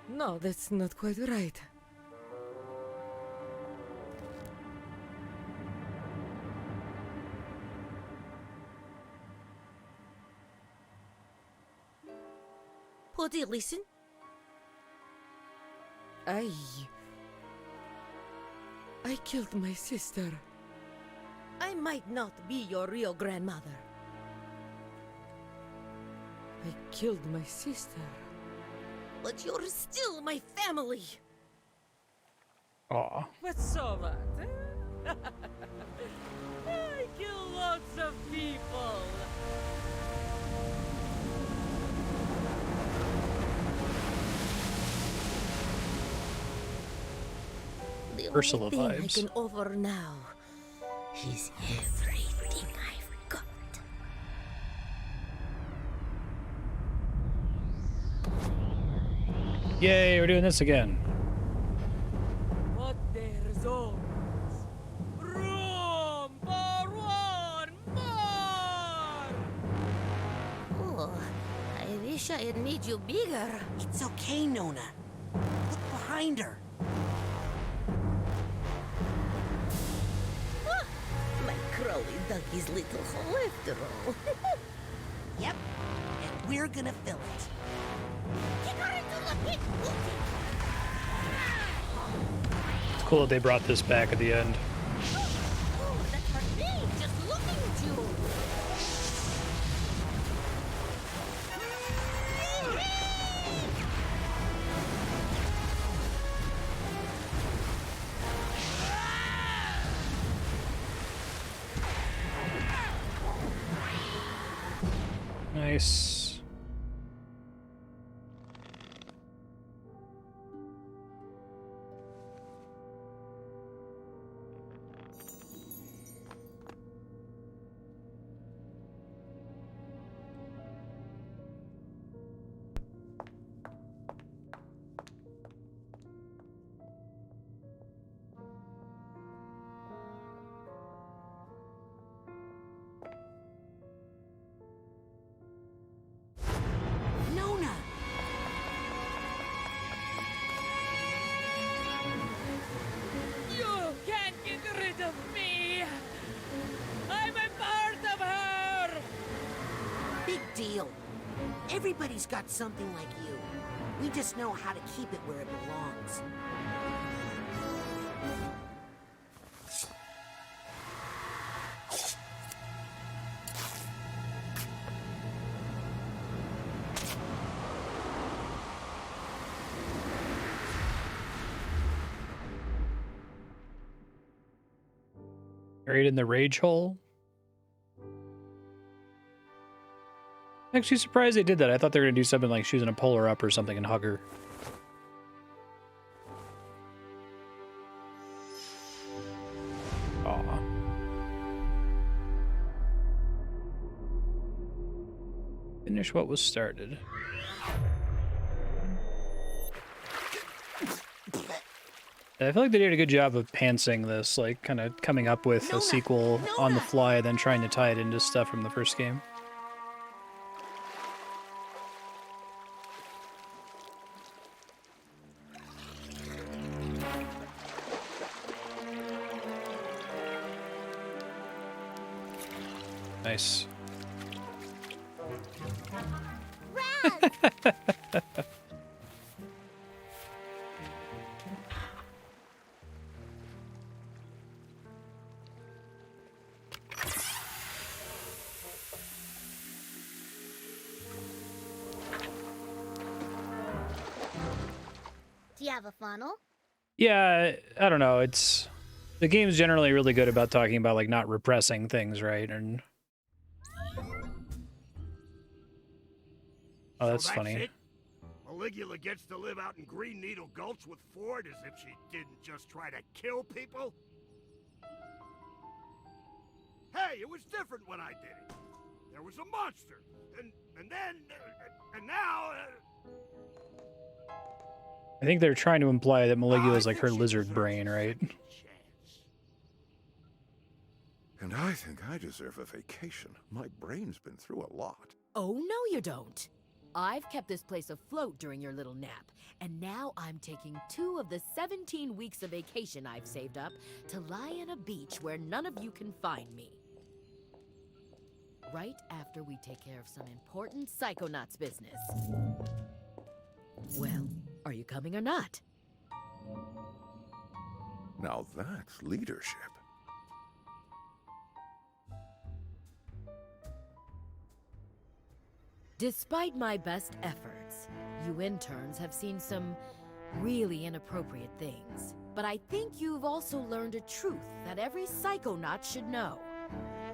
No, that's not quite right. Pody, listen. I killed my sister. I might not be your real grandmother. I killed my sister. But you're still my family. Aw. What's so that, eh? I kill lots of people. The Ursula only thing vibes. I can offer now is everything I've got. Yay, we're doing this again. But there's always room for one more! Oh, I wish I had made you bigger. It's okay, Nona. Look behind her. Ah, my Crowley dug his little hole after all. Yep, and we're gonna fill it. Get her into the pit, Lucy! Cool that they brought this back at the end. That hurt me just looking at you. Nice. Everybody's got something like you. We just know how to keep it where it belongs. Buried in the rage hole? Actually surprised they did that. I thought they were gonna do something like she's gonna pull her up or something and hug her. Aw. Finish what was started. I feel like they did a good job of pantsing this, like kind of coming up with a sequel on the fly, then trying to tie it into stuff from the first game. Nice. Do you have a funnel? Yeah, I don't know. It's the game's generally really good about talking about like not repressing things, right? And oh, that's funny. It? Maligula gets to live out in Green Needle Gulch with Ford as if she didn't just try to kill people? Hey, it was different when I did it. There was a monster, and then, and now... I think they're trying to imply that Maligula is like her lizard brain, right? And I think I deserve a vacation. My brain's been through a lot. Oh, no you don't. I've kept this place afloat during your little nap, and now I'm taking 2 of the 17 weeks of vacation I've saved up to lie on a beach where none of you can find me. Right after we take care of some important Psychonauts business. Well, are you coming or not? Now that's leadership. Despite my best efforts, you interns have seen some really inappropriate things. But I think you've also learned a truth that every Psychonaut should know.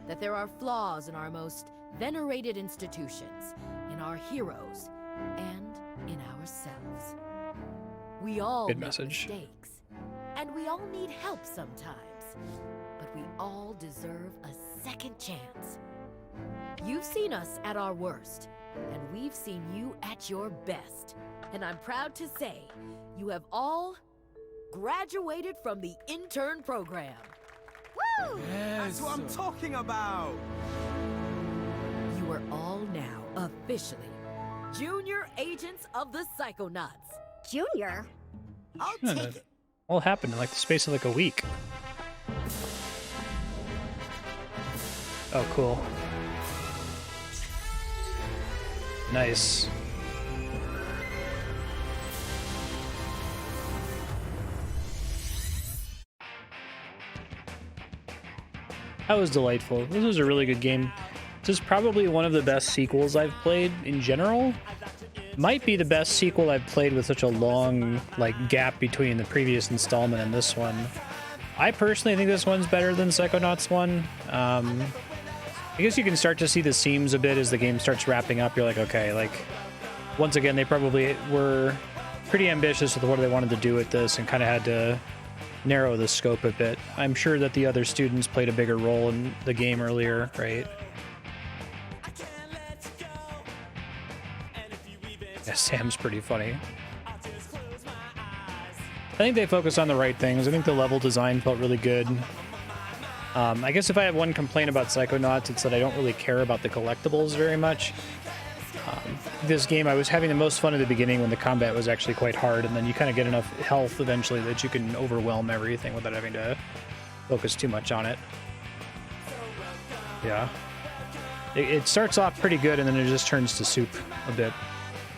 That there are flaws in our most venerated institutions, in our heroes, and in ourselves. We all make mistakes, and we all need help sometimes. But we all deserve a second chance. You've seen us at our worst, and we've seen you at your best. And I'm proud to say, you have all graduated from the intern program. Woo! That's what I'm talking about! You are all now officially Junior Agents of the Psychonauts. Junior? I'll Yeah, take it. All happened in like the space of like a week. Oh, cool. Nice. That was delightful. This was a really good game. This is probably one of the best sequels I've played in general. Might be the best sequel I've played with such a long gap between the previous installment and this one. I personally think this one's better than Psychonauts 1. I guess you can start to see the seams a bit as the game starts wrapping up. You're like, okay, once again, they probably were pretty ambitious with what they wanted to do with this and kind of had to narrow the scope a bit. I'm sure that the other students played a bigger role in the game earlier, right? Yeah, Sam's pretty funny. I think they focus on the right things. I think the level design felt really good. I guess if I have one complaint about Psychonauts, it's that I don't really care about the collectibles very much. This game, I was having the most fun at the beginning when the combat was actually quite hard, and then you kind of get enough health eventually that you can overwhelm everything without having to focus too much on it. Yeah. It starts off pretty good, and then it just turns to soup a bit.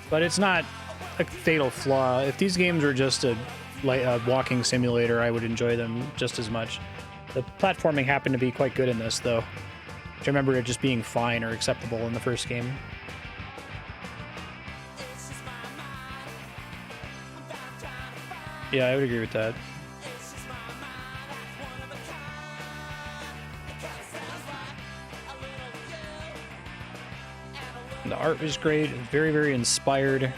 But it's not a fatal flaw. If these games were just a walking simulator, I would enjoy them just as much. The platforming happened to be quite good in this, though. I remember it just being fine or acceptable in the first game. Yeah, I would agree with that. The art was great, very, very inspired.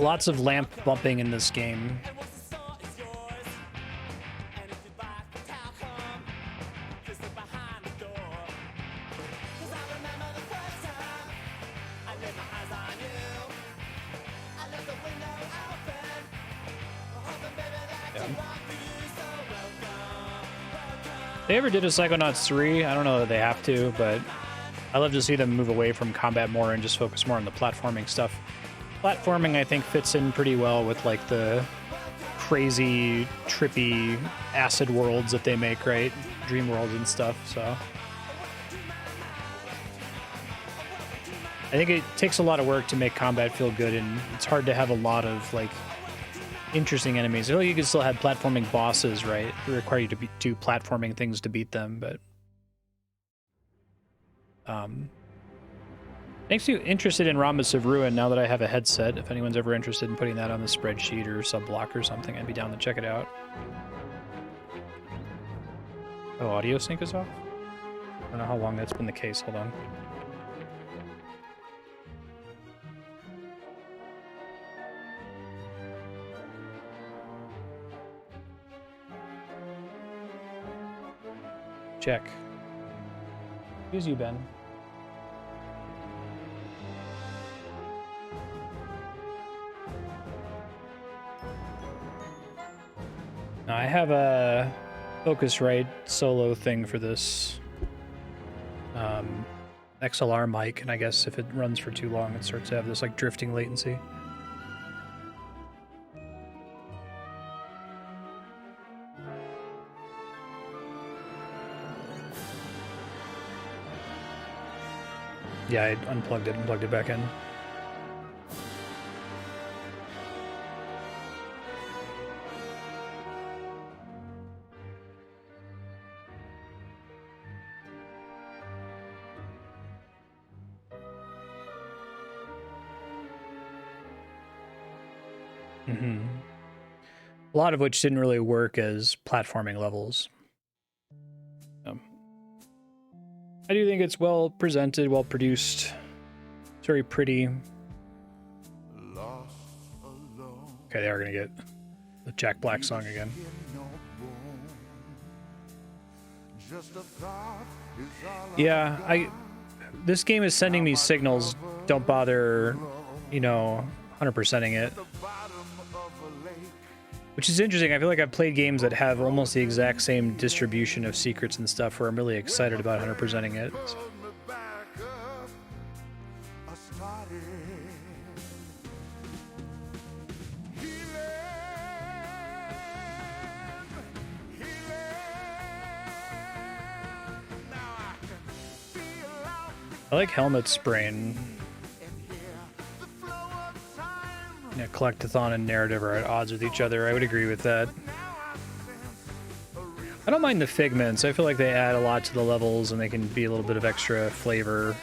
Lots of lamp bumping in this game. They ever did a Psychonauts 3? I don't know that they have to, but I love to see them move away from combat more and just focus more on the platforming stuff. Platforming, I think, fits in pretty well with the crazy, trippy acid worlds that they make, right? Dream worlds and stuff, so. I think it takes a lot of work to make combat feel good, and it's hard to have a lot of, interesting enemies. I feel like you can still have platforming bosses, right? They require you to do platforming things to beat them, but makes you interested in Rhombus of Ruin now that I have a headset. If anyone's ever interested in putting that on the spreadsheet or sub-block or something, I'd be down to check it out. Oh, audio sync is off? I don't know how long that's been the case. Hold on. Check. Excuse you, Ben. Now, I have a Focusrite solo thing for this XLR mic, and I guess if it runs for too long, it starts to have this drifting latency. Yeah, I unplugged it and plugged it back in. A lot of which didn't really work as platforming levels. I do think it's well presented, well produced. It's very pretty. Okay, they are gonna get the Jack Black song again. Yeah, this game is sending me signals. Don't bother, 100%ing it. Which is interesting. I feel like I've played games that have almost the exact same distribution of secrets and stuff where I'm really excited about 100%ing it. So. I like Helmut's brain. Yeah, collectathon and narrative are at odds with each other. I would agree with that. I don't mind the figments. I feel like they add a lot to the levels and they can be a little bit of extra flavor.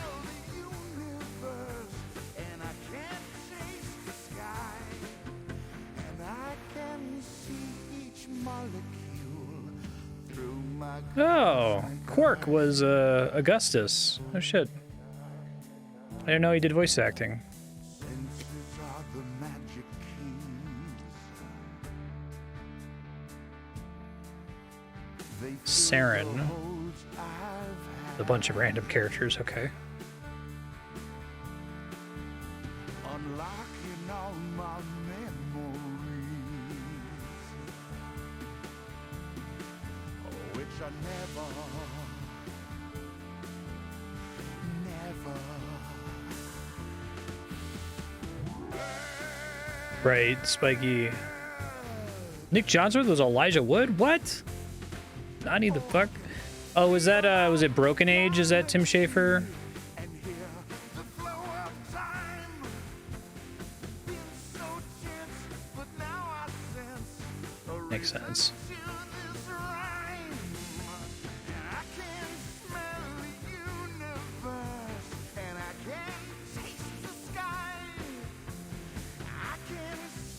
Oh, Quark was Augustus. Oh shit. I didn't know he did voice acting. Saren. A bunch of random characters, okay. Unlocking all my memories, which I never. Right, Spiky. Nick Johnsworth was Elijah Wood? What? Nani the fuck? Oh, was that, was it Broken Age? Is that Tim Schafer? Makes sense.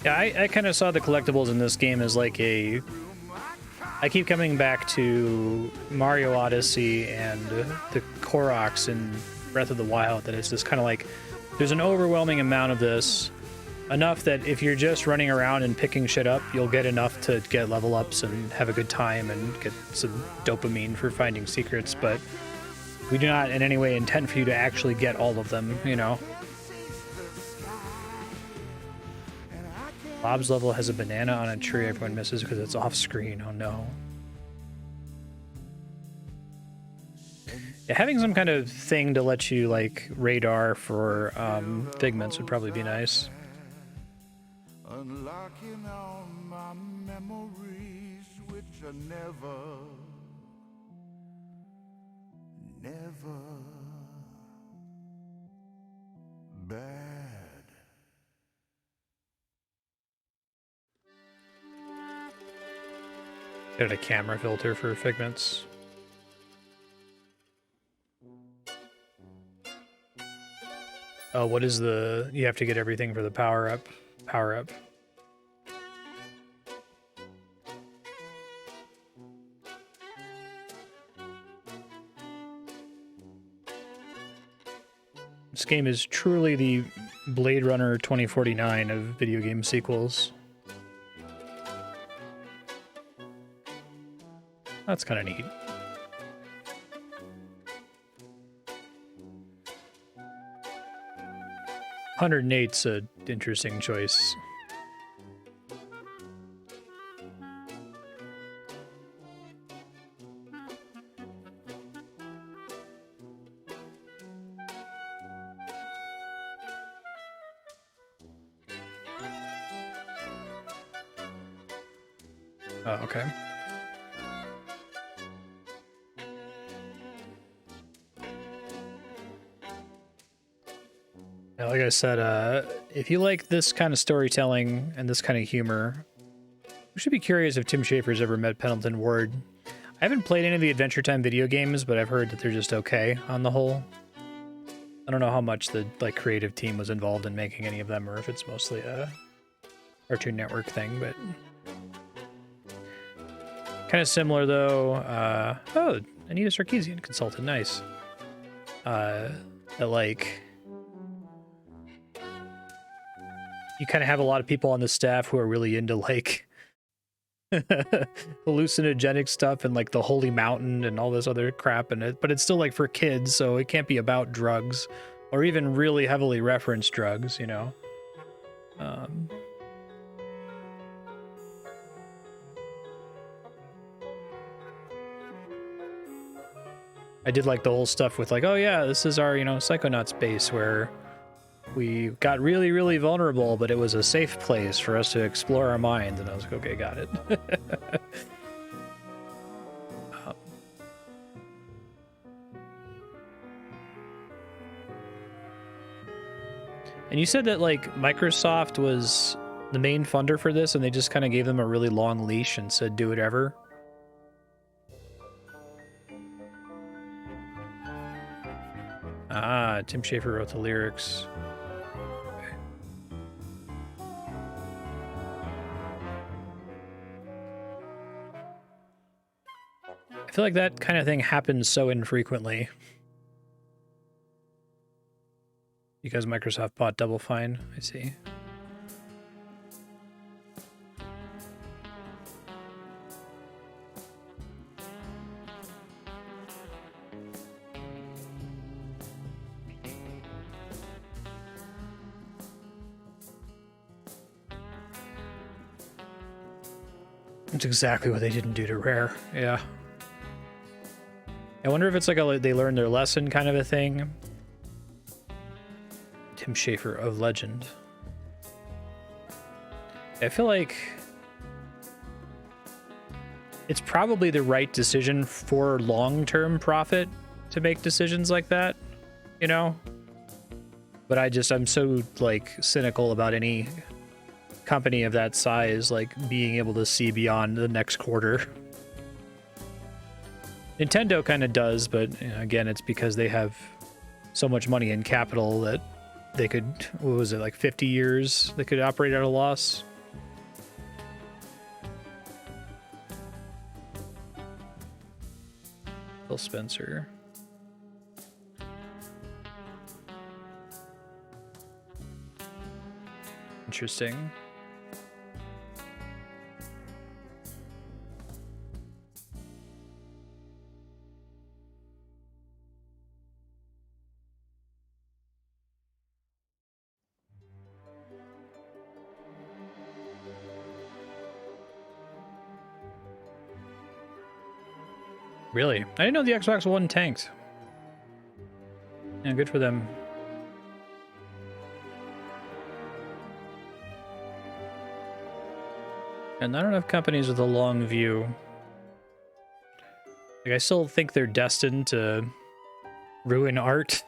Yeah, I kind of saw the collectibles in this game as like a... I keep coming back to Mario Odyssey and the Koroks in Breath of the Wild, that it's just kind of like, there's an overwhelming amount of this, enough that if you're just running around and picking shit up, you'll get enough to get level ups and have a good time and get some dopamine for finding secrets, but we do not in any way intend for you to actually get all of them, you know? Bob's level has a banana on a tree everyone misses because it's off screen. Oh no. Yeah, having some kind of thing to let you like radar for figments would probably be nice. Unlocking all my memories, which are never bad. Get a camera filter for figments. Oh, what is the... You have to get everything for the power-up. Power-up. This game is truly the Blade Runner 2049 of video game sequels. That's kind of neat. 108's an interesting choice. Oh, okay. Yeah, like I said, if you like this kind of storytelling and this kind of humor, you should be curious if Tim Schafer's ever met Pendleton Ward. I haven't played any of the Adventure Time video games, but I've heard that they're just okay on the whole. I don't know how much the creative team was involved in making any of them, or if it's mostly a Cartoon Network thing, but kind of similar though. Oh, Anita Sarkeesian consultant, nice. That like, you kind of have a lot of people on the staff who are really into like hallucinogenic stuff and like the Holy Mountain and all this other crap in it, but it's still like for kids, so it can't be about drugs or even really heavily referenced drugs, you know. I did like the whole stuff with like, oh yeah, this is our, you know, Psychonauts base where we got really, really vulnerable, but it was a safe place for us to explore our minds. And I was like, okay, got it. And you said that like Microsoft was the main funder for this and they just kind of gave them a really long leash and said do whatever. Ah, Tim Schafer wrote the lyrics. I feel like that kind of thing happens so infrequently. Because Microsoft bought Double Fine, I see. That's exactly what they didn't do to Rare, yeah. I wonder if it's like a they learned their lesson kind of a thing. Tim Schafer of Legend. I feel like it's probably the right decision for long-term profit to make decisions like that, you know? But I'm so like cynical about any company of that size like being able to see beyond the next quarter. Nintendo kind of does, but you know, again, it's because they have so much money in capital that they could, what was it, like 50 years they could operate at a loss? Phil Spencer. Interesting. Really? I didn't know the Xbox One tanked. Yeah, good for them. And not enough companies with a long view. Like, I still think they're destined to ruin art.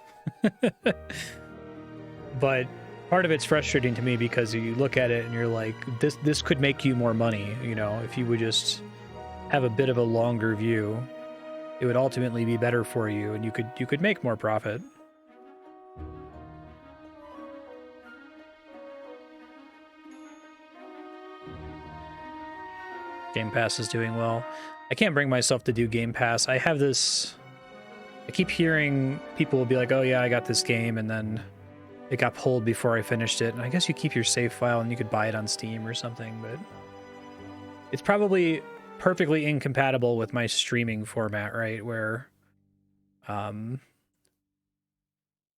But part of it's frustrating to me because you look at it and you're like, this could make you more money, you know, if you would just have a bit of a longer view. It would ultimately be better for you, and you could make more profit. Game Pass is doing well. I can't bring myself to do Game Pass. I have this... I keep hearing people will be like, oh yeah, I got this game, and then it got pulled before I finished it. And I guess you keep your save file and you could buy it on Steam or something, but... It's probably perfectly incompatible with my streaming format, right? Where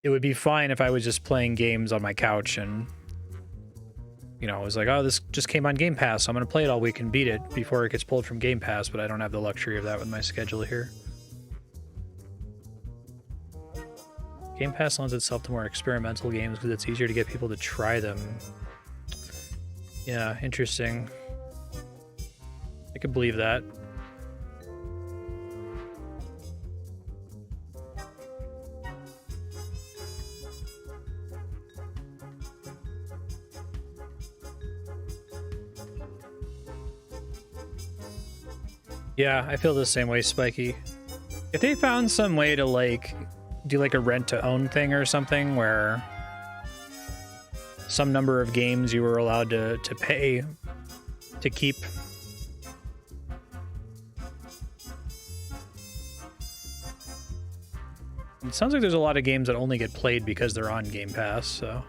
it would be fine if I was just playing games on my couch and, you know, I was like, oh, this just came on Game Pass, so I'm going to play it all week and beat it before it gets pulled from Game Pass, but I don't have the luxury of that with my schedule here. Game Pass lends itself to more experimental games because it's easier to get people to try them. Yeah, interesting. I could believe that. Yeah, I feel the same way, Spiky. If they found some way to, like, do like a rent-to-own thing or something where some number of games you were allowed to pay to keep. It sounds like there's a lot of games that only get played because they're on Game Pass, so.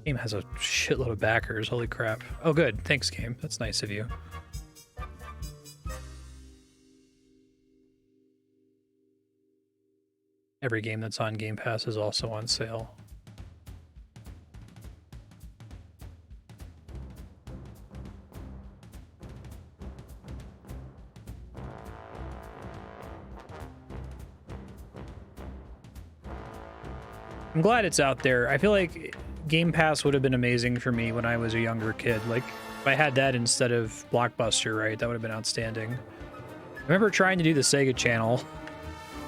Game has a shitload of backers, holy crap. Oh good, thanks game, that's nice of you. Every game that's on Game Pass is also on sale. I'm glad it's out there. I feel like Game Pass would have been amazing for me when I was a younger kid. Like, if I had that instead of Blockbuster, right, that would have been outstanding. I remember trying to do the Sega Channel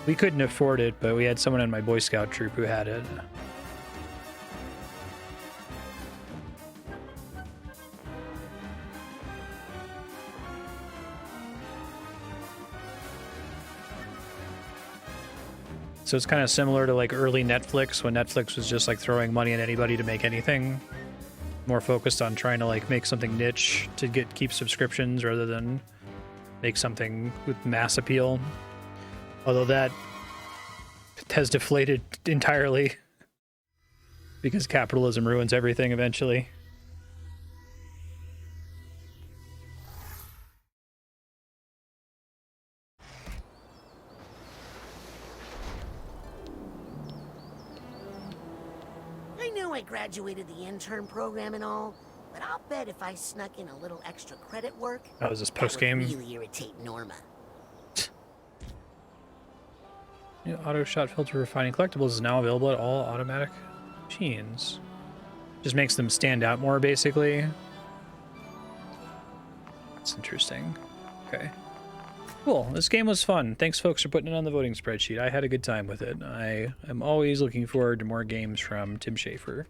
We couldn't afford it, but we had someone in my Boy Scout troop who had it. So it's kind of similar to like early Netflix, when Netflix was just like throwing money at anybody to make anything. More focused on trying to like make something niche to keep subscriptions rather than make something with mass appeal. Although that has deflated entirely because capitalism ruins everything eventually. I know I graduated the intern program and all, but I'll bet if I snuck in a little extra credit work, Oh, is this that would post-game? really irritate Norma. New auto shot filter for finding collectibles is now available at all automatic machines. Just makes them stand out more, basically. That's interesting. Okay. Cool. This game was fun. Thanks, folks, for putting it on the voting spreadsheet. I had a good time with it. I am always looking forward to more games from Tim Schafer.